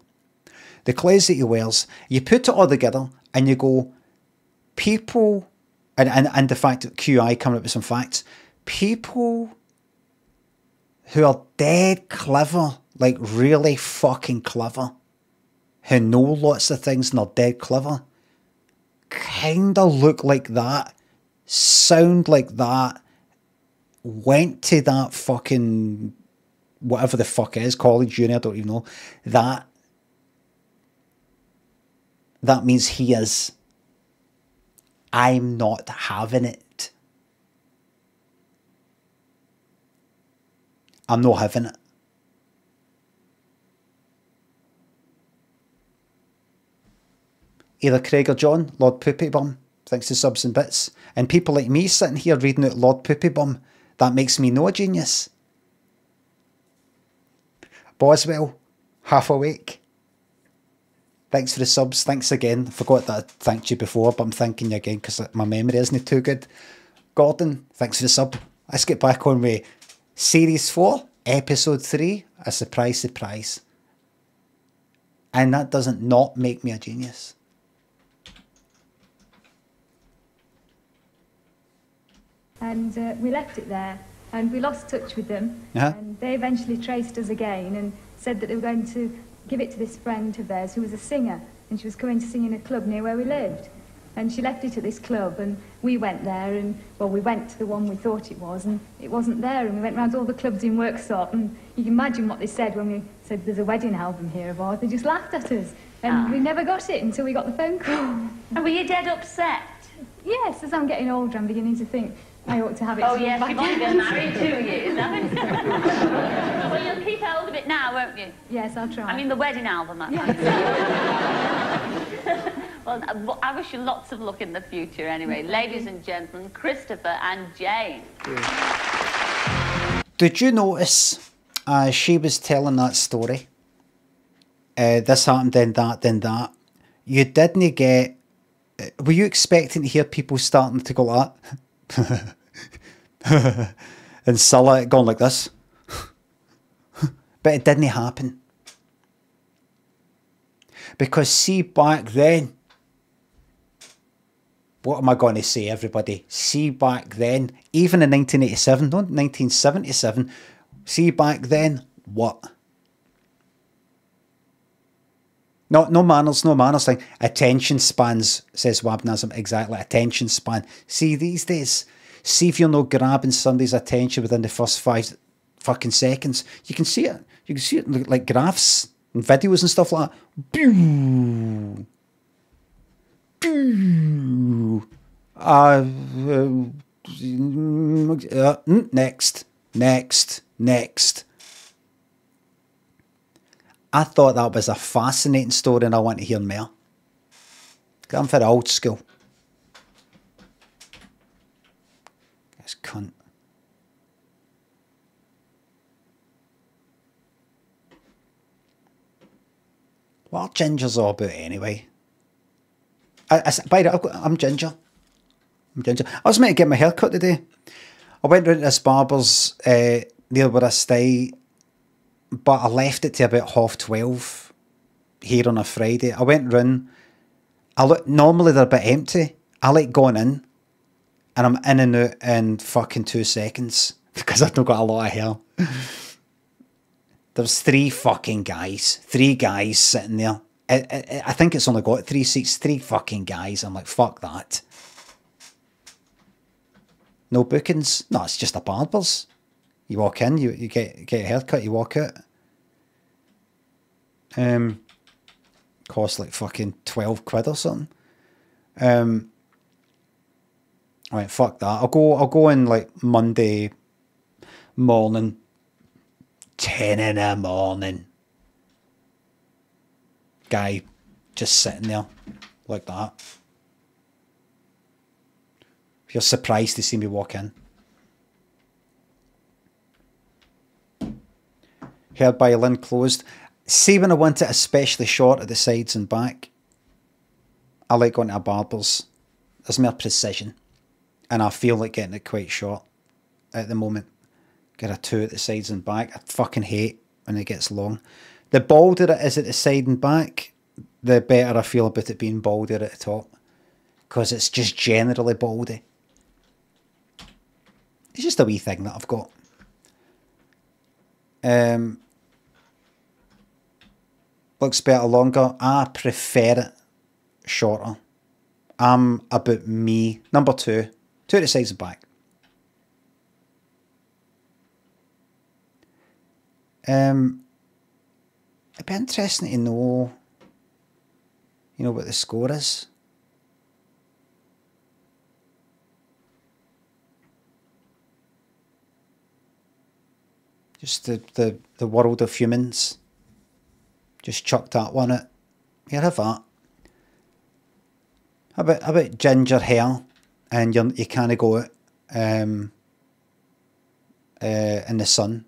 The clothes that he wears, you put it all together and you go, people, and the fact that QI coming up with some facts, people who are dead clever, like really fucking clever, who know lots of things and are dead clever, kind of look like that, sound like that, went to that fucking whatever the fuck it is, college, uni, I don't even know, that means he is. I'm not having it. I'm not having it. Either Craig or John, Lord Poopy Bum, thanks to subs and bits. And people like me sitting here reading out Lord Poopy Bum, that makes me no a genius. Boswell, half awake. Thanks for the subs, thanks again. I forgot that I thanked you before, but I'm thanking you again because my memory isn't too good. Gordon, thanks for the sub. Let's get back on with Series 4, Episode 3, a surprise, surprise. And that doesn't not make me a genius. And we left it there, and we lost touch with them. And they eventually traced us again and said that they were going to give it to this friend of theirs who was a singer, and she was coming to sing in a club near where we lived. And she left it at this club, and we went there, and, well, we went to the one we thought it was, and it wasn't there, and we went round all the clubs in Worksop, and you can imagine what they said when we said there's a wedding album here of ours. They just laughed at us, and we never got it until we got the phone call. And were you dead upset? Yes, as I'm getting older, I'm beginning to think I ought to have it. Oh, yes, you've only been married 2 years, haven't you? Well, you'll keep hold of it now, won't you? Yes, I'll try. I mean, the wedding album, yes. Well, I wish you lots of luck in the future anyway. Ladies and gentlemen, Christopher and Jane. Did you notice she was telling that story? This happened, then that. You didn't get... Were you expecting to hear people starting to go like that? And Scylla going like this? But it didn't happen. Because see, back then... What am I going to say, everybody? See, back then, even in 1987, not 1977, see, back then, what? No manners, no manners thing. Attention spans, says Wabnasm. Exactly, attention span. See, these days, see if you're not grabbing somebody's attention within the first 5 fucking seconds. You can see it. You can see it in, like, graphs and videos and stuff like that. Pew! Pew! Next. I thought that was a fascinating story and I want to hear more. I'm for the old school. This cunt. What are gingers all about anyway? By the way, I'm ginger. I was meant to get my hair cut today. I went round to this barber's near where I stay, but I left it to about 12:30 here on a Friday. I went round. Normally they're a bit empty. I like going in, and I'm in and out in fucking 2 seconds because I've not got a lot of hair. There's 3 fucking guys. 3 guys sitting there. I think it's only got 3 seats. 3 fucking guys. I'm like, fuck that. No bookings. No, it's just a barber's. You walk in, you get a haircut, you walk out. Costs like fucking 12 quid or something. I went, fuck that. I'll go in like Monday morning. 10 in the morning. Guy just sitting there like that. If you're surprised to see me walk in. Hair by Lynn closed. See, when I want it especially short at the sides and back, I like going to a barber's. There's more precision. And I feel like getting it quite short at the moment. Get a 2 at the sides and back. I fucking hate when it gets long. The balder it is at the side and back, the better I feel about it being balder at the top. Because it's just generally baldy. It's just a wee thing that I've got. Looks better longer. I prefer it shorter. I'm about me. Number 2. 2 at the sides and back. It'd be interesting to know, you know, what the score is. Just the world of humans. Just chuck that one out. Here, have that. How about ginger hair, and you kind of go out in the sun.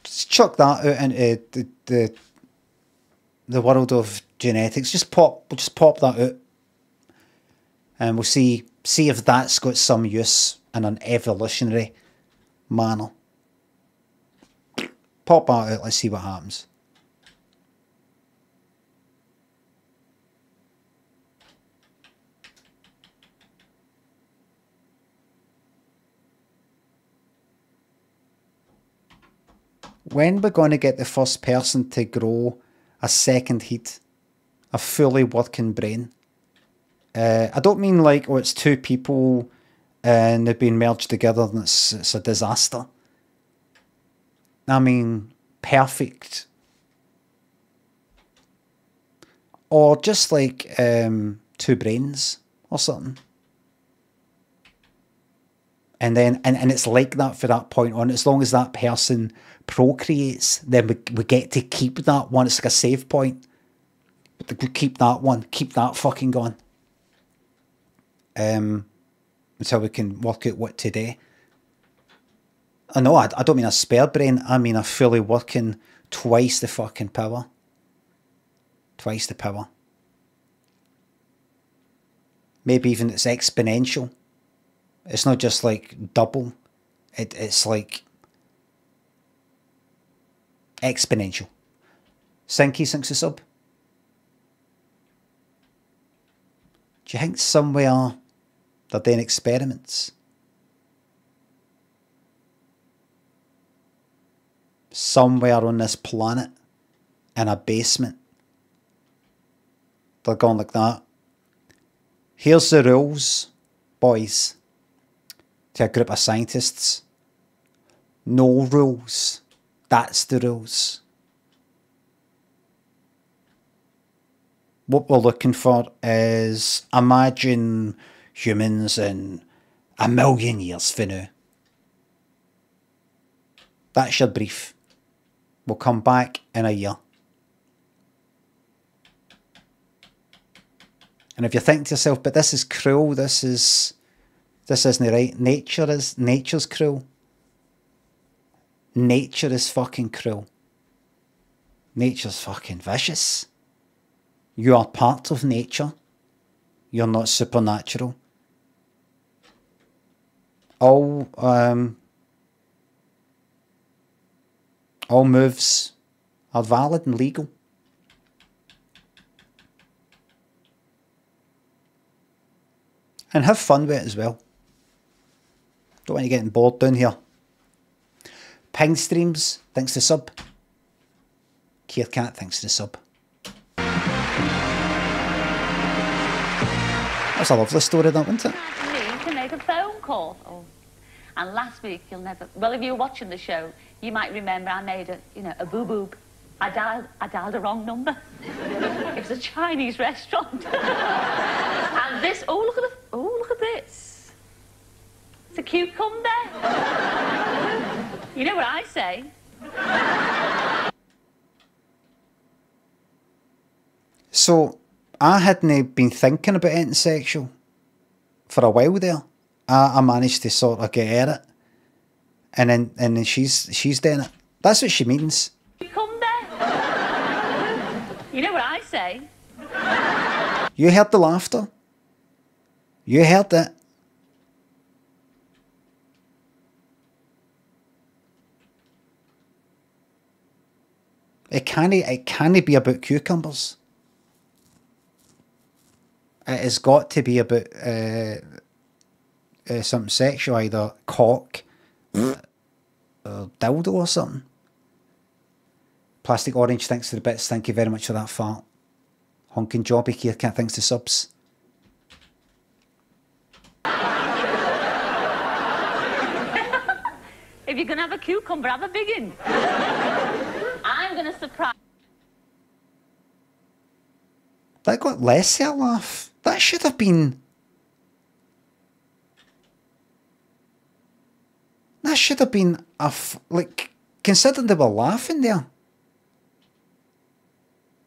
Just chuck that out into the world of genetics. Just pop that out, and we'll see if that's got some use in an evolutionary manner. Pop that out. Let's see what happens. When we're going to get the first person to grow a second head, a fully working brain? I don't mean like, oh, it's 2 people and they've been merged together and it's a disaster. I mean, perfect. Or just like 2 brains or something. And then, and it's like that for that point on. As long as that person procreates, then we get to keep that one. It's like a save point. We keep that one. Keep that fucking going. Until we can work out what today. I know, I don't mean a spare brain. I mean a fully working, twice the fucking power. Twice the power. Maybe even it's exponential. It's not just like double. It's like exponential. Sinky sinks a sub. Do you think somewhere they're doing experiments? Somewhere on this planet, in a basement, they're going like that. Here's the rules, boys, to a group of scientists. No rules. That's the rules. What we're looking for is imagine humans in 1,000,000 years from now. That's your brief. We'll come back in a year. And if you're thinking to yourself, but this is cruel, this isn't right. Nature's cruel. Nature is fucking cruel. Nature's fucking vicious. You are part of nature. You're not supernatural. All moves are valid and legal. And have fun with it as well. Don't want you getting bored down here. Pine Streams, thanks to sub. Keir Cat, thanks to sub. That's a lovely story, that, wasn't it? Me to make a phone call. Oh. And last week, you'll never... Well, if you were watching the show, you might remember I made a boo-boob. I dialed the wrong number. It was a Chinese restaurant. And this... Oh, look at this. It's a cucumber. You know what I say? So, I hadn't been thinking about anything sexual for a while there. I managed to sort of get at it. And then she's doing it. That's what she means. Cucumber. You know what I say? You heard the laughter. You heard it. It can't be about cucumbers. It has got to be about something sexual, either cock or dildo or something. Plastic Orange, thanks for the bits. Thank you very much for that fart. Honking Jobby here, cat, thanks to subs. If you're going to have a cucumber, have a big one. I'm going to surprise... That got less of a laugh. That should have been... That should have been like, considering they were laughing there.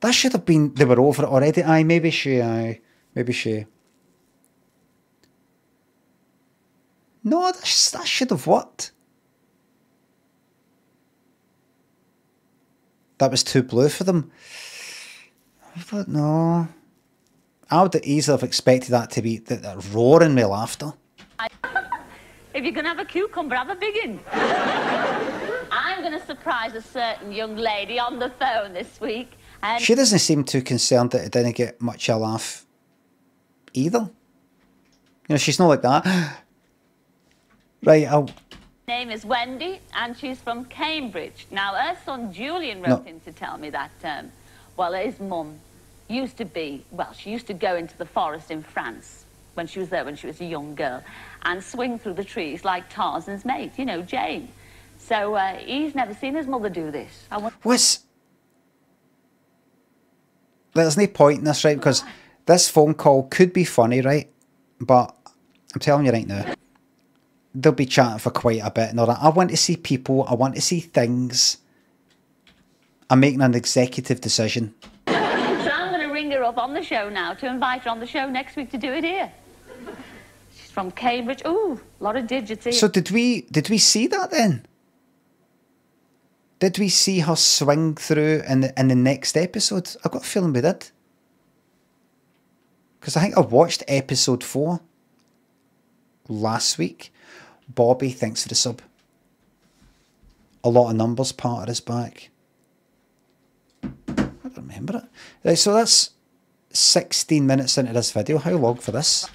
That should have been, they were over it already. Aye, maybe she. No, that should have worked. That was too blue for them. But no. I would easily have expected that to be roaring with laughter. If you're going to have a cucumber, have a big one. I'm going to surprise a certain young lady on the phone this week. And she doesn't seem too concerned that it didn't get much of a laugh either. You know, she's not like that. Right, her name is Wendy, and she's from Cambridge. Now, her son Julian wrote in to tell me that, well, his mum used to be, well, she used to go into the forest in France when she was there, when she was a young girl, and swing through the trees like Tarzan's mate, you know, Jane. So he's never seen his mother do this. There's no point in this, right? Because this phone call could be funny, right? But I'm telling you right now, they'll be chatting for quite a bit. And all that. I want to see people. I want to see things. I'm making an executive decision. So I'm going to ring her up on the show now to invite her on the show next week to do it here. She's from Cambridge. Ooh, a lot of digits here. So did we see that then? Did we see her swing through in the next episode? I've got a feeling we did. Because I think I watched episode 4 last week. Bobby, thanks for the sub. A lot of numbers part is back. I don't remember it. Right, so that's 16 minutes into this video. How long for this?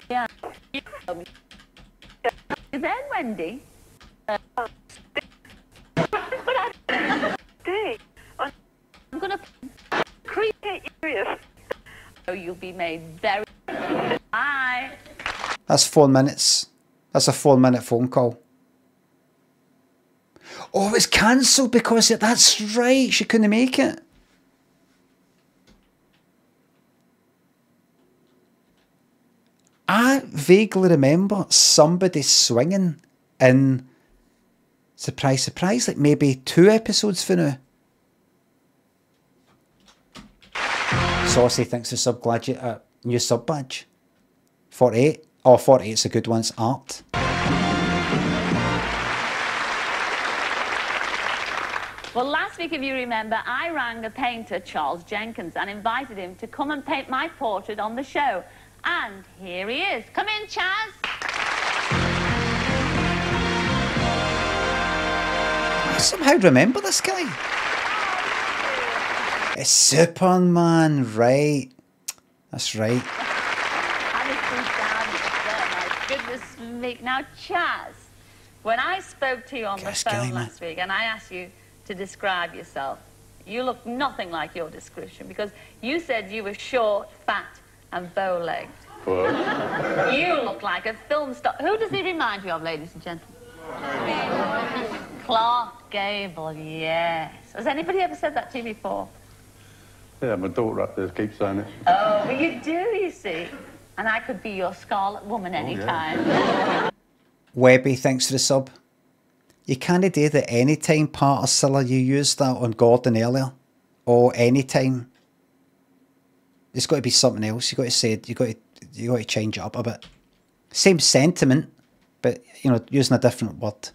Yeah. Then, Wendy. I'm gonna be made very... Bye. That's 4 minutes. That's a 4-minute phone call. Oh, it's cancelled because that's right. She couldn't make it. I vaguely remember somebody swinging in Surprise, Surprise, like maybe 2 episodes for now. Saucy thinks the sub glad you new sub badge. 48. Oh, 48's a good one. It's art. Well, last week, if you remember, I rang the painter, Charles Jenkins, and invited him to come and paint my portrait on the show. And here he is. Come in, Chaz. I somehow remember this guy. It's Superman, right. That's right. My goodness me. Now, Chaz, when I spoke to you on the phone last week and I asked you to describe yourself, you look nothing like your description because you said you were short, fat and bow-legged. What? You look like a film star. Who does he remind you of, ladies and gentlemen? Clark Gable, yes. Has anybody ever said that to you before? Yeah, my daughter up there keeps saying it. Oh, well, you do, you see. And I could be your Scarlet Woman anytime. Yeah. Webby, thanks for the sub. You can't do the anytime part of Cilla. You used that on Gordon earlier. Or anytime. It's got to be something else. You got to say it. You got to change it up a bit. Same sentiment, but you know, using a different word.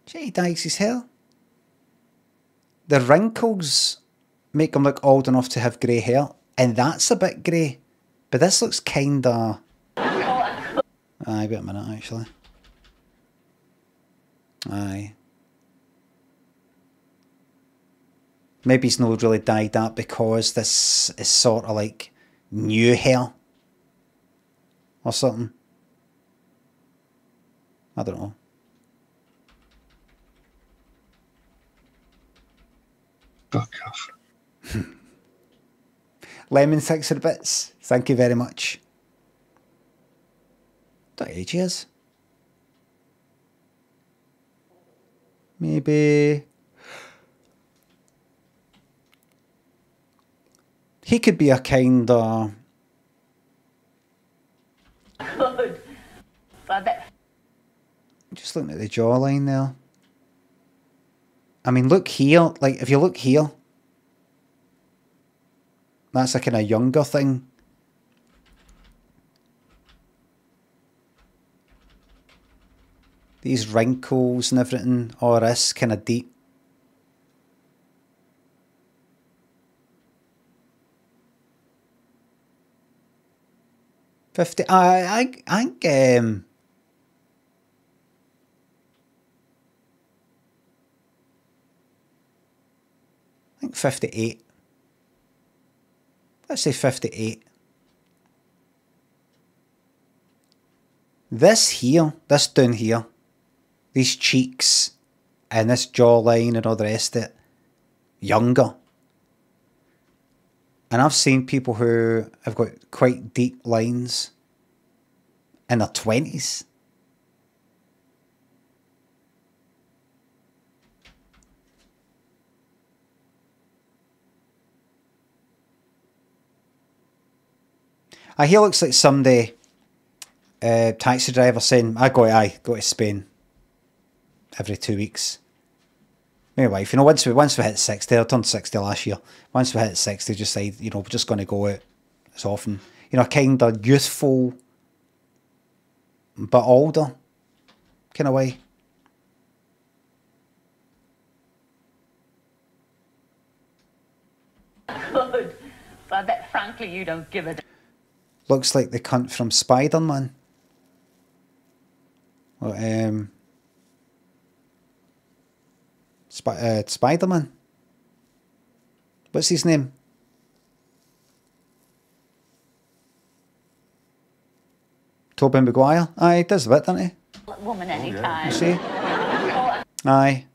Jay dyes his hair. The wrinkles make him look old enough to have grey hair, and that's a bit grey. But this looks kinda. Aye, wait a minute, actually. Aye. Maybe he's not really dyed that because this is sort of like new hair or something. I don't know. Fuck off. Lemon 600 bits. Thank you very much. What age he is? Maybe he could be a kind of. Good. I bet. Just looking at the jawline there. I mean, look here. Like, if you look here, that's a kind of younger thing. These wrinkles and everything, or this kind of deep. I think 58. Let's say 58. This here, this down here, these cheeks and this jawline and all the rest of it, younger. And I've seen people who have got quite deep lines in their 20s. He looks like somebody, taxi driver saying, I go to Spain every 2 weeks. My wife, you know, once we hit 60, I turned 60 last year. Once we hit 60, just say, you know, we're just going to go out as often. You know, kind of youthful, but older kind of way. Good. But I bet, frankly, you don't give a... Looks like the cunt from Spider-Man. Well, Spider-Man. What's his name? Tobey Maguire. Aye, he does a bit, doesn't he? Woman anytime. You see? Aye.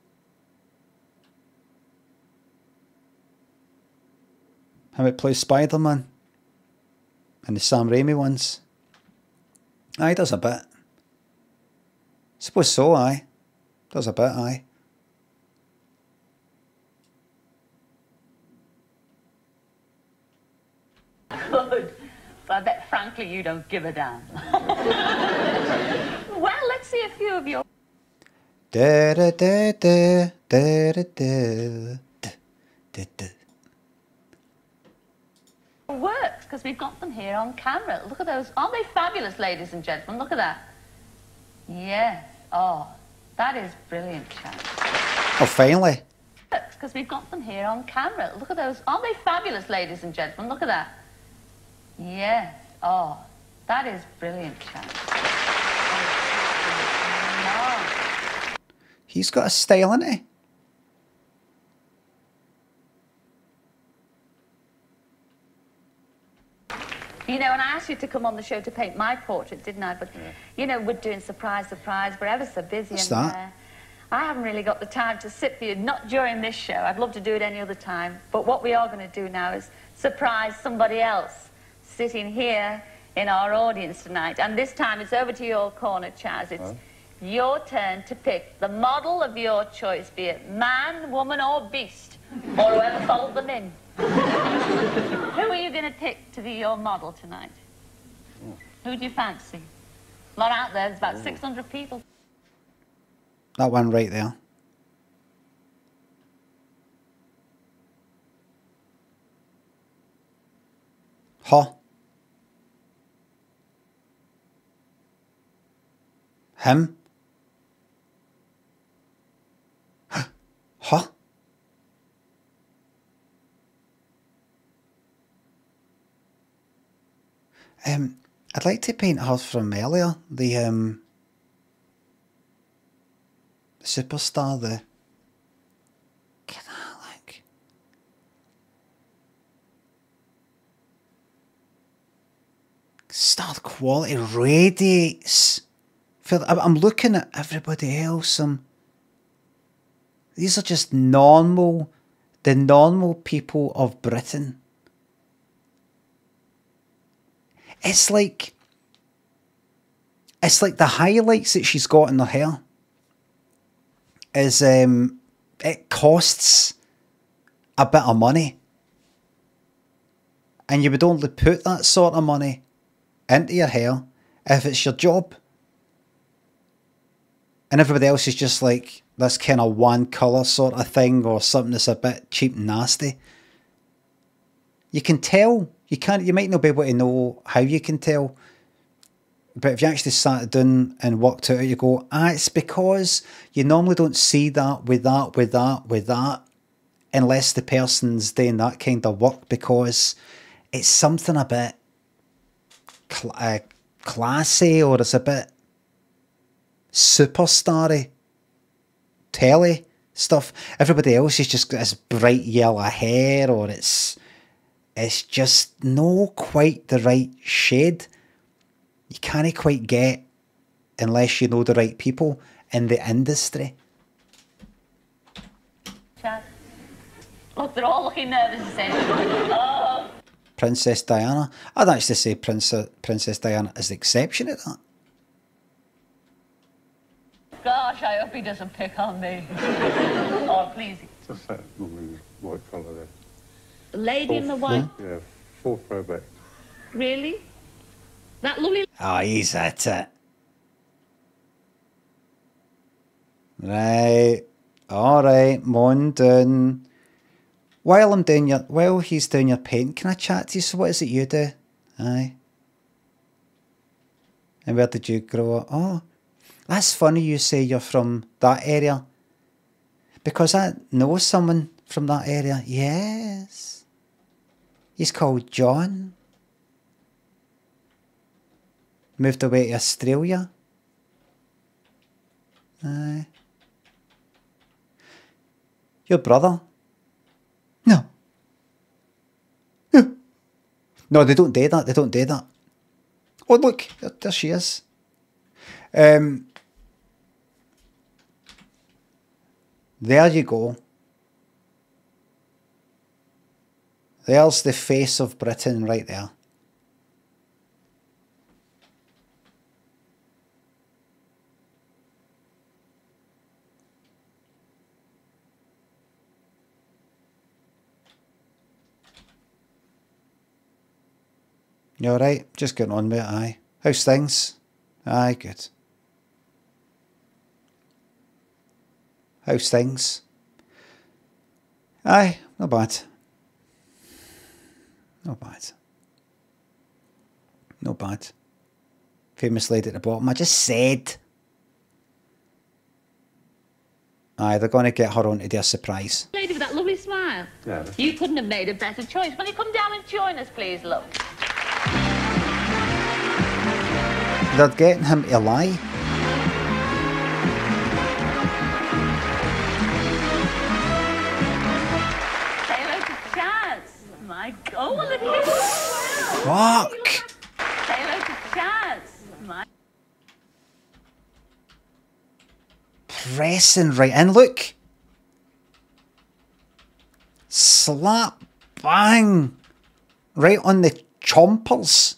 How it plays Spider-Man. And the Sam Raimi ones. Aye, does a bit. Suppose so, aye. Does a bit, aye. Good. But I bet, frankly, you don't give a damn. Well, let's see a few of your... Da da da da da da da da da. Works, because we've got them here on camera. Look at those. Aren't they fabulous, ladies and gentlemen? Look at that. Yes. Oh, that is brilliant, Chad. Oh, finally. Works, because we've got them here on camera. Look at those. Aren't they fabulous, ladies and gentlemen? Look at that. Yes. Oh, that is brilliant, Chad. He's got a style, hasn't he? You know, and I asked you to come on the show to paint my portrait, didn't I? But, you know, we're doing surprise, surprise. We're ever so busy. What's and, that? I haven't really got the time to sit for you, not during this show. I'd love to do it any other time. But what we are going to do now is surprise somebody else sitting here in our audience tonight. And this time it's over to your corner, Chaz. It's your turn to pick the model of your choice, be it man, woman, or beast, or whoever followed them in. Who are you going to pick to be your model tonight? Who do you fancy? A lot out there. There's about 600 people. That one right there. Huh? Him? Huh? I'd like to paint her from earlier. The superstar, the... Can I, like... Star quality radiates. I'm looking at everybody else. These are just the normal people of Britain. It's like the highlights that she's got in her hair is it costs a bit of money, and you would only put that sort of money into your hair if it's your job, and everybody else is just like this kind of one colour sort of thing or something that's a bit cheap and nasty. You can tell. You might not be able to know how you can tell, but if you actually sat down and worked out, you go, it's because you normally don't see that with that, unless the person's doing that kind of work, because it's something a bit classy, or it's a bit superstar-y, telly stuff. Everybody else is just got this bright yellow hair, or it's just no quite the right shade. You can't quite get unless you know the right people in the industry. Chad. Look, they're all looking nervous and saying, oh. Princess Diana. I'd actually say Princess Diana is the exception at that. Gosh, I hope he doesn't pick on me. Oh, please. Just that woman, white colour there. The lady in the white. Yeah, fourth row back. Really? That lovely. Oh, he's at it. Right. Alright, Mon down. While he's doing your paint, can I chat to you? So what is it you do? Aye. And where did you grow up? Oh, that's funny you say you're from that area. Because I know someone from that area. Yes. He's called John. Moved away to Australia. Aye. Your brother? No. No, they don't do that. They don't do that. Oh, look. There she is. There you go. There's the face of Britain right there. You alright? Just getting on with it, aye. How's things? Aye, good. How's things? Aye, not bad. Not bad. Not bad. Famous lady at the bottom. I just said. Aye, they're going to get her onto their surprise. Lady with that lovely smile. Yeah. You couldn't have made a better choice. Will you come down and join us, please, look? They're getting him to lie. Say hello to Chaz. My God. Oh, look at him. Fuck. Say hello to Chaz. My... Pressing right in, look. Slap, bang. Right on the chompers.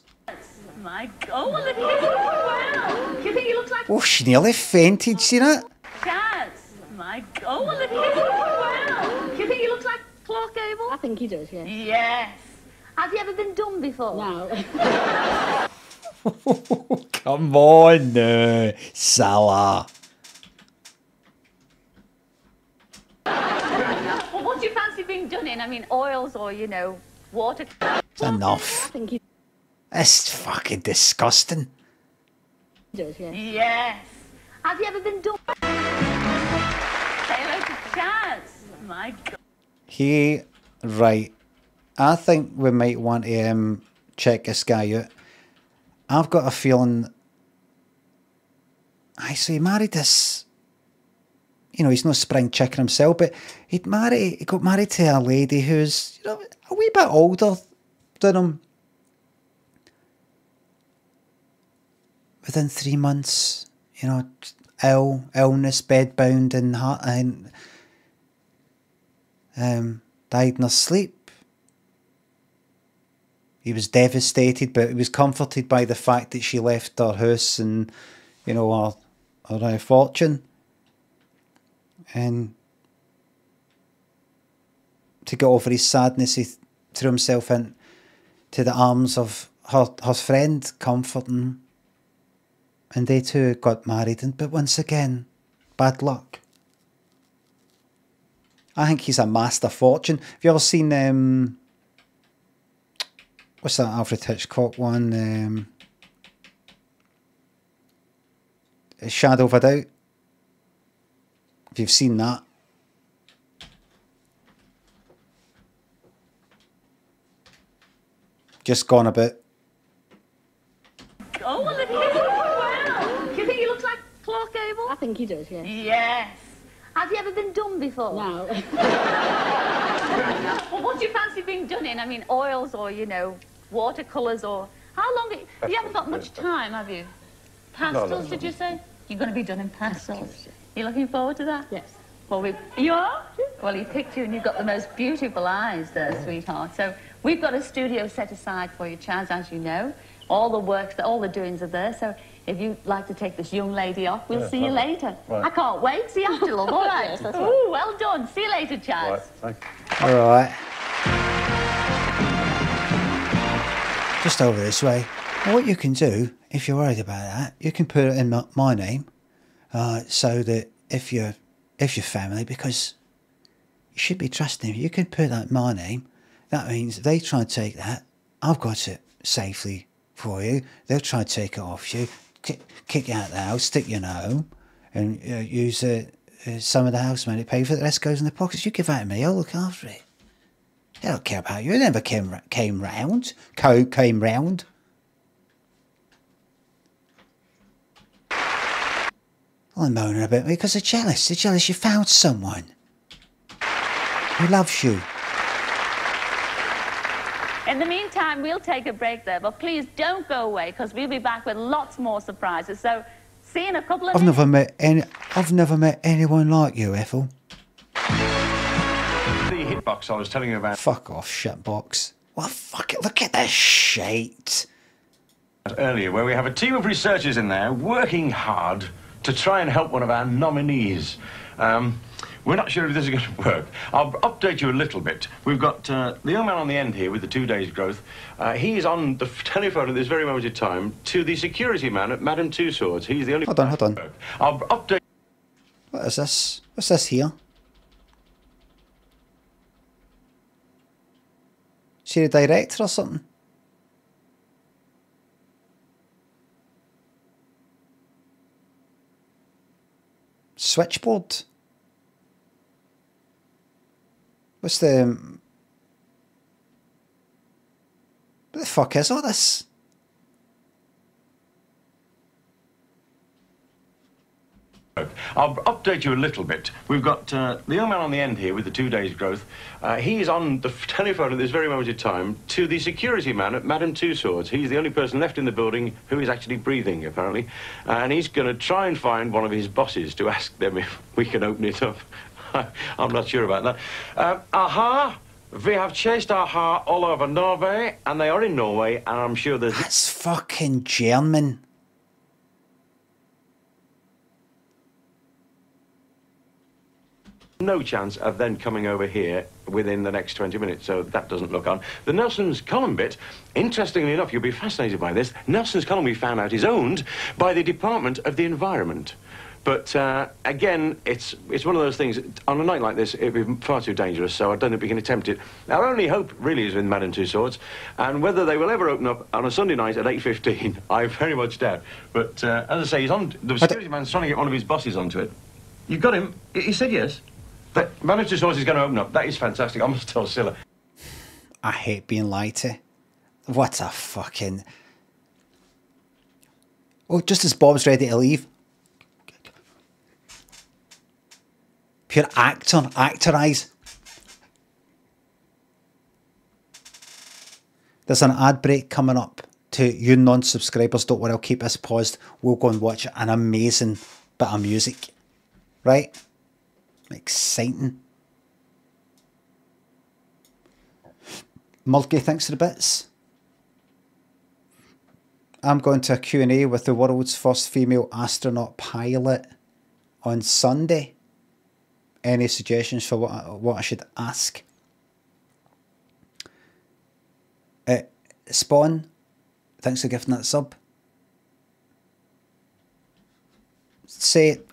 My God. Oh, look at him. Wow. Do you think he looks like... Oh, she nearly fainted, see that? Chaz. My God. Oh, look at him. Wow. Do you think he looks like Clark Gable? I think he does, yes. Yes. Have you ever been done before? No. Come on, Salah. Well, what do you fancy being done in? I mean, oils or, you know, water... It's enough. I think he It's fucking disgusting. does, yes. Yes. Have you ever been done? Say hello to Chaz. My God. Right. I think we might want to check this guy out. I've got a feeling... So he married this... You know, he's no spring chicken himself, but he got married to a lady who's, you know, a wee bit older than him. Within 3 months, you know, illness, bedbound, and died in her sleep. He was devastated, but he was comforted by the fact that she left her house and, you know, her fortune. And to get over his sadness, he threw himself into the arms of her friend, comforting. And they too got married, but once again, bad luck. I think he's amassed a fortune. Have you ever seen, what's that Alfred Hitchcock one? Shadow of a Doubt. If you've seen that. Just gone a bit. Oh, look at him. Wow. Do you think he looks like Clark Gable? I think he does, yes. Yes. Have you ever been done before? No. Well, what do you fancy being done in? I mean, oils or, you know, watercolours or... How long... You haven't got much time, have you? Pastels, did you say? You're going to be done in pastels. You looking forward to that? Yes. Well, you are? Well, he picked you and you've got the most beautiful eyes there, sweetheart. So we've got a studio set aside for you, Chaz, as you know. All the work, all the doings are there. So if you'd like to take this young lady off, we'll see you later. Right. I can't wait. See you after, love. All right. Yes, ooh, well done. See you later, Chaz. Right, thank you. All right. Just over this way. What you can do, if you're worried about that, you can put it in my name, so that if you're family, because you should be trusting, you can put that in my name. That means if they try and take that, I've got it safely for you. They'll try and take it off you, kick you out of the house, stick you in a home, and use some of the house money to pay for it. The rest goes in the pockets. You give that to me, I'll look after it. They don't care about you. They never came round. Came round. I'm moaning a bit because they're jealous. They're jealous you found someone who loves you. In the meantime, we'll take a break there, but please don't go away because we'll be back with lots more surprises. So, see you in a couple of minutes. I've never met anyone like you, Ethel. The hit box I was telling you about. Fuck off, shitbox. Well, fuck it. Look at this shite. Earlier, where we have a team of researchers in there working hard to try and help one of our nominees. We're not sure if this is going to work. I'll update you a little bit. We've got the young man on the end here with the 2 days' growth. He's on the telephone at this very moment in time to the security man at Madame Two Swords. He's the only... Hold on. I'll update... What is this? What's this here? Is she the director or something? Switchboard? What's the... What the fuck is all this? I'll update you a little bit. We've got the young man on the end here with the 2 days' growth. He's on the telephone at this very moment in time to the security man at Madame Two Swords. He's the only person left in the building who is actually breathing, apparently. And he's going to try and find one of his bosses to ask them if we can open it up. I'm not sure about that. Aha! We have chased Aha all over Norway, and they are in Norway, and I'm sure there's... That's fucking German. no chance of then coming over here within the next 20 minutes, so that doesn't look on. The Nelson's Column bit, interestingly enough, you'll be fascinated by this, Nelson's Column, we found out, is owned by the Department of the Environment. But, again, it's one of those things, on a night like this, it'd be far too dangerous, so I don't think we can attempt it. Our only hope, really, is with Madame Two Swords, and whether they will ever open up on a Sunday night at 8:15, I very much doubt. But, as I say, he's on, the security man's trying to get one of his bosses onto it. You got him? He said yes. Madame Two Swords is going to open up. That is fantastic. I must tell Scylla. I hate being lied to. What a fucking... Oh, just as Bob's ready to leave. Pure actorise. There's an ad break coming up. To you non-subscribers, don't worry, I'll keep this paused. We'll go and watch an amazing bit of music. Right? Exciting. Mulkey, thanks for the bits. I'm going to a Q&A with the world's first female astronaut pilot on Sunday. Any suggestions for what I should ask? Spawn, thanks for gifting that sub.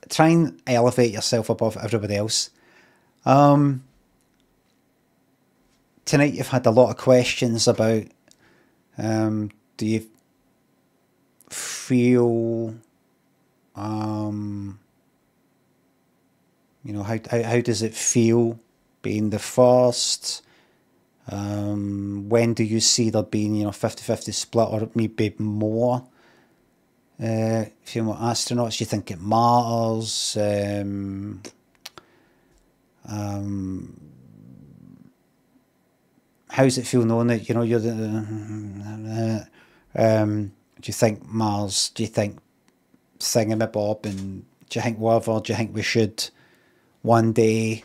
Try and elevate yourself above everybody else. Tonight you've had a lot of questions about do you feel you know, how does it feel being the first? When do you see there being, you know, 50-50 split or maybe more? Female astronauts, do you think it matters? How does it feel knowing that, you know, you're the... do you think Mars, do you think thingamabob, and do you think whatever, do you think we should one day,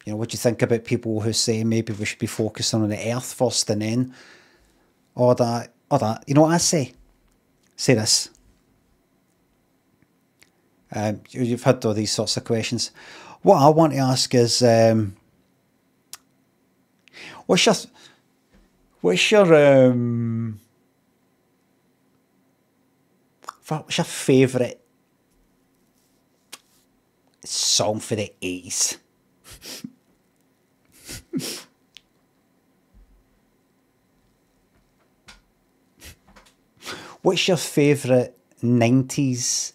you know, what do you think about people who say maybe we should be focusing on the Earth first and then, or that, you know what I say? Say this. You've had all these sorts of questions. What I want to ask is, what's your favourite song for the 80s? What's your favourite 90s,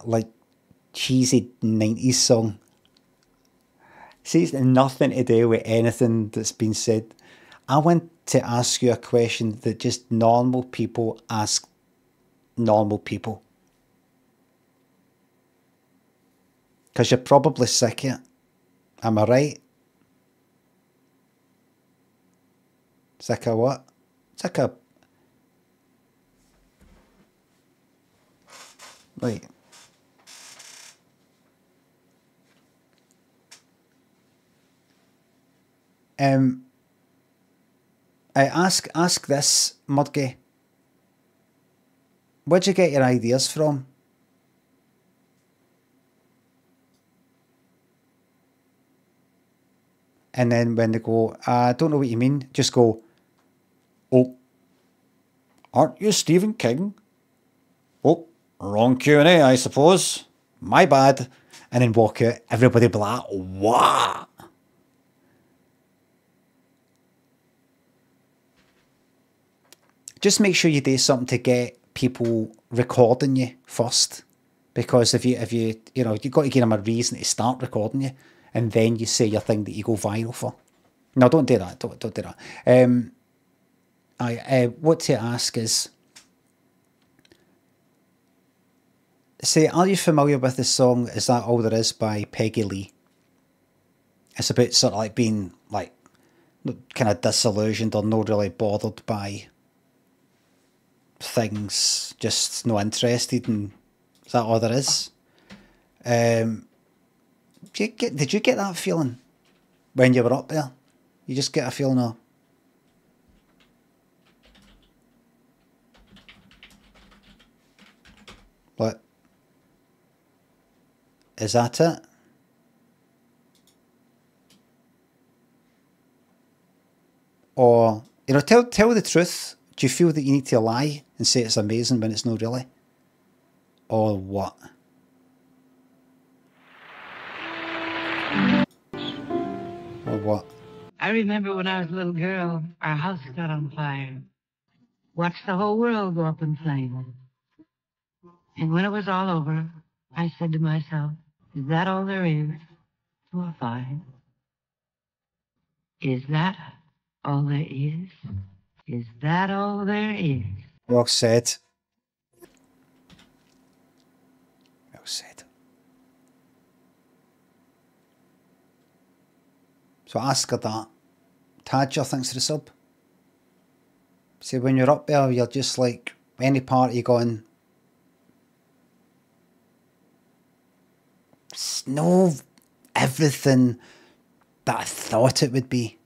like, cheesy 90s song? See, it's nothing to do with anything that's been said. I want to ask you a question that just normal people ask normal people. Because you're probably sick of it. Am I right? Sick of what? Sick of... Wait. I ask this, Mudgy. Where'd you get your ideas from? And then when they go, I don't know what you mean, just go, oh, aren't you Stephen King? Oh, wrong Q&A, I suppose. My bad. And then walk out. Everybody be like, what? Just make sure you do something to get people recording you first. Because if you you know, you've got to give them a reason to start recording you. And then you say your thing that you go viral for. No, don't do that. Don't do that. What to ask is, say, are you familiar with the song Is That All There Is by Peggy Lee? It's about sort of like being like kind of disillusioned or not really bothered by things, just not interested, and is that all there is? Did you get that feeling when you were up there? You just get a feeling of, what? Is that it? Or, you know, tell the truth. Do you feel that you need to lie and say it's amazing when it's not really? Or what? Or what? I remember when I was a little girl, our house got on fire. Watched the whole world go up in flames. And when it was all over, I said to myself, is that all there is to a fire? Is that all there is? Is that all there is? Well said. Well said. So ask her that. Tadger, thanks for the sub. See, when you're up there, you're just like, any party going, it's no everything that I thought it would be.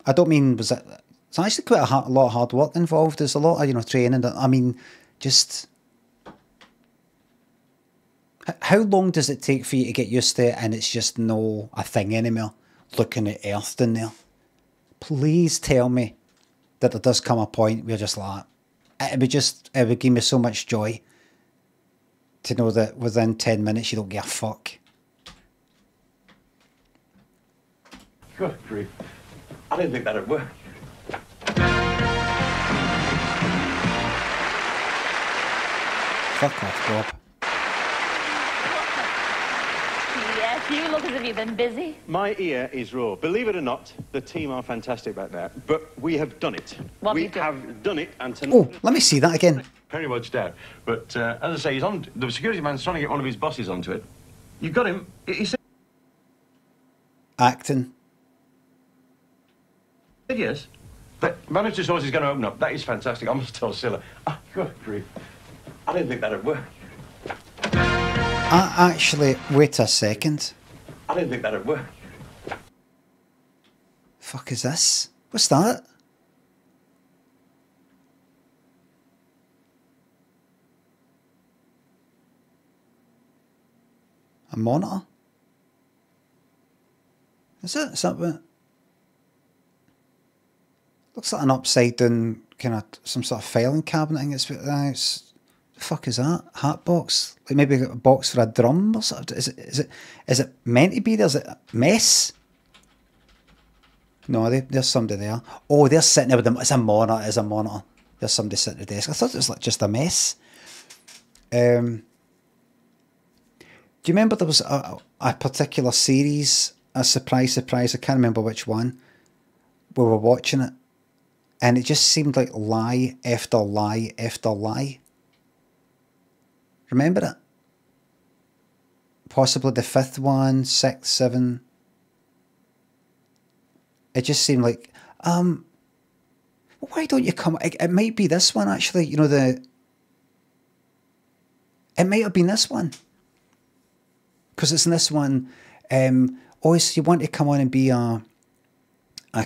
I don't mean, was it, it's actually quite a lot of hard work involved. There's a lot of, you know, training. I mean, just, how long does it take for you to get used to it and it's just no a thing anymore, looking at Earth down there? Please tell me that there does come a point where you're just like, it would give me so much joy to know that within 10 minutes you don't give a fuck. Good grief. I didn't think that'd work. Fuck off, Bob. Yes, you look as if you've been busy. My ear is raw. Believe it or not, the team are fantastic about that. But we have done it. What we have you done? have done it, and tonight... Oh, let me see that again. Very much doubt. But as I say, he's on. The security man's trying to get one of his bosses onto it. You've got him. He said acting. Yes. But Manager Source is going to open up. That is fantastic. I must tell Scylla. Oh, good grief. I didn't think that'd work. Actually, wait a second. I didn't think that'd work. Fuck is this? What's that? A monitor? Is it? Is that what? Looks like an upside down kind of some sort of filing cabinet thing. It's the fuck is that? Hat box? Like maybe a box for a drum or something? Is it meant to be there? Is it a mess? No, there's somebody there. Oh, they're sitting there with them. It's a monitor. It's a monitor. There's somebody sitting at the desk. I thought it was like just a mess. Do you remember there was a particular series, a surprise, I can't remember which one, we were watching it, and it just seemed like lie after lie after lie. Remember it? Possibly the 5th one, 6th, 7. It just seemed like, why don't you come, it might be this one actually, you know, it might have been this one. Because it's in this one, always you want to come on and be a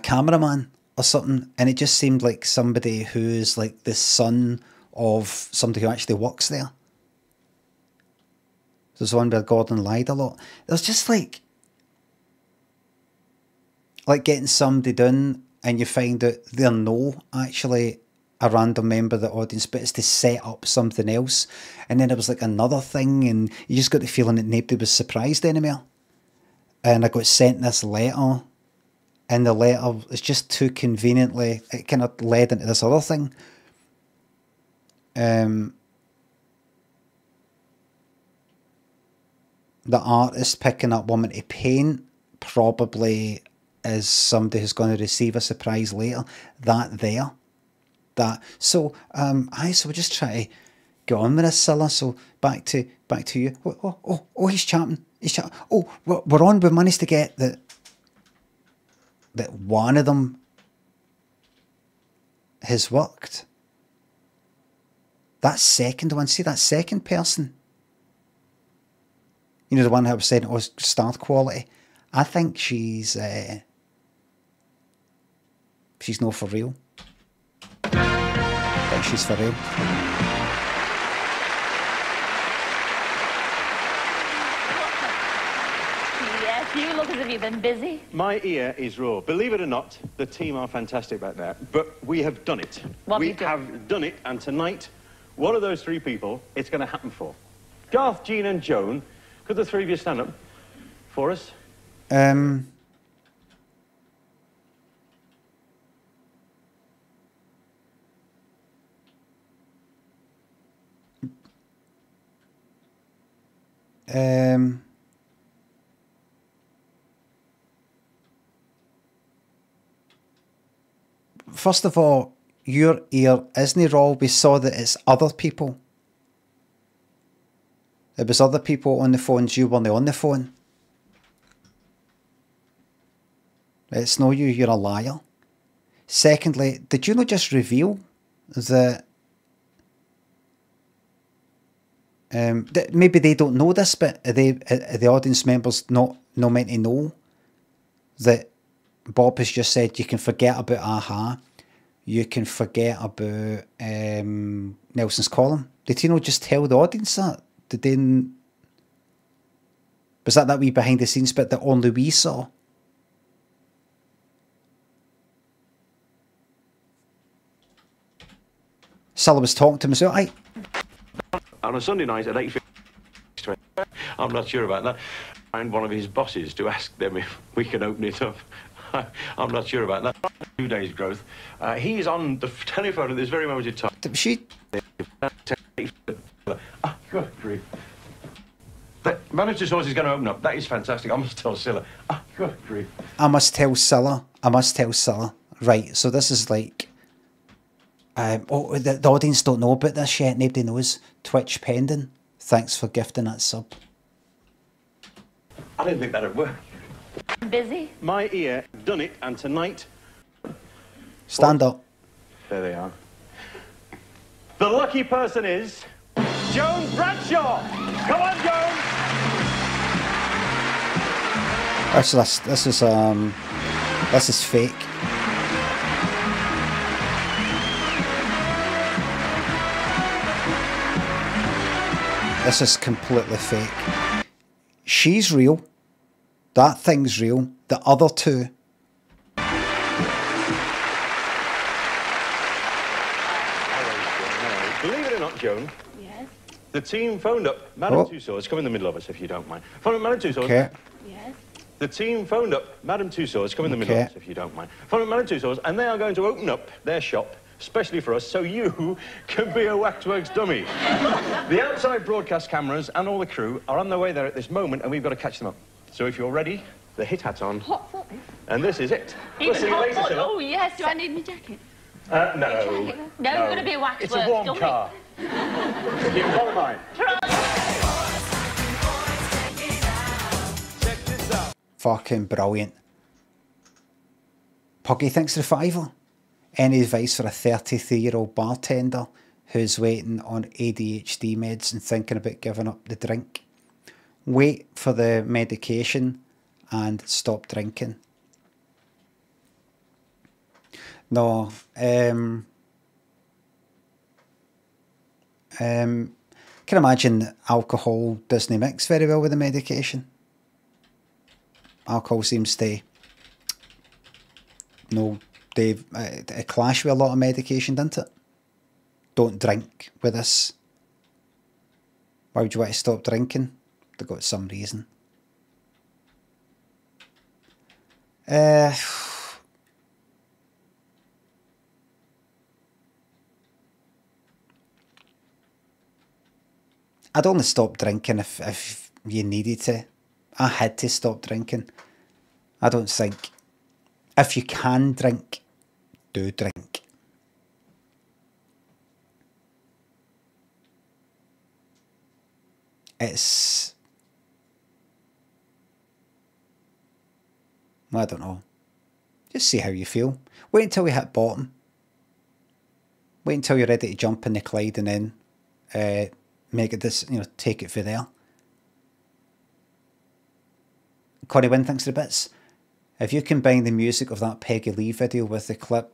cameraman or something, and it just seemed like somebody who's like the son of somebody who actually works there. There's one where Gordon lied a lot. There's just like getting somebody done and you find out they're no actually a random member of the audience, but it's to set up something else. And then it was like another thing, and you just got the feeling that nobody was surprised anymore. And I got sent this letter, and the letter is just too conveniently, it kind of led into this other thing. The artist picking up woman to paint probably is somebody who's going to receive a surprise later. So we'll just try to get on with this, Cilla. So back to you. Oh, he's chatting. Oh, we're on. We managed to get that one of them has worked. That second one, see that second person? You know, the one I was saying, star quality. I think she's not for real. I think she's for real. Yes, you look as if you've been busy. My ear is raw. Believe it or not, the team are fantastic back there, but we have done it. We have done it, and tonight, one of those three people, it's going to happen for. Garth, Jean and Joan, could the three of you stand up for us? First of all, your ear isn't raw. We saw that it's other people. It was other people on the phones. You weren't on the phone. It's no you. You're a liar. Secondly, did you not just reveal that maybe they don't know this, but are the audience members not meant to know that Bob has just said you can forget about AHA, you can forget about Nelson's column? Did he not just tell the audience that? Did they? Was that wee behind the scenes bit that only we saw? Cilla was talking to him, so on a Sunday night at 8:50. I'm not sure about that. Find one of his bosses to ask them if we can open it up. I'm not sure about that. 2 days' growth. He's on the telephone at this very moment in time. She... Oh, good grief. Madame Tussauds is going to open up. That is fantastic. I must tell Cilla. Oh, good grief. I must tell Cilla. Right, so this is like... the audience don't know about this yet. Nobody knows. Twitch pending. Thanks for gifting that sub. I didn't think that'd work. Busy? My ear done it, and tonight... Stand up. There they are. The lucky person is... Joan Bradshaw! Come on, Joan! This is fake. This is completely fake. She's real. That thing's real. The other two. Believe it or not, Joan. Yes. The team phoned up Madame Tussauds. Come in the middle of us, if you don't mind. Phone up Madame Tussauds. Okay. Yes. The team phoned up Madame Tussauds. Come in the middle of us, if you don't mind. Phone up Madame Tussauds, and they are going to open up their shop, especially for us, so you can be a Waxworks dummy. The outside broadcast cameras and all the crew are on their way there at this moment, and we've got to catch them up. So if you're ready, the hit hat's on. Hot foot. And this is it. Even we'll see you hot later, foot. Cilla. Oh, yes. Do I need my jacket? No. No, you're going to be a Waxworks It's a warm dummy. car. You can follow mine. Check this out. Fucking brilliant. Puggy thinks the fiver. Any advice for a 33-year-old bartender who's waiting on ADHD meds and thinking about giving up the drink? wait for the medication and stop drinking. No, can imagine alcohol doesn't mix very well with the medication. Alcohol seems to it clash with a lot of medication, doesn't it? Don't drink with this. Why would you want to stop drinking? They've got some reason. I'd only stop drinking if you needed to. I had to stop drinking. I don't think... If you can drink, do drink. It's... I don't know. Just see how you feel. Wait until you hit bottom. Wait until you're ready to jump in the Clyde and then make it this, take it for there. Connie Wynn thinks the bits. If you combine the music of that Peggy Lee video with the clip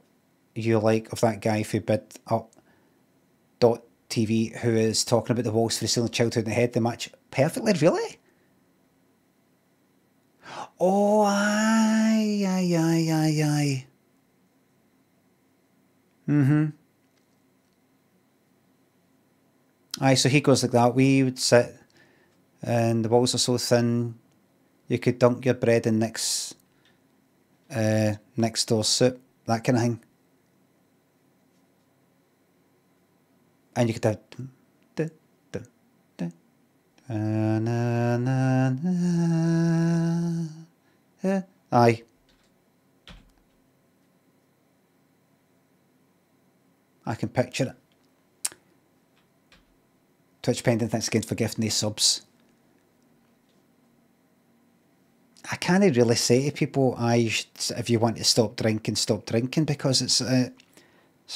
you like of that guy who bid up .tv who is talking about the walls for the ceiling childhood in the head, they match perfectly, really? Oh, aye. Aye, so he goes like that. We would sit and the walls are so thin you could dunk your bread in next door soup, that kind of thing. And you could have aye. I can picture it. Twitch Pendant, thanks again for gifting these subs. I can't really say to people, if you want to stop drinking, because it's a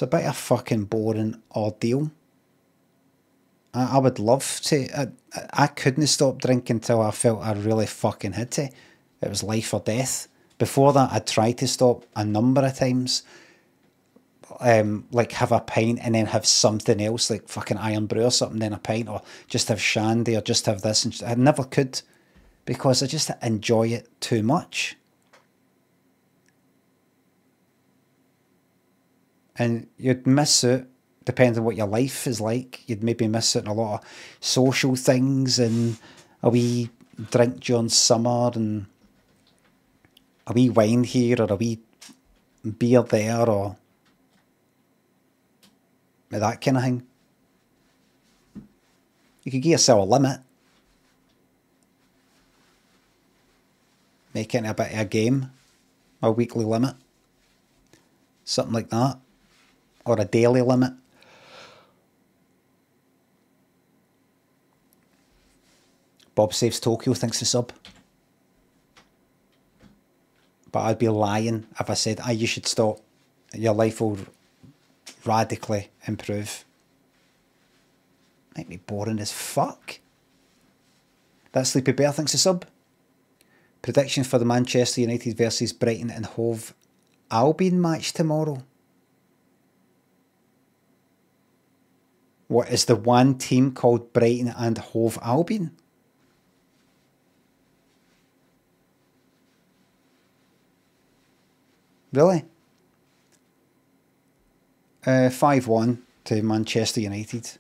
bit of a fucking boring ordeal. I would love to. I couldn't stop drinking until I felt I really fucking had to. It was life or death. Before that, I tried to stop a number of times. Like have a pint and then have something else, like fucking Iron Brew or something, then a pint, or just have shandy, or just have this. And I never could, because I just enjoy it too much. And you'd miss it, depending on what your life is like. You'd maybe miss it in a lot of social things, and a wee drink during summer, and a wee wine here, or a wee beer there, or that kind of thing. You could give yourself a limit. Make it a bit of a game. A weekly limit. Something like that. Or a daily limit. Bob Saves Tokyo thinks the sub. But I'd be lying if I said, you should stop. Your life will radically improve. Might be boring as fuck. That Sleepy Bear thinks the sub. Prediction for the Manchester United versus Brighton and Hove Albion match tomorrow. What, is the one team called Brighton and Hove Albion? Really? 5-1 to Manchester United.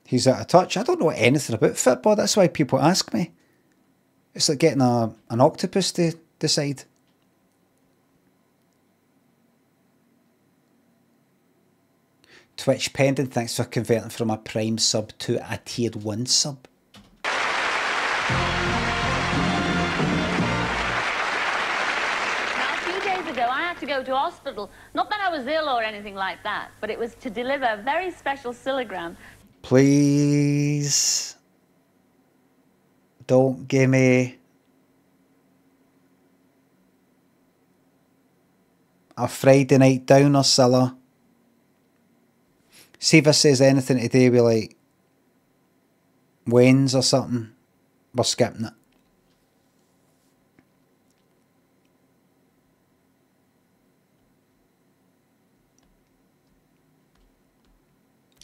He's out of touch. I don't know anything about football. That's why people ask me. It's like getting an octopus to decide. Twitch Pendant, thanks for converting from a Prime sub to a Tiered 1 sub. Now, a few days ago, I had to go to hospital. Not that I was ill or anything like that, but it was to deliver a very special CILLA'S. Please don't give me a Friday night downer, Cilla. See if this says anything to do with like Wayne's or something. We're skipping it.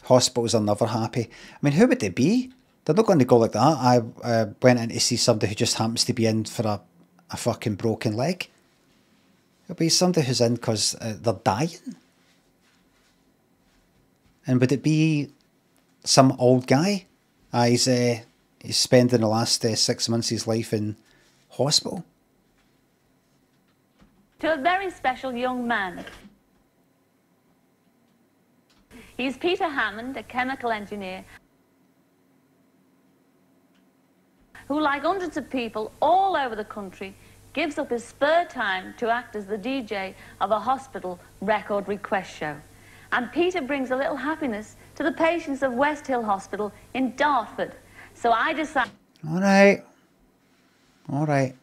Hospitals are never happy. I mean, who would they be? They're not going to go like that. I went in to see somebody who just happens to be in for a fucking broken leg. It'll be somebody who's in because they're dying. And would it be some old guy? He's spending the last 6 months of his life in hospital. To a very special young man. He's Peter Hammond, a chemical engineer, who, like hundreds of people all over the country, gives up his spare time to act as the DJ of a hospital record request show. And Peter brings a little happiness to the patients of West Hill Hospital in Dartford. So I decided... All right. All right.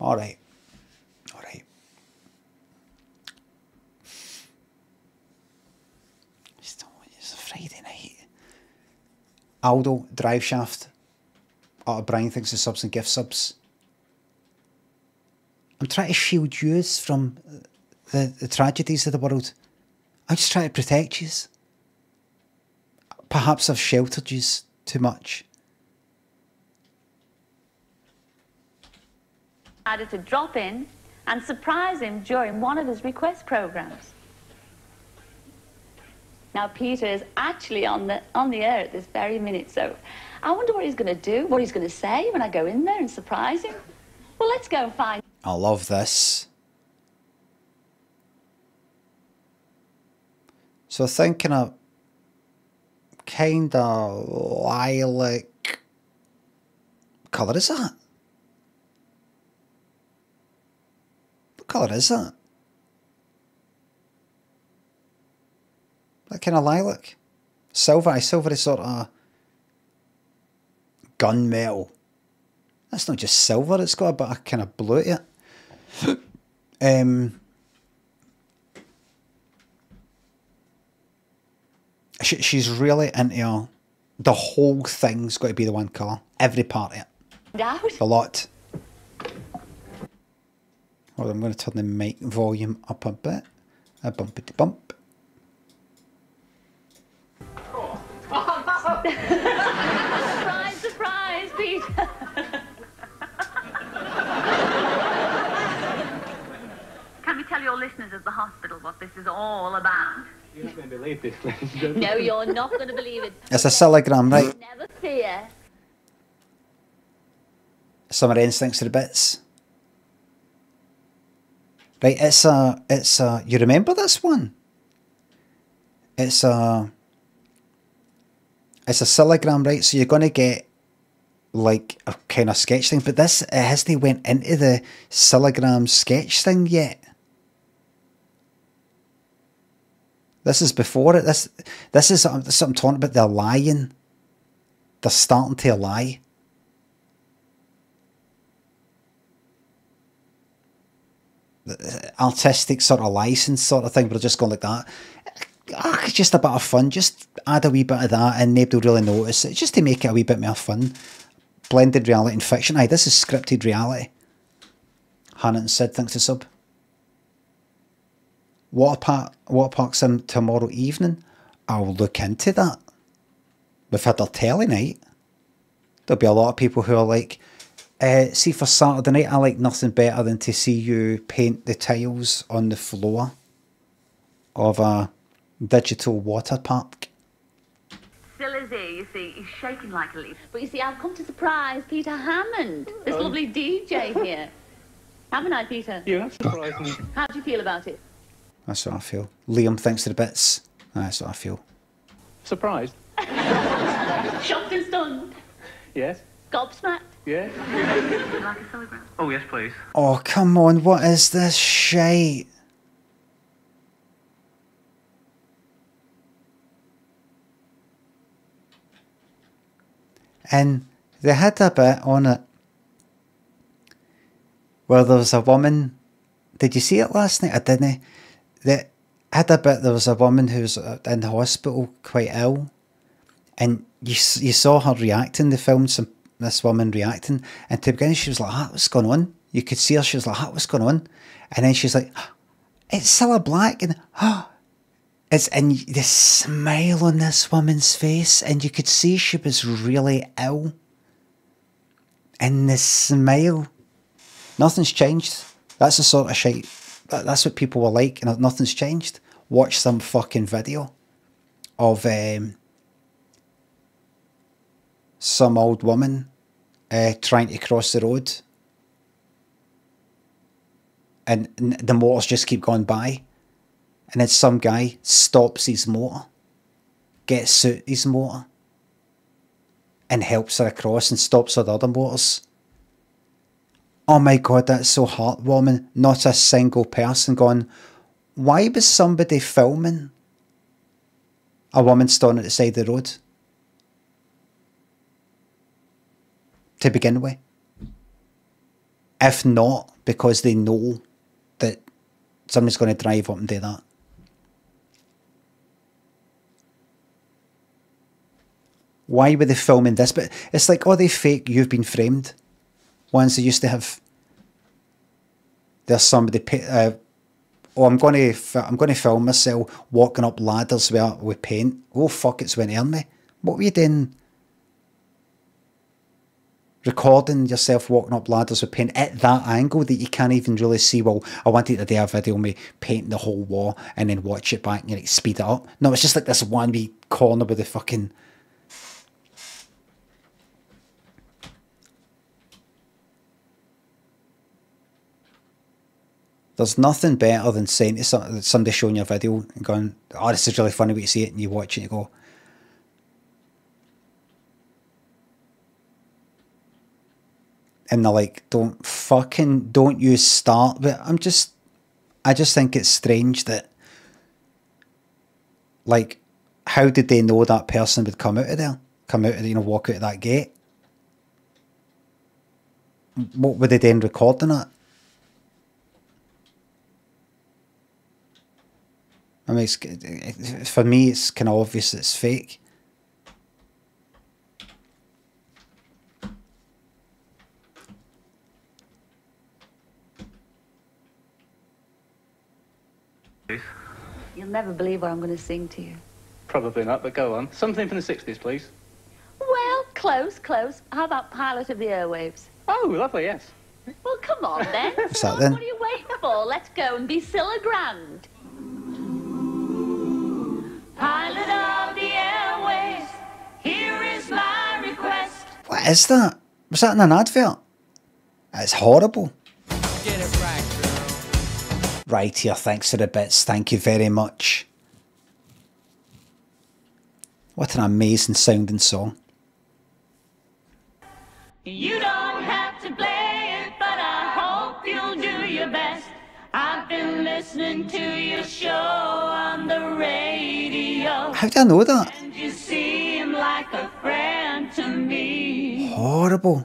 All right. All right. It's a Friday night. Aldo, drive shaft. Brian thinks the subs and gift subs. I'm trying to shield yous from the tragedies of the world. I'm just trying to protect yous. Perhaps I've sheltered yous too much. decided to drop in and surprise him during one of his request programs. Now, Peter is actually on the air at this very minute, so I wonder what he's going to do, what he's going to say when I go in there and surprise him. Well, let's go and find... I love this. So thinking of kind of lilac colour is that? What colour is that? That kind of lilac. Silver, silvery sort of gunmetal. That's not just silver, it's got a bit of kind of blue to it. She's really into the whole thing's got to be the one colour. Every part of it. A lot. Hold on, I'm going to turn the mic volume up a bit. A bumpity bump. Surprise, surprise, Peter. Can we tell your listeners at the hospital what this is all about? You're not going to believe this, ladies and No, gentlemen. you're not going to believe it. It's a Cillagram, right? Never fear. Summer instincts to the bits. Right, it's a, you remember this one? It's a Cillagram, right? So you're going to get like a kind of sketch thing, but this, it hasn't went into the Cillagram sketch thing yet. This is before it. This is something I'm talking about. They're lying. They're starting to lie. Artistic sort of license sort of thing, but just going like that. It's just a bit of fun. Just add a wee bit of that and nobody will really notice it. Just to make it a wee bit more fun. Blended reality and fiction. Aye, this is scripted reality. Hannah and Sid thinks to sub. Water park's in tomorrow evening. I'll look into that. We've had our telly night. There'll be a lot of people who are like, see, for Saturday night, I like nothing better than to see you paint the tiles on the floor of a digital water park. CILLA'S here, you see. He's shaking like a leaf. But you see, I've come to surprise Peter Hammond, this lovely DJ here. Haven't I, Peter? You have surprised me. How do you feel about it? That's what I feel. Liam thinks to the bits. That's what I feel. Surprised? Shocked and stunned. Yes. Gobsmacked. Yeah. Would you like a telegram? Oh, yes, please. Oh, come on. What is this shite? And they had a bit on it where there was a woman Did you see it last night? I didn't. That had a bit. There was a woman who was in the hospital, quite ill, and you saw her reacting. They filmed this woman reacting, and to begin, she was like, "Ah, what's going on?" You could see her. She was like, "Ah, what's going on?" And then she's like, "It's Cilla Black," and and the smile on this woman's face, and you could see she was really ill. And the smile, nothing's changed. That's the sort of shit. That's what people were like, and nothing's changed. Watch some fucking video of some old woman trying to cross the road, and the motors just keep going by, and then some guy stops his motor, gets out his motor, and helps her across and stops all the other motors. Oh my God, that's so heartwarming. Not a single person gone, why was somebody filming a woman standing at the side of the road? To begin with. If not, because they know that somebody's going to drive up and do that. Why were they filming this? But it's like, oh, they fake You've Been Framed. Ones they used to have. There's somebody. I'm going to film myself walking up ladders with paint. Oh fuck! It's going to earn me. What were you doing? Recording yourself walking up ladders with paint at that angle that you can't even really see. Well, I wanted to do a video of me painting the whole wall and then watch it back and like speed it up. No, it's just like this one wee corner with the fucking. There's nothing better than saying to somebody showing you a video and going, oh, this is really funny when you see it, and you watch it and you go, and they're like, don't you start. But I just think it's strange that, like, how did they know that person would come out of there? Walk out of that gate? What were they then recording at? I mean, for me, it's kind of obvious it's fake. You'll never believe what I'm going to sing to you. Probably not, but go on. Something from the 60s, please. Well, close. How about Pilot of the Airwaves? Oh, lovely, yes. Well, come on then. What's that then? What are you waiting for? Let's go and be Cilla Grand. Pilot of the airways, here is my request. What is that? Was that in an advert? It's horrible. Get it right, girl. Right here, thanks for the bits. Thank you very much. What an amazing sounding song. You don't have to play it, but I hope you'll do your best. I've been listening to your show on the radio. How do I know that? And you seem like a friend to me. Horrible.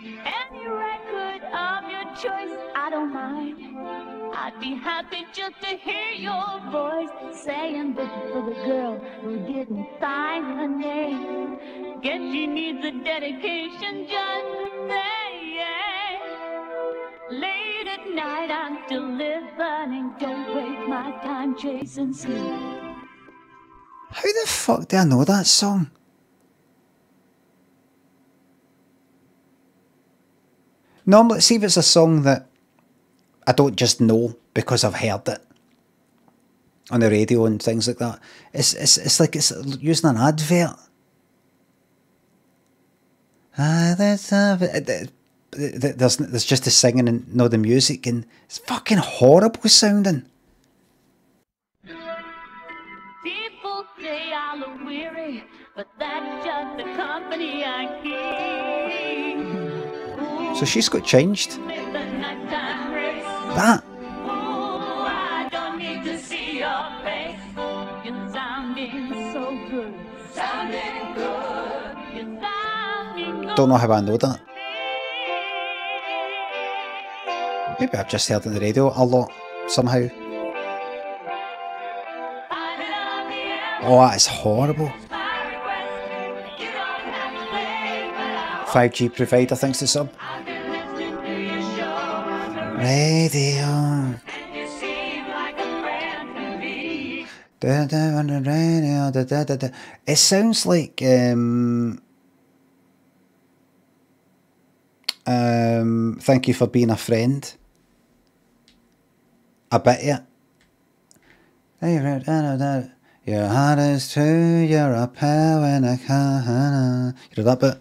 Any record of your choice, I don't mind. I'd be happy just to hear your voice saying this is for the girl who didn't sign her name. Guess she needs a dedication just to say, yeah. Late at night, I'm still listening. Don't waste my time chasing sleep. How the fuck do I know that song? Normally, see if it's a song that I don't just know because I've heard it on the radio and things like that. It's like it's using an advert. There's just the singing and no the music, and it's fucking horrible sounding. People say I look weary, but that's just the company I keep. Ooh, So she's got changed. That. Ooh, I don't need to see your face. You're sounding so good. Sounding good. You're sounding good. Don't know how I know that. Maybe I've just heard it on the radio a lot, somehow. Oh, that is horrible. 5G provider thinks the sub. Radio. Da, da, on the radio, da, da, da, da. It sounds like thank you for being a friend. I bet you. Your heart is true, you're a pal and a can. You know that bit?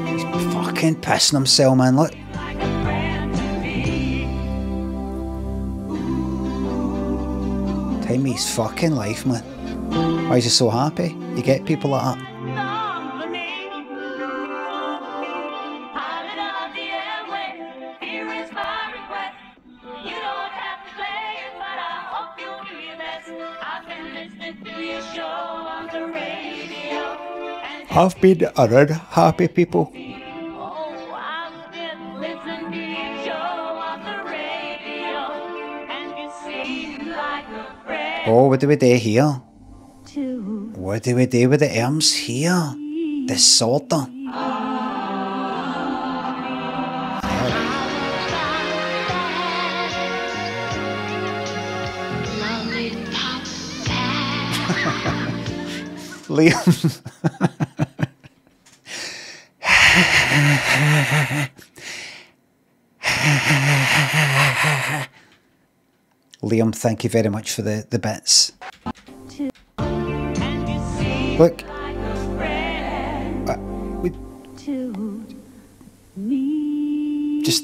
He's fucking pissing himself, man, look. Time of his fucking life, man. Why is he so happy? You get people like that. I've been around happy people. Oh, what do we do here? What do we do with the arms here? The sorter. Liam. Liam, thank you very much for the bits. Look. Just...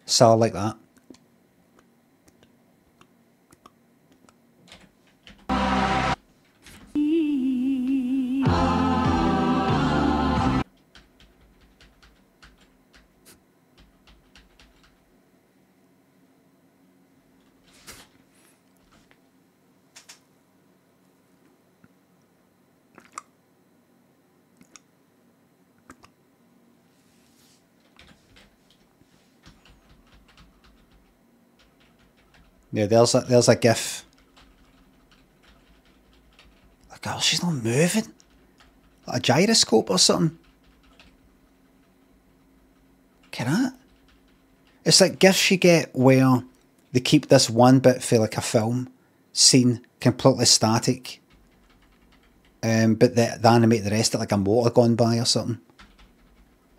So like that. Yeah, there's a gif. Like, oh, she's not moving. Like a gyroscope or something. Can I? It's like gifs you get where they keep this one bit for like a film scene completely static. But they animate the rest of it like a motor gone by or something.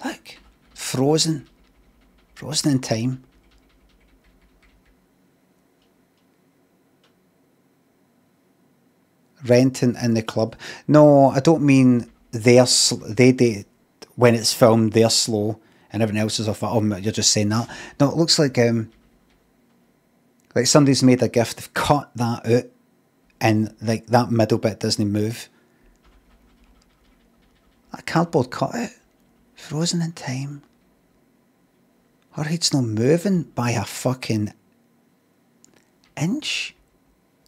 Look, frozen. Frozen in time. Renting in the club. No, I don't mean they when it's filmed they're slow and everyone else is off. Oh, you're just saying that. No, it looks like somebody's made a gift. They've cut that out, and like that middle bit doesn't move. That cardboard cutout, frozen in time. Her head's not moving by a fucking inch.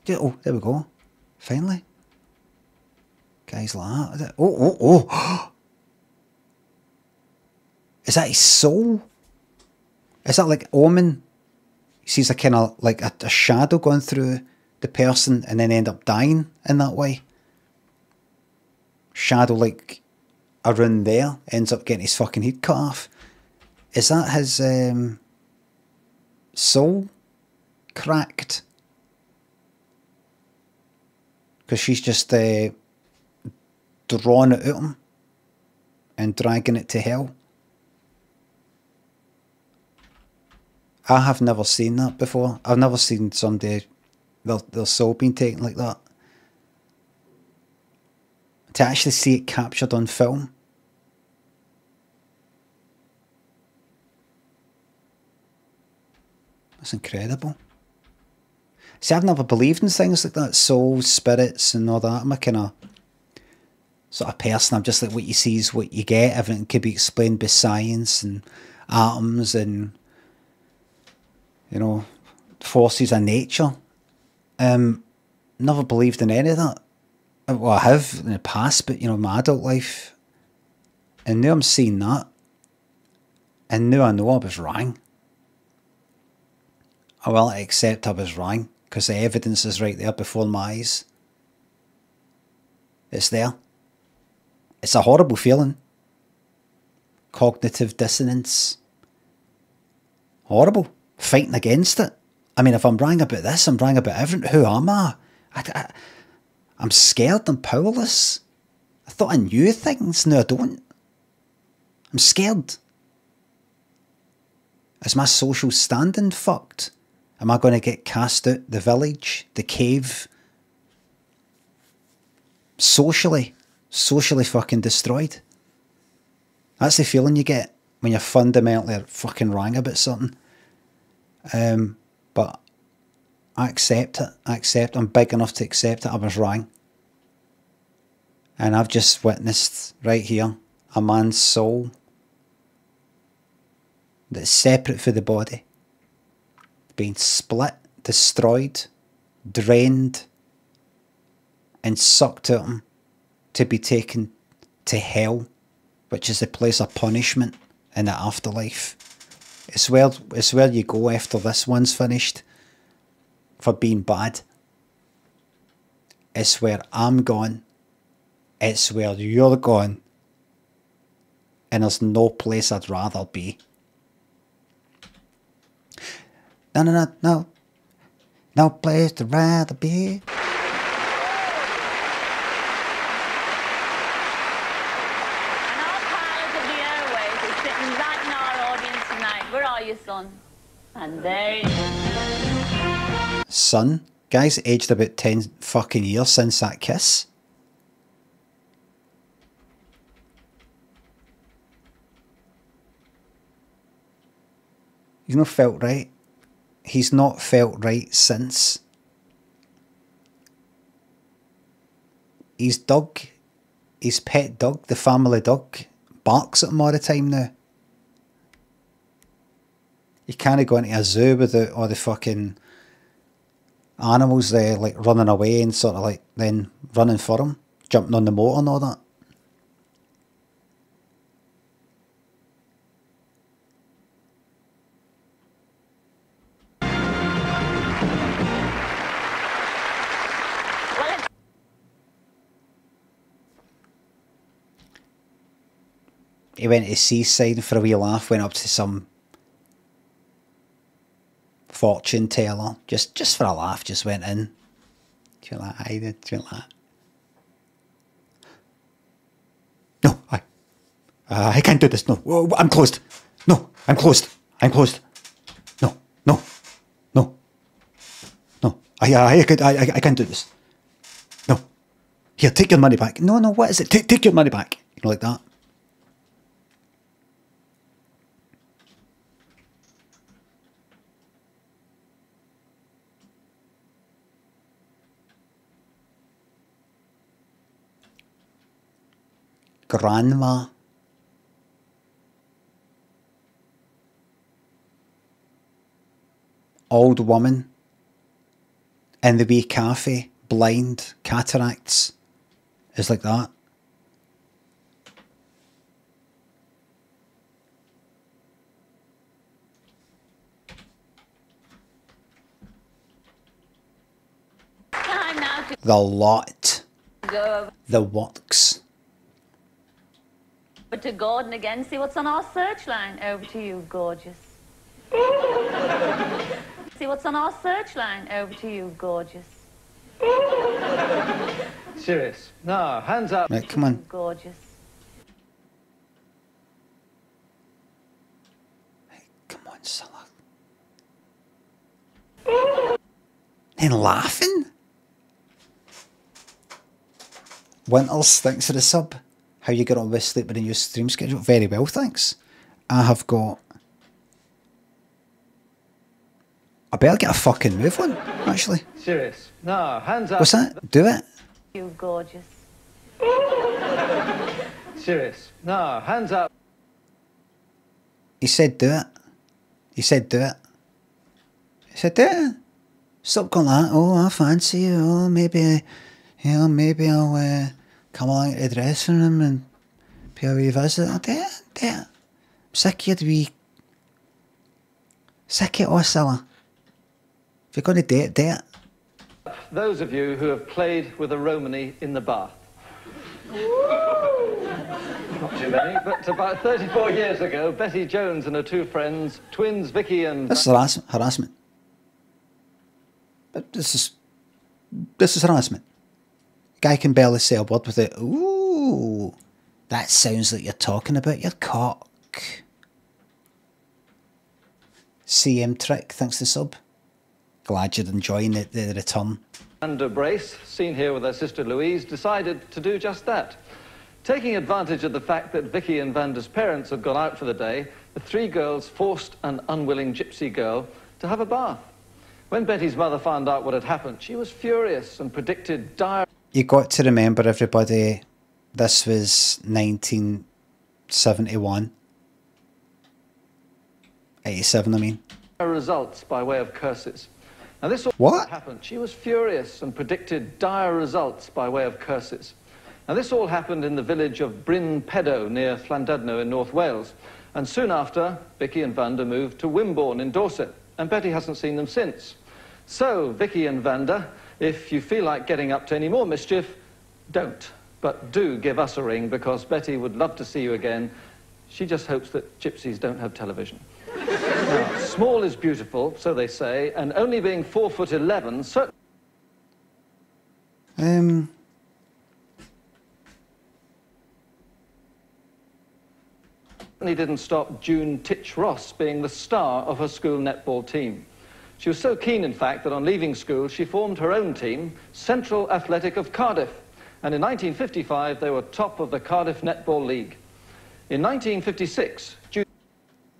Oh, there we go. Finally. Guys like that. Oh. Is that his soul? Is that like Omen? He sees a kind of like a shadow going through the person and then end up dying in that way. Shadow like around there ends up getting his fucking head cut off. Is that his soul cracked? Because she's just drawn it out him and dragging it to hell. I have never seen that before. I've never seen somebody, their soul being taken like that. To actually see it captured on film. That's incredible. See, I've never believed in things like that, souls, spirits, and all that. I'm a kind of sort of person. I'm just like, what you see is what you get. Everything could be explained by science and atoms and, you know, forces of nature. Never believed in any of that. Well, I have in the past, but, you know, my adult life. And now I'm seeing that. And now I know I was wrong. I will accept I was wrong, because the evidence is right there before my eyes. It's there. It's a horrible feeling. Cognitive dissonance. Horrible. Fighting against it. I mean, if I'm wrong about this, I'm wrong about everything. Who am I? I'm scared. I'm powerless. I thought I knew things. No, I don't. I'm scared. Is my social standing fucked? Am I going to get cast out the village, the cave? Socially fucking destroyed. That's the feeling you get when you're fundamentally fucking wrong about something. But I accept it. I'm big enough to accept it. I was wrong. And I've just witnessed right here a man's soul that's separate from the body being split, destroyed, drained, and sucked out him to be taken to hell, which is the place of punishment in the afterlife. It's where you go after this one's finished for being bad. It's where I'm gone. It's where you're gone. And there's no place I'd rather be. No. No place to rather be. Son. And there he is. Son? Guy's aged about 10 fucking years since that kiss. He's not felt right. He's not felt right since. His dog, his pet dog, the family dog, barks at him all the time now. You can't go into a zoo without all the fucking animals there like running away and sort of like then running for him, jumping on the motor and all that. He went to Seaside for a wee laugh, went up to some fortune teller, just for a laugh, just went in. Do you like that? I did. Do you like that? No, I can't do this. No, I'm closed. No, I'm closed. I'm closed. No. I can't do this. No. Here, take your money back. No, what is it? Take your money back. You know, like that. Grandma. Old woman. In the wee cafe. Blind. Cataracts. Is like that. Time now to The lot. go The works. over to Gordon again, see what's on our search line. Over to you, gorgeous. See what's on our search line. Over to you, gorgeous. Serious. No, hands up. Right, come on. Gorgeous. Hey, come on, Cilla. And laughing? Winters, thanks for the sub. How you get on with sleep with a new stream schedule? Very well, thanks. I have got a better get a fucking move on, actually. Serious. No, hands up. What's that? Do it. You gorgeous. Serious. No, hands up. He said do it. He said do it. He said do it. Stop going like, oh, I fancy you. Oh, maybe, you know, maybe I'll come along to the dressing room and pay a wee visit. Oh, do it, do it. I'm sick of you, sick of it all, Cilla. If you're going to do it. Those of you who have played with a Romany in the bath. Not too many, but about 34 years ago, Betty Jones and her two friends, twins Vicky and... This is harassment. But this is harassment. Guy can barely say a word with it. Ooh, that sounds like you're talking about your cock. CM Trick, thanks to sub. Glad you're enjoying the return. And Brace, seen here with her sister Louise, decided to do just that. Taking advantage of the fact that Vicky and Vanda's parents had gone out for the day, the three girls forced an unwilling gypsy girl to have a bath. When Betty's mother found out what had happened, she was furious and predicted dire... You got to remember, everybody, this was 1971. 87, I mean. ...results by way of curses. Now this all what? happened. She was furious and predicted dire results by way of curses. Now this all happened in the village of Bryn Pedo near Llandudno in North Wales. And soon after, Vicky and Vanda moved to Wimborne in Dorset. And Betty hasn't seen them since. So, Vicky and Vanda, if you feel like getting up to any more mischief, don't. But do give us a ring, because Betty would love to see you again. She just hopes that gypsies don't have television. Now, small is beautiful, so they say, and only being 4'11", certainly didn't stop June Titch-Ross being the star of her school netball team. She was so keen, in fact, that on leaving school, she formed her own team, Central Athletic of Cardiff. And in 1955, they were top of the Cardiff Netball League. In 1956,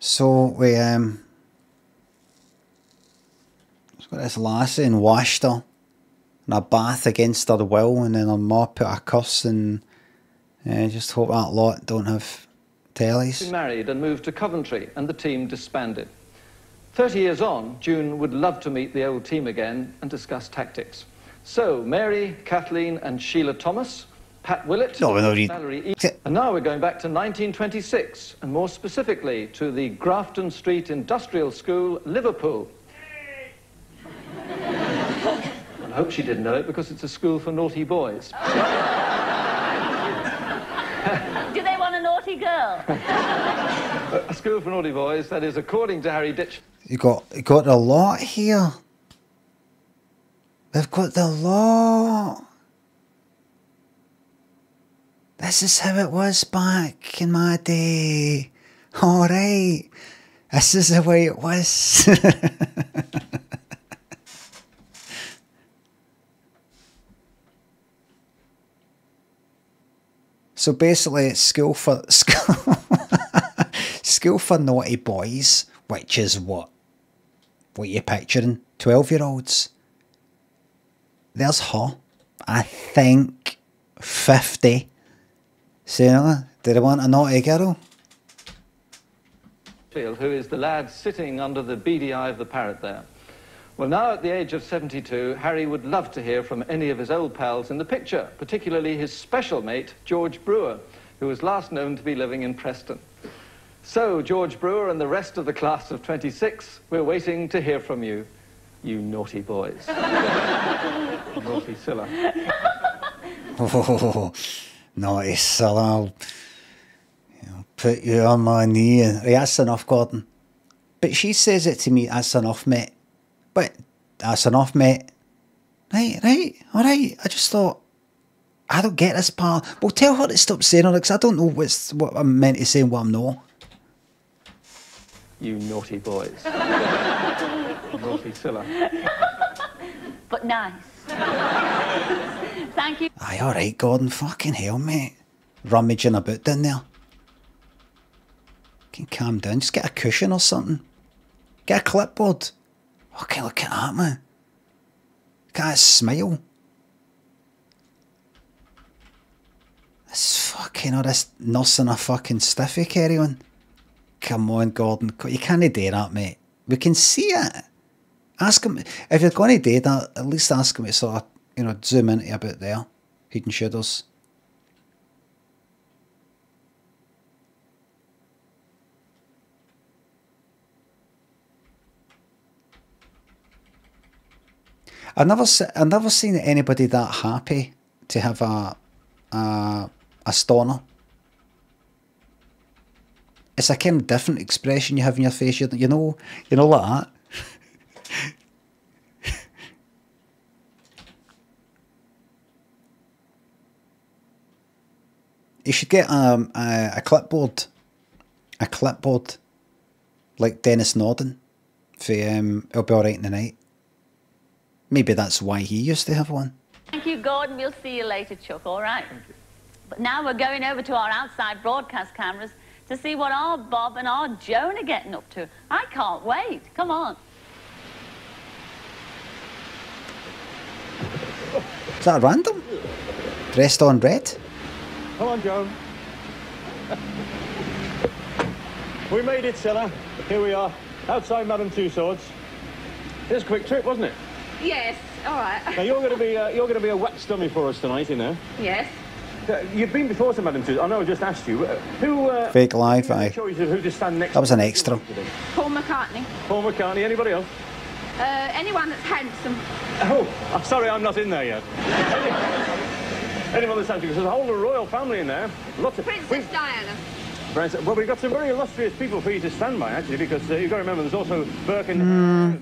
so we got this lassie and washed her in a bath against her will, and then her ma put a curse, and just hope that lot don't have tellies. Married and moved to Coventry, and the team disbanded. 30 years on, June would love to meet the old team again and discuss tactics. So, Mary, Kathleen and Sheila Thomas, Pat Willett, Valerie E. And now we're going back to 1926, and more specifically to the Grafton Street Industrial School, Liverpool. I hope she didn't know it, because it's a school for naughty boys. Do they want a naughty girl? A school for naughty boys, that is, according to Harry Ditch. You got a lot here. We've got the lot. This is how it was back in my day. All right. This is the way it was. So basically, it's school for naughty boys, which is what you're picturing, 12-year-olds. There's her, I think, 50. Saying, did I want a naughty girl? Who is the lad sitting under the beady eye of the parrot there. Well, now at the age of 72, Harry would love to hear from any of his old pals in the picture, particularly his special mate, George Brewer, who was last known to be living in Preston. So, George Brewer and the rest of the class of 26, we're waiting to hear from you, you naughty boys. Naughty Cilla. Oh, naughty Cilla. I'll put you on my knee. And, right, that's enough, Gordon. But she says it to me, that's enough, mate. But that's enough, mate. Right, all right. I just thought, I don't get this part. Well, tell her to stop saying it, because I don't know what I'm meant to say and what I'm not. You naughty boys. Naughty Cilla. But nice. Thank you. Aye, all right, Gordon. Fucking hell, mate. Rummaging about down there. Can calm down. Just get a cushion or something. Get a clipboard. Okay, look at that, man. Look at that smile. This fucking, oh, this nursing a fucking stiffy carry on. Come on, Gordon. You can't do that, mate. We can see it. Ask him, if you're going to do that, at least ask him to sort of, you know, zoom into a bit there. Head and shoulders. I've never seen anybody that happy to have a stoner. It's a kind of different expression you have in your face. You know like that. You should get a clipboard. A clipboard like Dennis Norden for It'll Be Alright in the Night. Maybe that's why he used to have one. Thank you, Gordon. We'll see you later, Chuck, all right? But now we're going over to our outside broadcast cameras to see what our Bob and our Joan are getting up to. I can't wait. Come on. Is that random? Dressed on red? Come on, Joan. We made it, Cilla. Here we are, outside Madame Tussauds. It was a quick trip, wasn't it? Yes, all right. Now you're going to be a wet stomach for us tonight, you know. Yes. You've been before to Madame Tussauds. I know. I just asked you who. Fake live. Choice of who to stand next. That was an extra. Paul McCartney. Paul McCartney. Anybody else? Anyone that's handsome. Oh, I'm sorry, I'm not in there yet. Anyone that's handsome, because there's a whole royal family in there. Lots of Princess Diana. Well, we've got some very illustrious people for you to stand by, actually, because you've got to remember there's also Burke and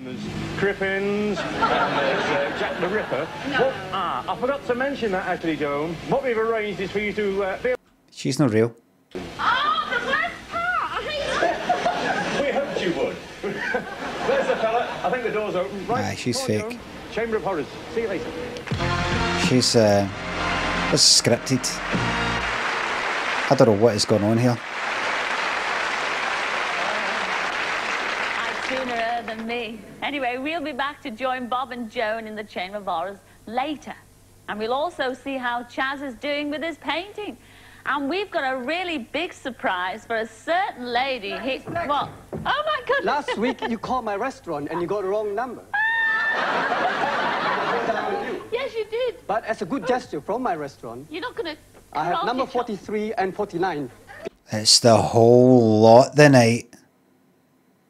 there's Crippins, and there's Jack the Ripper. No. I forgot to mention that, actually, Joan. What we've arranged is for you to be... She's not real. Oh, the worst part! I hate it! We hoped you would. There's the fella. I think the door's open. Right. Nah, she's fake. Joan. Chamber of Horrors. See you later. She's, it's scripted. I don't know what is going on here. Sooner her than me. Anyway, we'll be back to join Bob and Joan in the Chamber of Horrors later. And we'll also see how Chaz is doing with his painting. And we've got a really big surprise for a certain lady. What? Oh, my goodness. Last week, you called my restaurant and you got the wrong number. Yes, you did. But as a good gesture from my restaurant, you're not going to... I have number 43 and 49. It's the whole lot the night.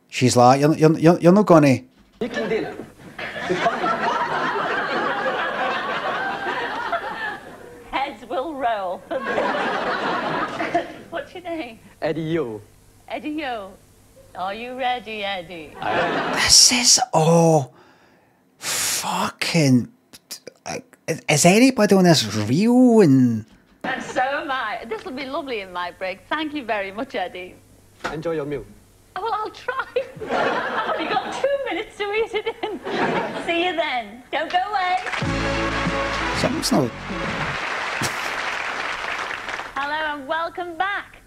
She's like, you're not gonna. Making dinner. Heads will roll. What's your name? Eddie Yo. Eddie Yo. Are you ready, Eddie? This is all fucking. Is anybody on this real? And so am I. This will be lovely in my break. Thank you very much, Eddie. Enjoy your meal. Oh, well, I'll try. I've only got 2 minutes to eat it in. See you then. Don't go away. Something's not. Hello and welcome back.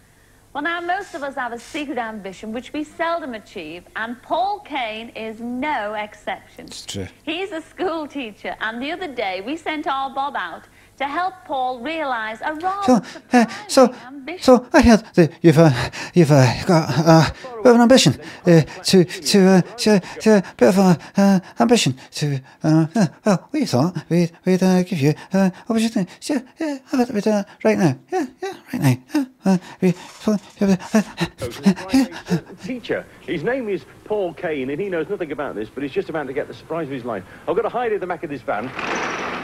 Well, now, most of us have a secret ambition which we seldom achieve, and Paul Kane is no exception. It's true. He's a school teacher, and the other day we sent our Bob out to help Paul realise a rather surprising ambition. So I heard that you've got a bit of an ambition to a bit of an ambition to well, we thought we'd give you opportunity. Yeah, we'd right now. Yeah, right now. Teacher, his name is Paul Kane, and he knows nothing about this, but he's just about to get the surprise of his life. I've got to hide in the back of this van,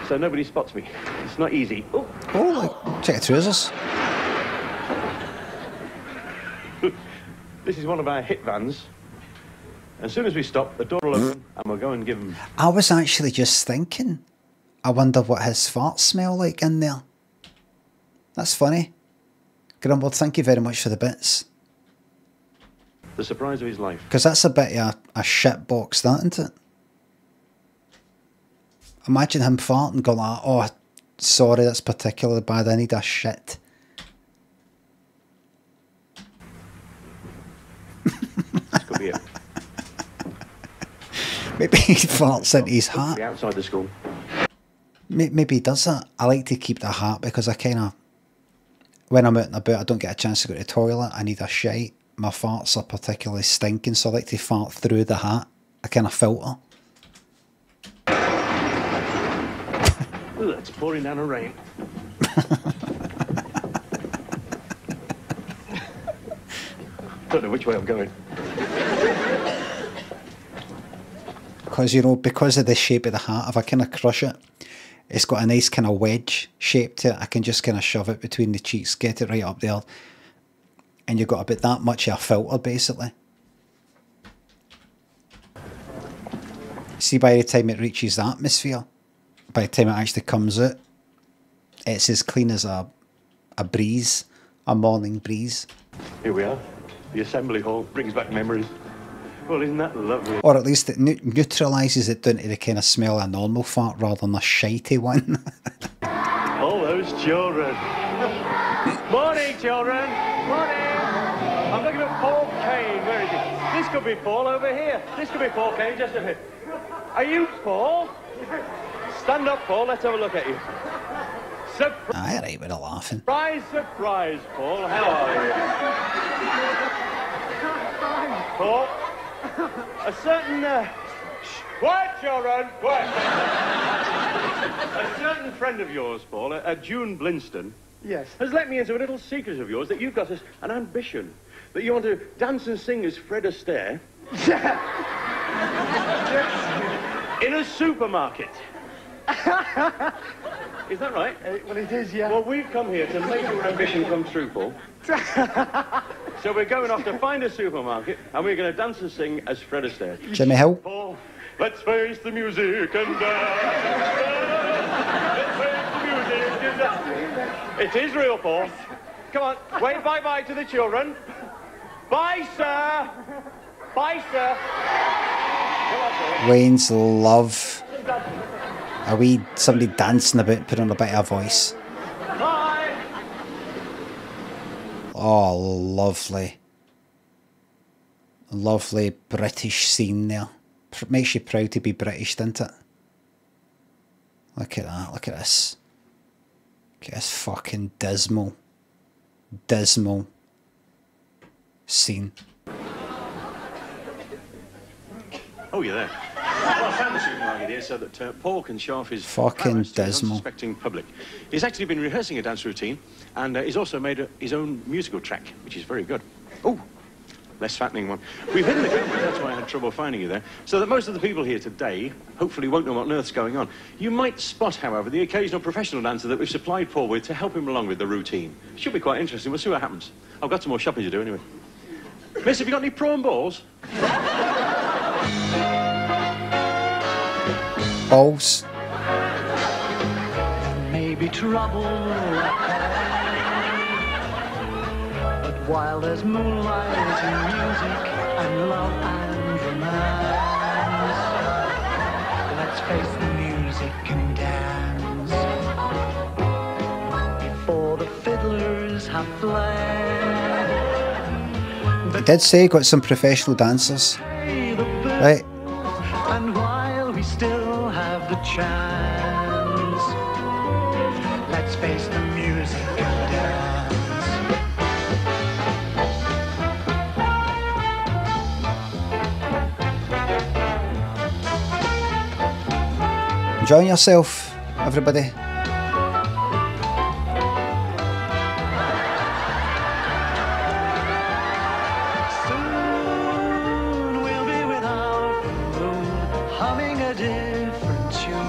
so nobody spots me. It's not easy. Oh, check the trousers. This is one of our hit vans. As soon as we stop, the door will open, and we'll go and give him... I was actually just thinking, I wonder what his farts smell like in there. That's funny. Grumbled, thank you very much for the bits. The surprise of his life. Because that's a bit of a shit box, that, isn't it? Imagine him farting going like, oh, sorry, that's particularly bad, I need a shit. This could be it. Maybe he farts into his hat. Outside the school. Maybe he does that. I like to keep the hat because I kind of, when I'm out and about, I don't get a chance to go to the toilet. I need a shite. My farts are particularly stinking, so I like to fart through the hat. I kind of filter. Ooh, it's pouring down a rain. Don't know which way I'm going. Because, you know, because of the shape of the hat, if I kind of crush it, it's got a nice kind of wedge shape to it. I can just kind of shove it between the cheeks, get it right up there. And you've got about that much of a filter, basically. See, by the time it reaches the atmosphere, by the time it actually comes out, it's as clean as a breeze, a morning breeze. Here we are. The assembly hall brings back memories. Well, isn't that lovely? Or at least it neutralises it down to the kind of smell of a normal fart rather than a shitey one. All those children. Morning, children. Morning. I'm looking at Paul Kane. Where is he? This could be Paul over here. This could be Paul Kane just a bit. Are you Paul? Stand up, Paul. Let's have a look at you. Aye, right, we're laughing. Surprise, surprise, Paul. How are you? Paul, a certain... Quiet, children! Quiet! A certain friend of yours, Paul, a June Blinston, Yes. has let me into a little secret of yours that you've got an ambition, that you want to dance and sing as Fred Astaire in a supermarket. Is that right? Well, it is, yeah. Well, we've come here to make your ambition come true, Paul. So we're going off to find a supermarket, and we're going to dance and sing as Fred Astaire. Jimmy Hill. Paul, let's face the music and dance. Let's face the music and dance. It is real, Paul. Come on, wave bye-bye to the children. Bye, sir. Bye, sir. Come on, Paul. Wayne's love. A wee somebody dancing about, putting on a bit of a voice. Bye. Oh, lovely. Lovely British scene there. Makes you proud to be British, doesn't it? Look at that, look at this. Look at this fucking dismal scene. Oh, you're there. Well, I found the supermarket here so that Paul can show off his fucking prowess to the dismal unsuspecting public. He's actually been rehearsing a dance routine, and he's also made his own musical track, which is very good. Oh, less fattening one. We've hidden the camera, that's why I had trouble finding you there, so that most of the people here today hopefully won't know what on earth's going on. You might spot, however, the occasional professional dancer that we've supplied Paul with to help him along with the routine. Should be quite interesting. We'll see what happens. I've got some more shopping to do anyway. Miss, have you got any prawn balls? Balls. Maybe trouble, but while there's moonlight and music and love and romance, let's face the music and dance before the fiddlers have fled. He did say he got some professional dancers, right? And while we still have the chance, let's face the music and dance. Enjoying yourself, everybody.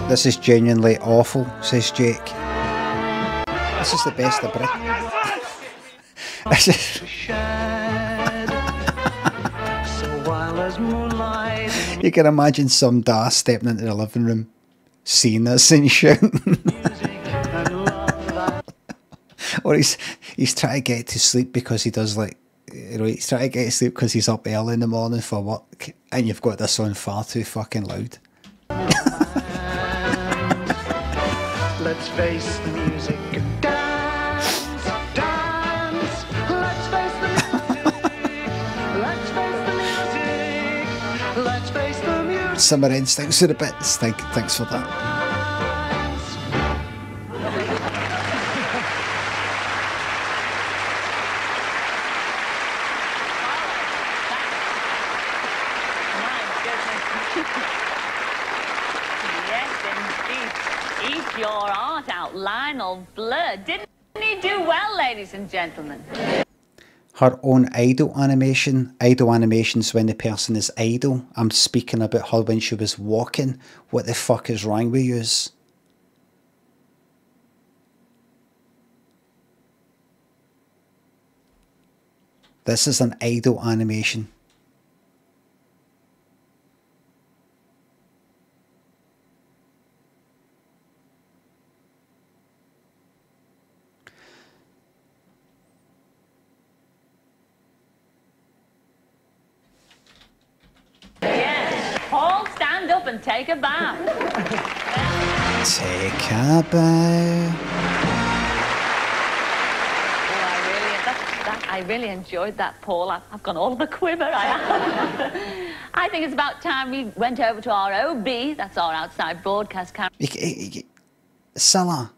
This is genuinely awful, says Jake. This is the best of Britain. You can imagine some da stepping into the living room, seeing this and shouting. Or he's trying to get to sleep because he does, like, you know, he's trying to get to sleep because he's up early in the morning for work, and you've got this on far too fucking loud. let's face the music and dance, dance. Let's face the music. Let's face the music. Let's face the music. Summer instincts are a bit. Thanks for that. Eat your heart out, Lionel Blur. Didn't he do well, ladies and gentlemen? Her own idol animation. Idol animation's when the person is idle. I'm speaking about her when she was walking. What the fuck is wrong with yous? This is an idol animation. Paul, stand up and take a bath. Take a bath. I really enjoyed that, Paul. I've gone all of a quiver, I have. I think it's about time we went over to our OB, that's our outside broadcast camera. Cilla.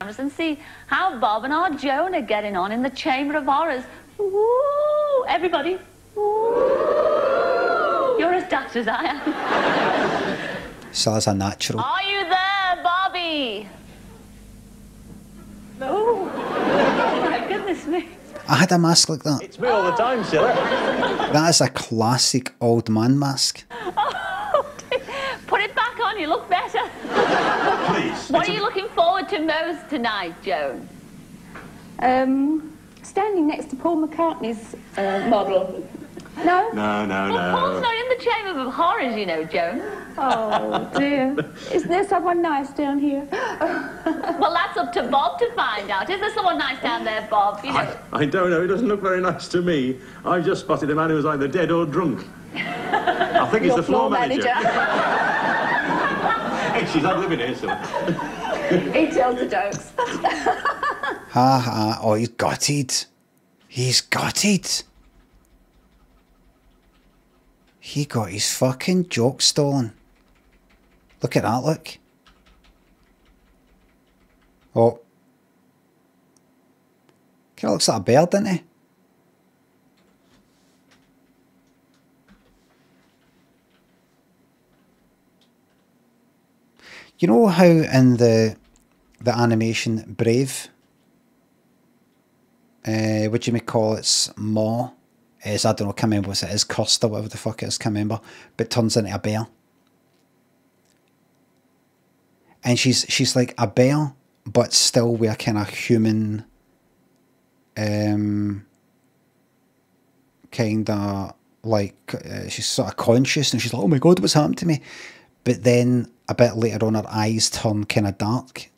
And see how Bob and our Joan are getting on in the Chamber of Horrors. Woo! Everybody. Woo! You're as daft as I am. Cilla's a natural. Are you there, Bobby? Oh, my goodness me. I had a mask like that. It's me all the time, Cilla. That is a classic old man mask. Oh, put it back on, you look better. Please. What are you looking forward to most tonight, Joan? Standing next to Paul McCartney's model. No? No. Well, Paul's not in the Chamber of Horrors, you know, Joan. Oh, dear. Isn't there someone nice down here? Well, that's up to Bob to find out. Is there someone nice down there, Bob? You know. I don't know. He doesn't look very nice to me. I've just spotted a man who was either dead or drunk. I think he's the floor manager. Hey, she's not living here, so. He tells the jokes. Ha ha. Oh, he's got it. He's got it. He got his fucking joke stolen. Look at that, look. Oh. Kind of looks like a bird, doesn't he? You know how in the animation Brave, what do you may call it's Maw? Is, I don't know, can't remember what it is, cursed or whatever the fuck it is, can't remember, but turns into a bear. And she's like a bear, but still with a kind of human, kind of like, she's sort of conscious, and she's like, oh my god, what's happened to me? But then a bit later on, her eyes turn kind of dark,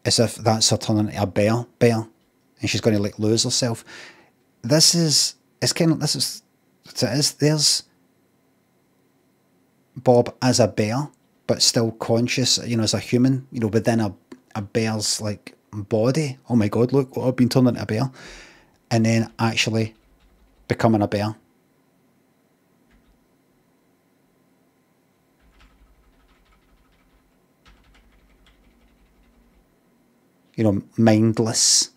as if that's her turning into a bear, and she's going to like lose herself. This is what it is. There's Bob as a bear, but still conscious, you know, as a human, you know, within a bear's like body. Oh my god, look, I've been turned into a bear. And then actually becoming a bear. You know, mindless.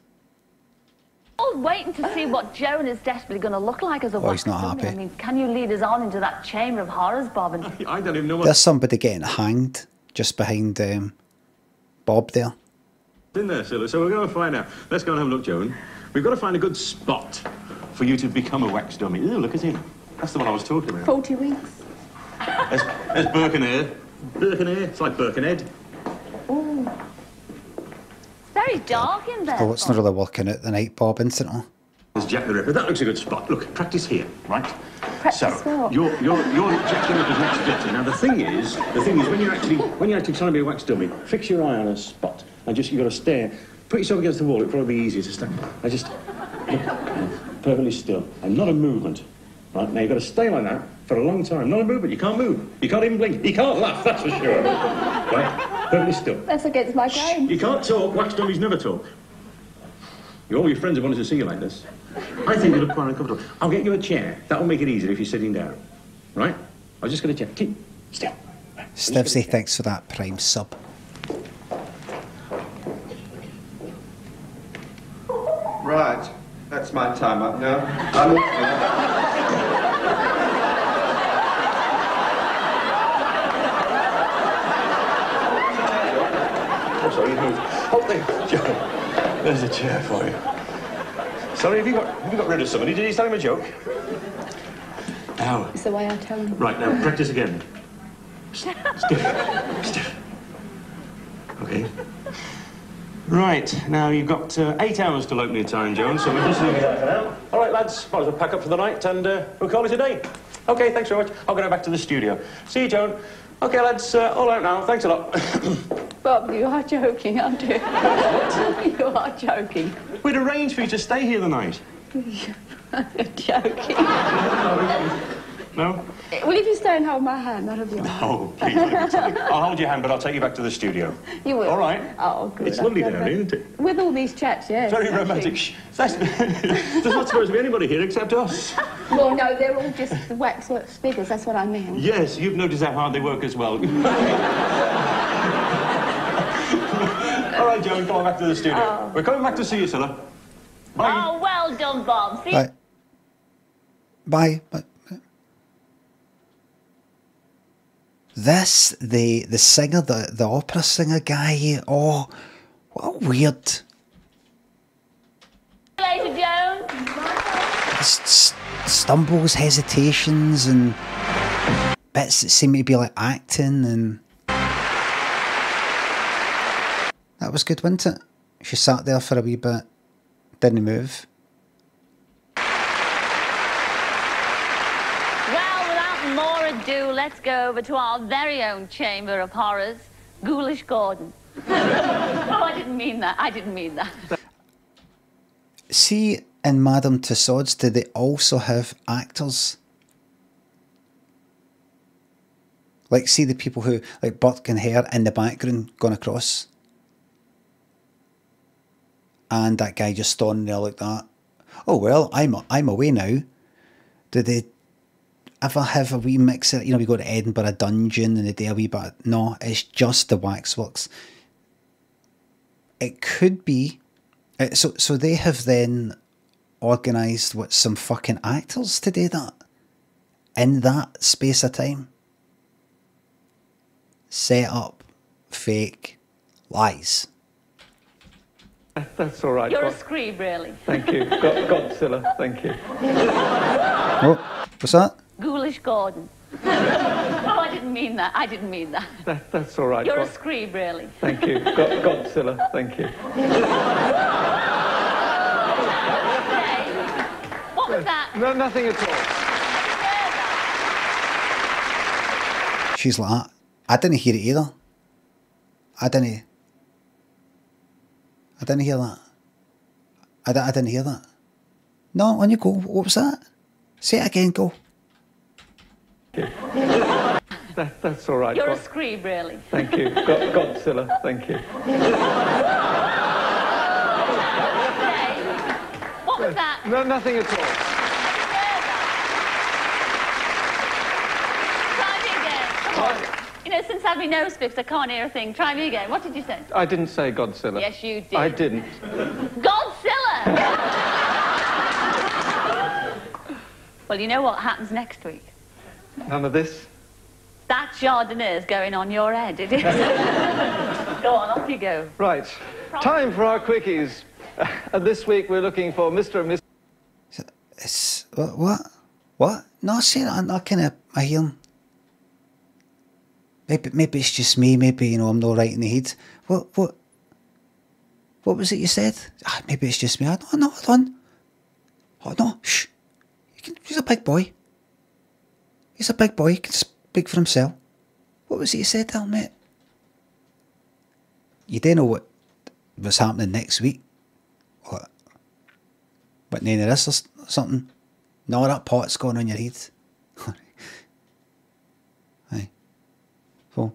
All waiting to see what Joan is desperately going to look like as a wax he's not dummy. happy. I mean, can you lead us on into that Chamber of Horrors, Bob? And I don't even know what... There's somebody getting hanged just behind Bob there. In there, Cilla, so we're going to find out. Let's go and have a look, Joan. We've got to find a good spot for you to become a wax dummy. Ooh, look at him. That's the one I was talking about. 40 weeks. There's Birkenhair. Birkenhair, it's like Birkenhead. ooh, very dark in there. Oh, it's not really working out the night, Bob, isn't it? There's Jack the Ripper. That looks a good spot. Look, practice here, right? Practice so what? you're Jack the Ripper's next victim. Now the thing is when you're actually trying to be a wax dummy, fix your eye on a spot and just you've got to stare. Put yourself against the wall. It'll probably be easier to stare. I just look perfectly still and not a movement. Right now you've got to stay like that for a long time. Not a movement. You can't move. You can't even blink. You can't laugh. That's for sure. Right? Perfectly still. That's against my grain. You can't talk. Wax dummies never talk. All your friends have wanted to see you like this. I think you look quite uncomfortable. I'll get you a chair. That'll make it easier if you're sitting down. Right? I'll just get a chair. Keep still. Stivesy, thanks for that Prime sub. Right. That's my time up now. Oh, sorry. Oh, there. Joe. There's a chair for you. Sorry, have you got rid of somebody? Did he tell him a joke? Now. It's the way I tell him. Right, now practice again. Stiff. Okay. Right, now you've got 8 hours till opening time, Joan, so we'll just leave it there for now. All right, lads, might as well pack up for the night and we'll call it a day. Okay, thanks very much. I'll go back to the studio. See you, Joan. Okay, lads, all out now. Thanks a lot. Bob, you are joking, aren't you? You are joking. We'd arranged for you to stay here the night. You're joking. No? Will you just stay and hold my hand? That'll be all right. Oh, please, leave it to me. I'll hold your hand, but I'll take you back to the studio. You will? All right. Oh, good. It's lovely down here, isn't it? With all these chats, yes. Very romantic. There's not supposed to be anybody here except us. Well, no, they're all just waxwork figures, that's what I mean. Yes, you've noticed how hard they work as well. All right, Joan, come on back to the studio. Oh. We're coming back to see you, Cilla. Bye. Oh, well done, Bob. See Bye. Bye. Bye. This, the singer, the opera singer guy, oh, what weird. you later, Joan. Stumbles, hesitations, and bits that seem to be like acting, and that was good, wasn't it? She sat there for a wee bit, didn't move. Well, without more ado, let's go over to our very own Chamber of Horrors, Ghoulish Gordon. Oh, I didn't mean that. I didn't mean that. See, in Madame Tussauds, do they also have actors? Like, see the people who, like Burke and Hare in the background going across? And that guy just standing there like that. Oh, well, I'm away now. Do they ever have a wee mix of, you know, we go to Edinburgh Dungeon and they do a wee bit? No, it's just the waxworks. It could be. So they have then organised what, some fucking actors to do that in that space of time. Set up, fake, lies. That's all right. You're a scream, really. Thank you. Godzilla, thank you. Oh, what's that? Ghoulish Gordon. Oh, I didn't mean that. I didn't mean that. That's all right. You're a scream, really. Thank you. Godzilla, thank you. What was that? No, nothing at all. She's like that. I didn't hear it either. I didn't hear that. I didn't hear that. No, on you go. What was that? Say it again, go. That's all right. You're a scream, really. Thank you. Godzilla, thank you. What was that? No, nothing at all. Try me again. Come on. You know, since I've been nose fixed, I can't hear a thing. Try me again. What did you say? I didn't say Godzilla. Yes, you did. I didn't. Godzilla! Well, you know what happens next week? None of this? That Chardonnay's going on your head, it is. Go on, off you go. Right. Time for our quickies. And this week we're looking for Mr. and Miss... It's... What? No, say that. I'm not kind of... I hear him. Maybe it's just me. Maybe, you know, I'm not right in the head. What was it you said? Maybe it's just me. No, hold on. Oh, no, shh. He's a big boy. He's a big boy. He can speak for himself. What was it you said there, mate? You don't know what was happening next week? What? But none of this or something? No, that pot's going on your head. Aye. So.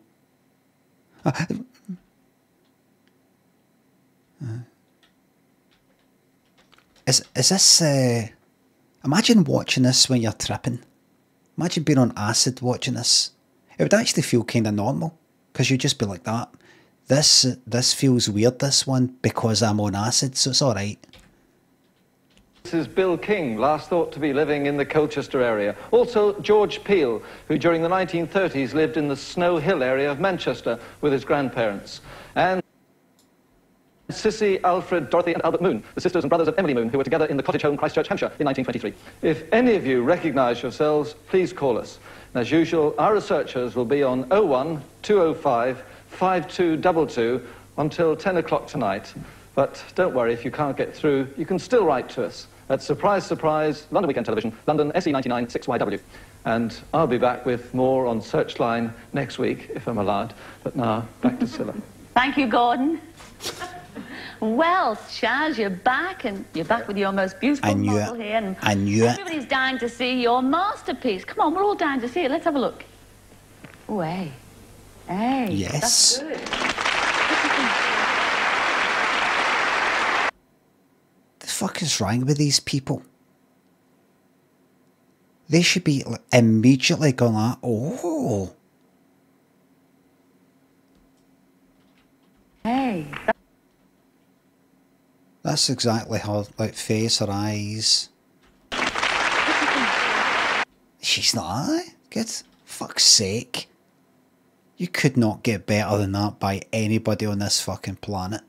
Is this... imagine watching this when you're tripping. Imagine being on acid watching this. It would actually feel kind of normal, because you'd just be like that. This feels weird, this one, because I'm on acid, so it's alright. This is Bill King, last thought to be living in the Colchester area. Also George Peel, who during the 1930s lived in the Snow Hill area of Manchester with his grandparents. And Sissy, Alfred, Dorothy and Albert Moon, the sisters and brothers of Emily Moon, who were together in the cottage home Christchurch, Hampshire in 1923. If any of you recognise yourselves, please call us. And as usual, our researchers will be on 01 205 5222 until 10 o'clock tonight. But don't worry, if you can't get through, you can still write to us at Surprise Surprise, London Weekend Television, London SE99 6YW. And I'll be back with more on Searchline next week, if I'm allowed. But now, back to Cilla. Thank you, Gordon. Well, Chaz, you're back, and you're back with your most beautiful model here. And I knew it. Everybody's dying to see your masterpiece. Come on, we're all dying to see it. Let's have a look. Oh, hey. Hey. Yes. That's good. The fuck is wrong with these people? They should be like, immediately going like, oh. Hey. That's exactly her, like, face, her eyes. She's not, good. Fuck's sake. You could not get better than that by anybody on this fucking planet.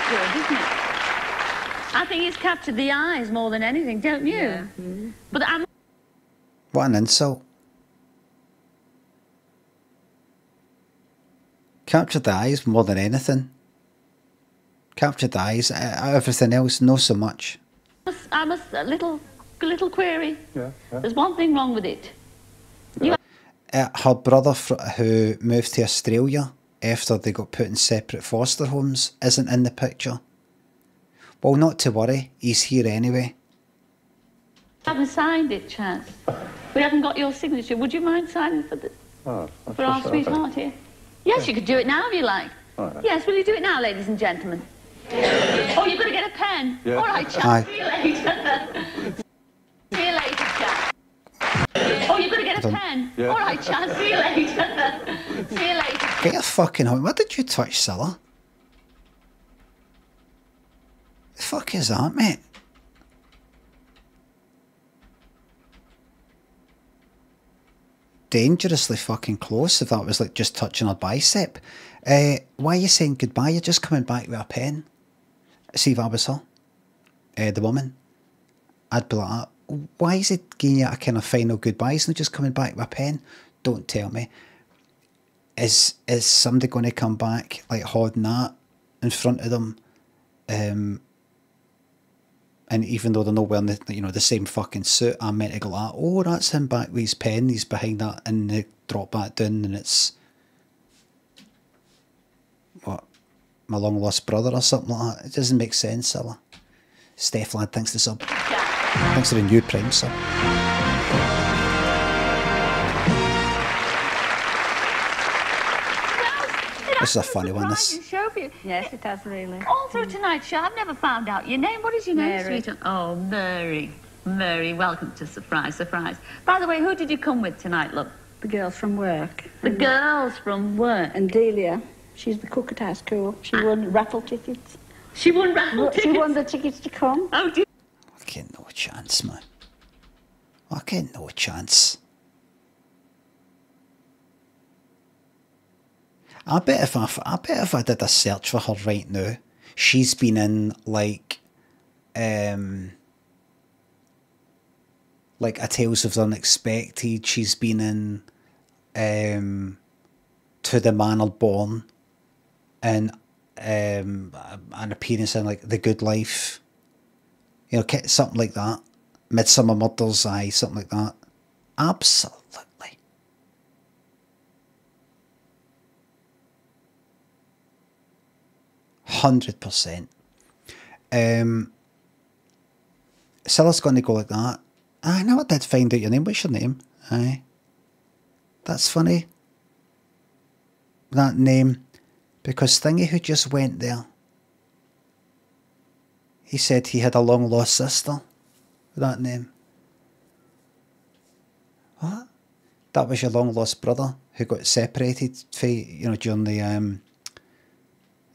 Good, isn't it? I think he's captured the eyes more than anything, don't you? Yeah. Mm. But I'm... What an insult. Captured the eyes more than anything. Captured the eyes, everything else, not so much. I'm a little query. Yeah. There's one thing wrong with it. Her brother who moved to Australia after they got put in separate foster homes isn't in the picture. Well, not to worry, he's here anyway. I haven't signed it, Chaz. We haven't got your signature. Would you mind signing for our sweetheart here? Yes, you could do it now if you like. Right. Yes, will you do it now, ladies and gentlemen? Oh, you've got to get a pen. Yeah. All right, Chaz. See you later. See you later, Chaz. Oh, you've got to get a pen. Yeah. All right, Chaz. See you later. See you later. Get a fucking home. What did you touch, Cilla? The fuck is that, mate? Dangerously fucking close if that was like just touching her bicep. Why are you saying goodbye? You're just coming back with a pen. See if I was her, the woman, I'd be like, why is it giving you a kind of final goodbye? It's not just coming back with a pen. Don't tell me. Is somebody going to come back like holding that in front of them? And even though they're not wearing the same fucking suit, I'm meant to go like, oh, that's him back with his pen. He's behind that, and they drop back down, and it's what, my long lost brother or something like that. It doesn't make sense, Cilla. Steph lad, thanks to sub. Thanks for the new Prime sub. This is a funny one, this. Yes, it has really. All through tonight's show, I've never found out your name. What is your name, sweetheart? Oh, Mary. Mary, welcome to Surprise Surprise. By the way, who did you come with tonight, love? The girls from work. The girls from work. And Delia, she's the cook at our school. She won raffle tickets. She won raffle tickets? She won the tickets to come. Oh, dear. Fucking no chance, man. Fucking no chance. I bet if I did a search for her right now, she's been in like A Tales of the Unexpected. She's been in To the Manor Born, and an appearance in like The Good Life. You know, something like that. Midsummer Murders, something like that. Absolutely. 100%. Cilla's going to go like that. I never did find out your name. What's your name? Aye. That's funny. That name. Because Thingy who just went there, he said he had a long lost sister with that name. What? That was your long lost brother who got separated for, you know, during the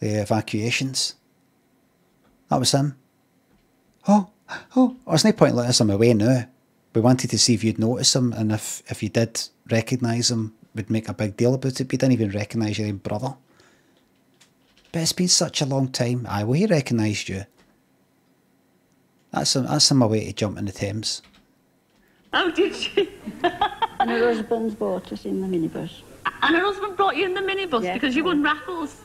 evacuations. That was him. Oh, there's no point letting us him away now. We wanted to see if you'd notice him, and if you did recognise him, we'd make a big deal about it. We didn't even recognise your own brother. But it's been such a long time. Aye, well, he recognised you. That's my way to jump in the Thames. Oh, did she? And her husband's bought us in the minibus. And her husband brought you in the minibus because you won raffles.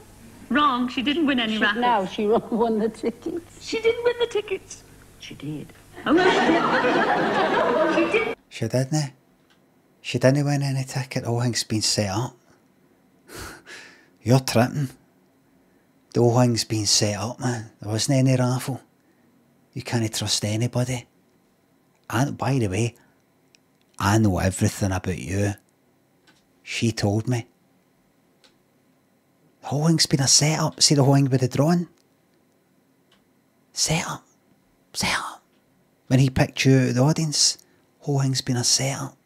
Wrong, she didn't win any raffles. No, she won the tickets. She didn't win the tickets. She did. Oh, no, she didn't. She didn't. She didn't. She didn't win any ticket. The whole thing's been set up. You're tripping. The whole thing's been set up, man. There wasn't any raffle. You can't trust anybody. And by the way, I know everything about you. She told me. The whole thing's been a set-up. See the whole thing with the drone? Set-up. Set-up. When he picked you out of the audience, the whole thing's been a set-up.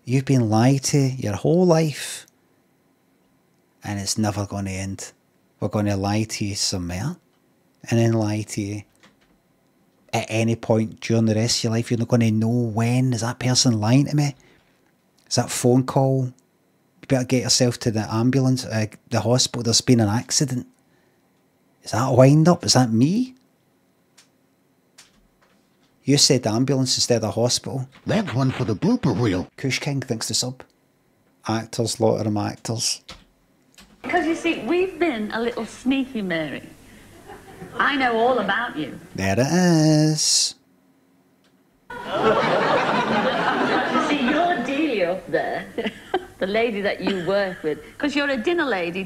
You've been lied to your whole life. And it's never going to end. We're going to lie to you some more. And then lie to you. At any point during the rest of your life, you're not going to know when. Is that person lying to me? Is that phone call? You better get yourself to the ambulance, the hospital. There's been an accident. Is that a wind up? Is that me? You said ambulance instead of hospital. That's one for the blooper reel. Kush King thinks the sub. Actors, lot of them actors. Because you see, we've been a little sneaky, Mary. I know all about you. There it is. You see, your Delia up there, the lady that you work with, because you're a dinner lady,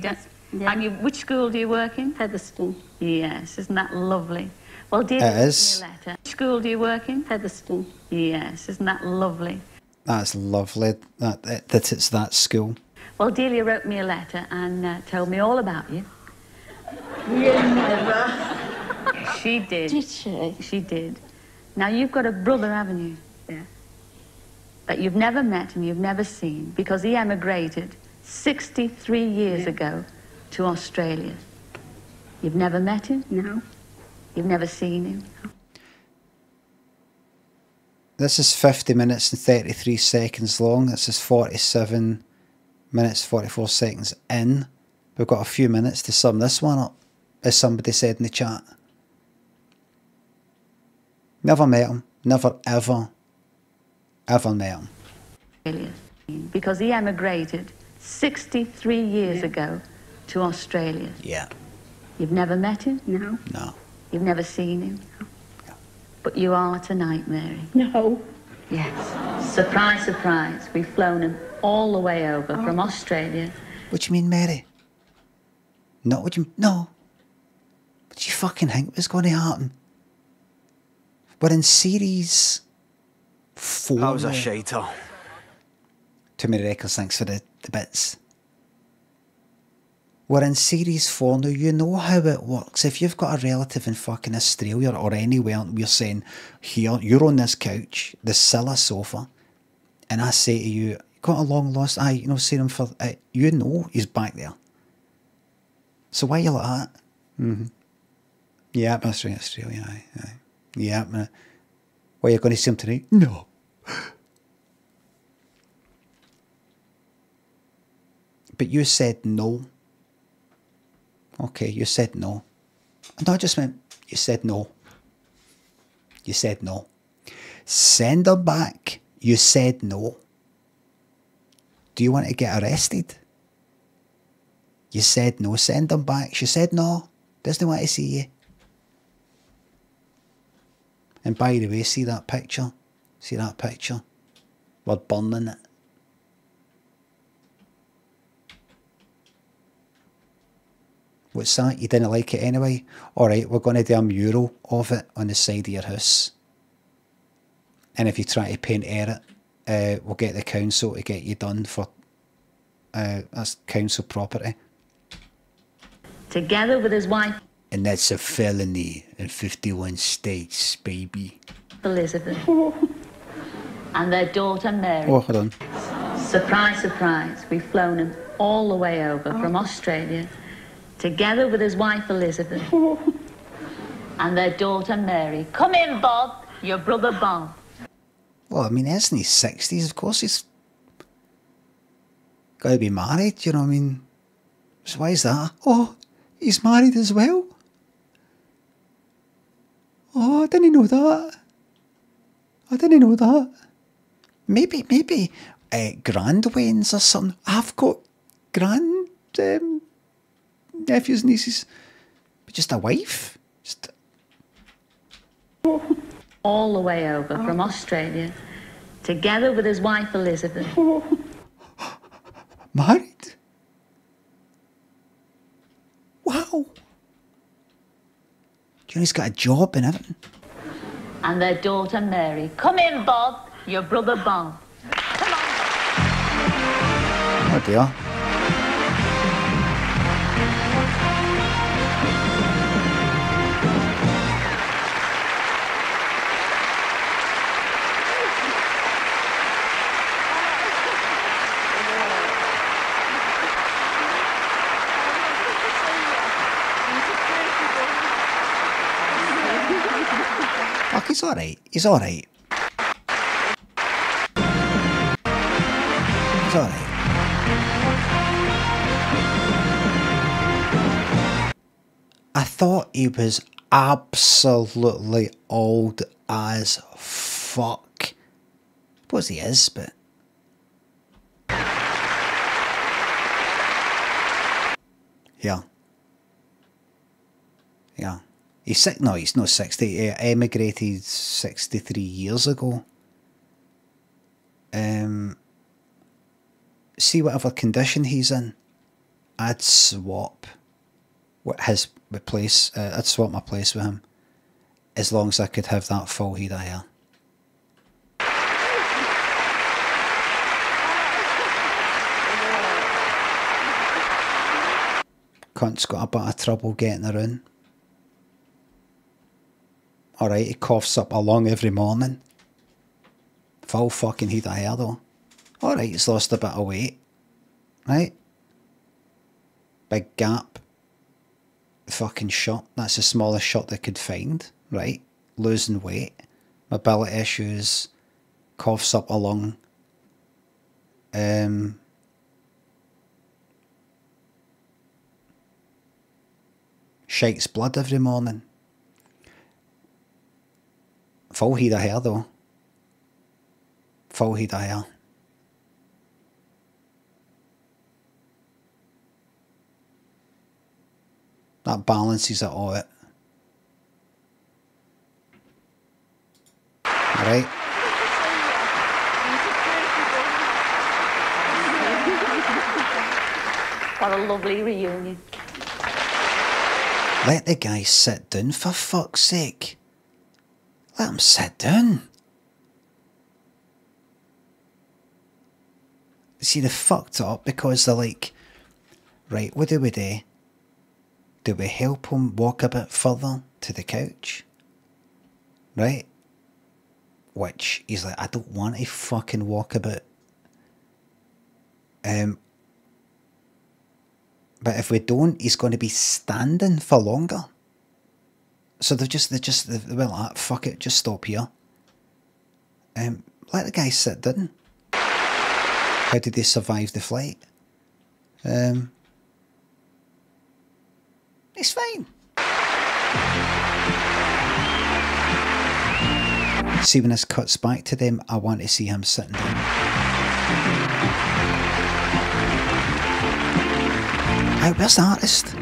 and which school do you work in? Featherstone. Yes, isn't that lovely? Well, Delia wrote me a letter. Which school do you work in? Featherstone. Yes, isn't that lovely? That's lovely that it's that school. Well, Delia wrote me a letter and told me all about you. You never. She did. Did she? She did. Now, you've got a brother, haven't you? Yeah. That you've never met and you've never seen because he emigrated 63 years ago to Australia. You've never met him? No. You've never seen him? This is 50 minutes and 33 seconds long. This is 47 minutes, 44 seconds in. We've got a few minutes to sum this one up, as somebody said in the chat. Never met him. Never, ever met him. Because he emigrated 63 years ago to Australia. Yeah. You've never met him? No. No. You've never seen him? No. But you are tonight, Mary. No. Yes. Surprise, surprise. We've flown him all the way over from Australia. What do you mean, Mary? Not what you... No. What do you fucking think was going to happen? We're in series 4. That was a shiter. Too many records, thanks for the bits. We're in series 4 now. You know how it works. If you've got a relative in fucking Australia or anywhere, we're saying, here, you're on this couch, the CILLA'S sofa, and I say to you, got a long lost, seen him for, you know he's back there. So why are you like that? Mm-hmm. Yeah, that's right, Australia, aye. Yeah, why are you going to see him tonight? No. But you said no. Okay, you said no. No, I just meant, you said no. You said no. Send her back. You said no. Do you want to get arrested? You said no. Send them back. She said no. Doesn't want to see you. And by the way, see that picture? See that picture? We're burning it. What's that? You didn't like it anyway? Alright, we're going to do a mural of it on the side of your house. And if you try to paint it, we'll get the council to get you done for that's council property. Together with his wife And that's a felony in 51 states, baby. Elizabeth and their daughter Mary. Oh, hold on. Surprise, surprise, we've flown him all the way over from Australia, together with his wife Elizabeth and their daughter Mary. Come in, Bob, your brother Bob. Well, I mean, he's in his 60s, of course he's got to be married, you know what I mean? So why is that? Oh, he's married as well? Oh, I didn't know that. I didn't know that. Maybe, grand Waynes or something. I've got grand nephews and nieces. But just a wife? Just... All the way over from Australia, together with his wife Elizabeth. Married? Wow. Johnny's got a job and everything. And their daughter Mary. Come in, Bob, your brother Bob. Come on. Oh dear. Fuck, he's alright. He's alright. He's alright. I thought he was absolutely old as fuck. I suppose he is, but... Yeah. Yeah. He's sick. No, he's not 60. He emigrated 63 years ago. See whatever condition he's in, I'd swap his place. I'd swap my place with him, as long as I could have that full head of hair. Cunt's got a bit of trouble getting around. Alright, he coughs up a lung every morning. Full fucking head of hair though. Alright, he's lost a bit of weight. Right? Big gap. Fucking shot. That's the smallest shot they could find. Right? Losing weight. Mobility issues. Coughs up a lung. Shakes blood every morning. Full head of hair though. Full head of hair. That balances it all out. Alright. What a lovely reunion. Let the guy sit down, for fuck's sake. Let him sit down. See, they fucked it up because they're like, right, what do we do? Do we help him walk a bit further to the couch? Right? Which, he's like, I don't want to fucking walk a bit. But if we don't, he's going to be standing for longer. So they went like, fuck it, just stop here. Let the guy sit down. How did they survive the flight? It's fine. See, when this cuts back to them, I want to see him sitting down. Hey, where's the artist?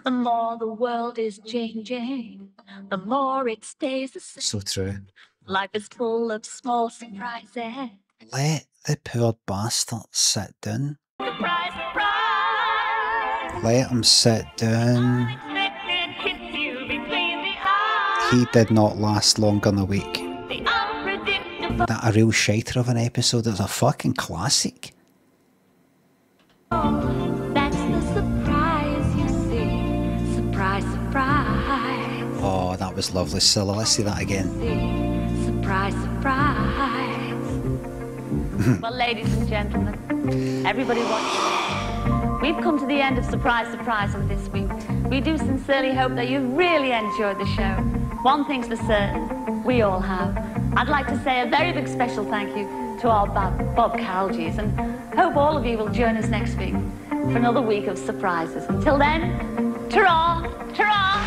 The more the world is changing, the more it stays the same. So true. Life is full of small surprises. Let the poor bastard sit down. Surprise, surprise. Let him sit down. He did not last longer than a week. The That a real shiter of an episode. It was a fucking classic. That's the surprise, you see. Surprise, surprise. Oh, that was lovely, Cilla. Let's see that again. Surprise, surprise. Well, ladies and gentlemen, everybody watching, we've come to the end of Surprise, Surprise of this week. We do sincerely hope that you've really enjoyed the show. One thing's for certain, we all have. I'd like to say a very big special thank you to our Bob Calgies, and hope all of you will join us next week for another week of surprises. Until then, ta-ra, ta-ra!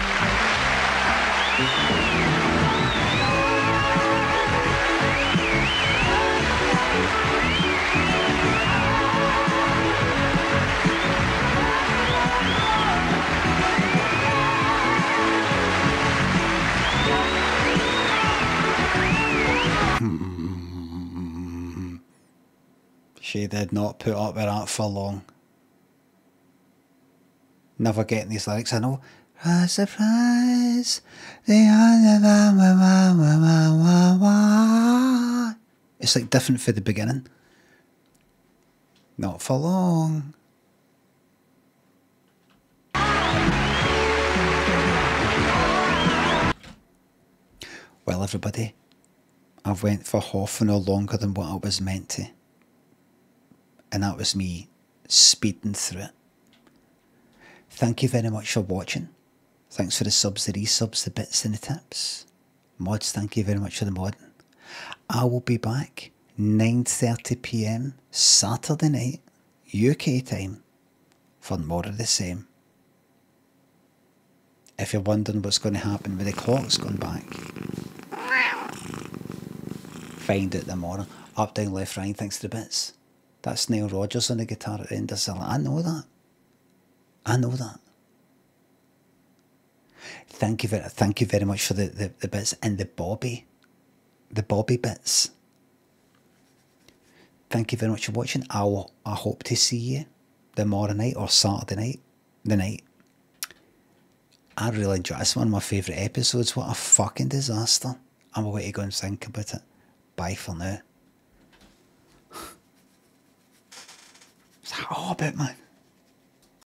She did not put up with that for long. Never getting these lyrics, I know. A surprise. It's like different for the beginning. Not for long. Well, everybody, I've went for half an hour longer than what I was meant to. And that was me speeding through it. Thank you very much for watching. Thanks for the subs, the resubs, the bits and the tips. Mods, thank you very much for the modding. I will be back 9:30 PM Saturday night, UK time, for more of the same. If you're wondering what's going to happen with the clock's going back, find it tomorrow. Up, down, left, right, thanks to the bits. That's Neil Rogers on the guitar at the end of the I know that. I know that. Thank you very much for the bits and the Bobby bits. Thank you very much for watching. I hope to see you tomorrow night or Saturday night. The night. I really enjoyed it. It's one of my favourite episodes. What a fucking disaster. I'm away to go and think about it. Bye for now. Oh, a bit, man.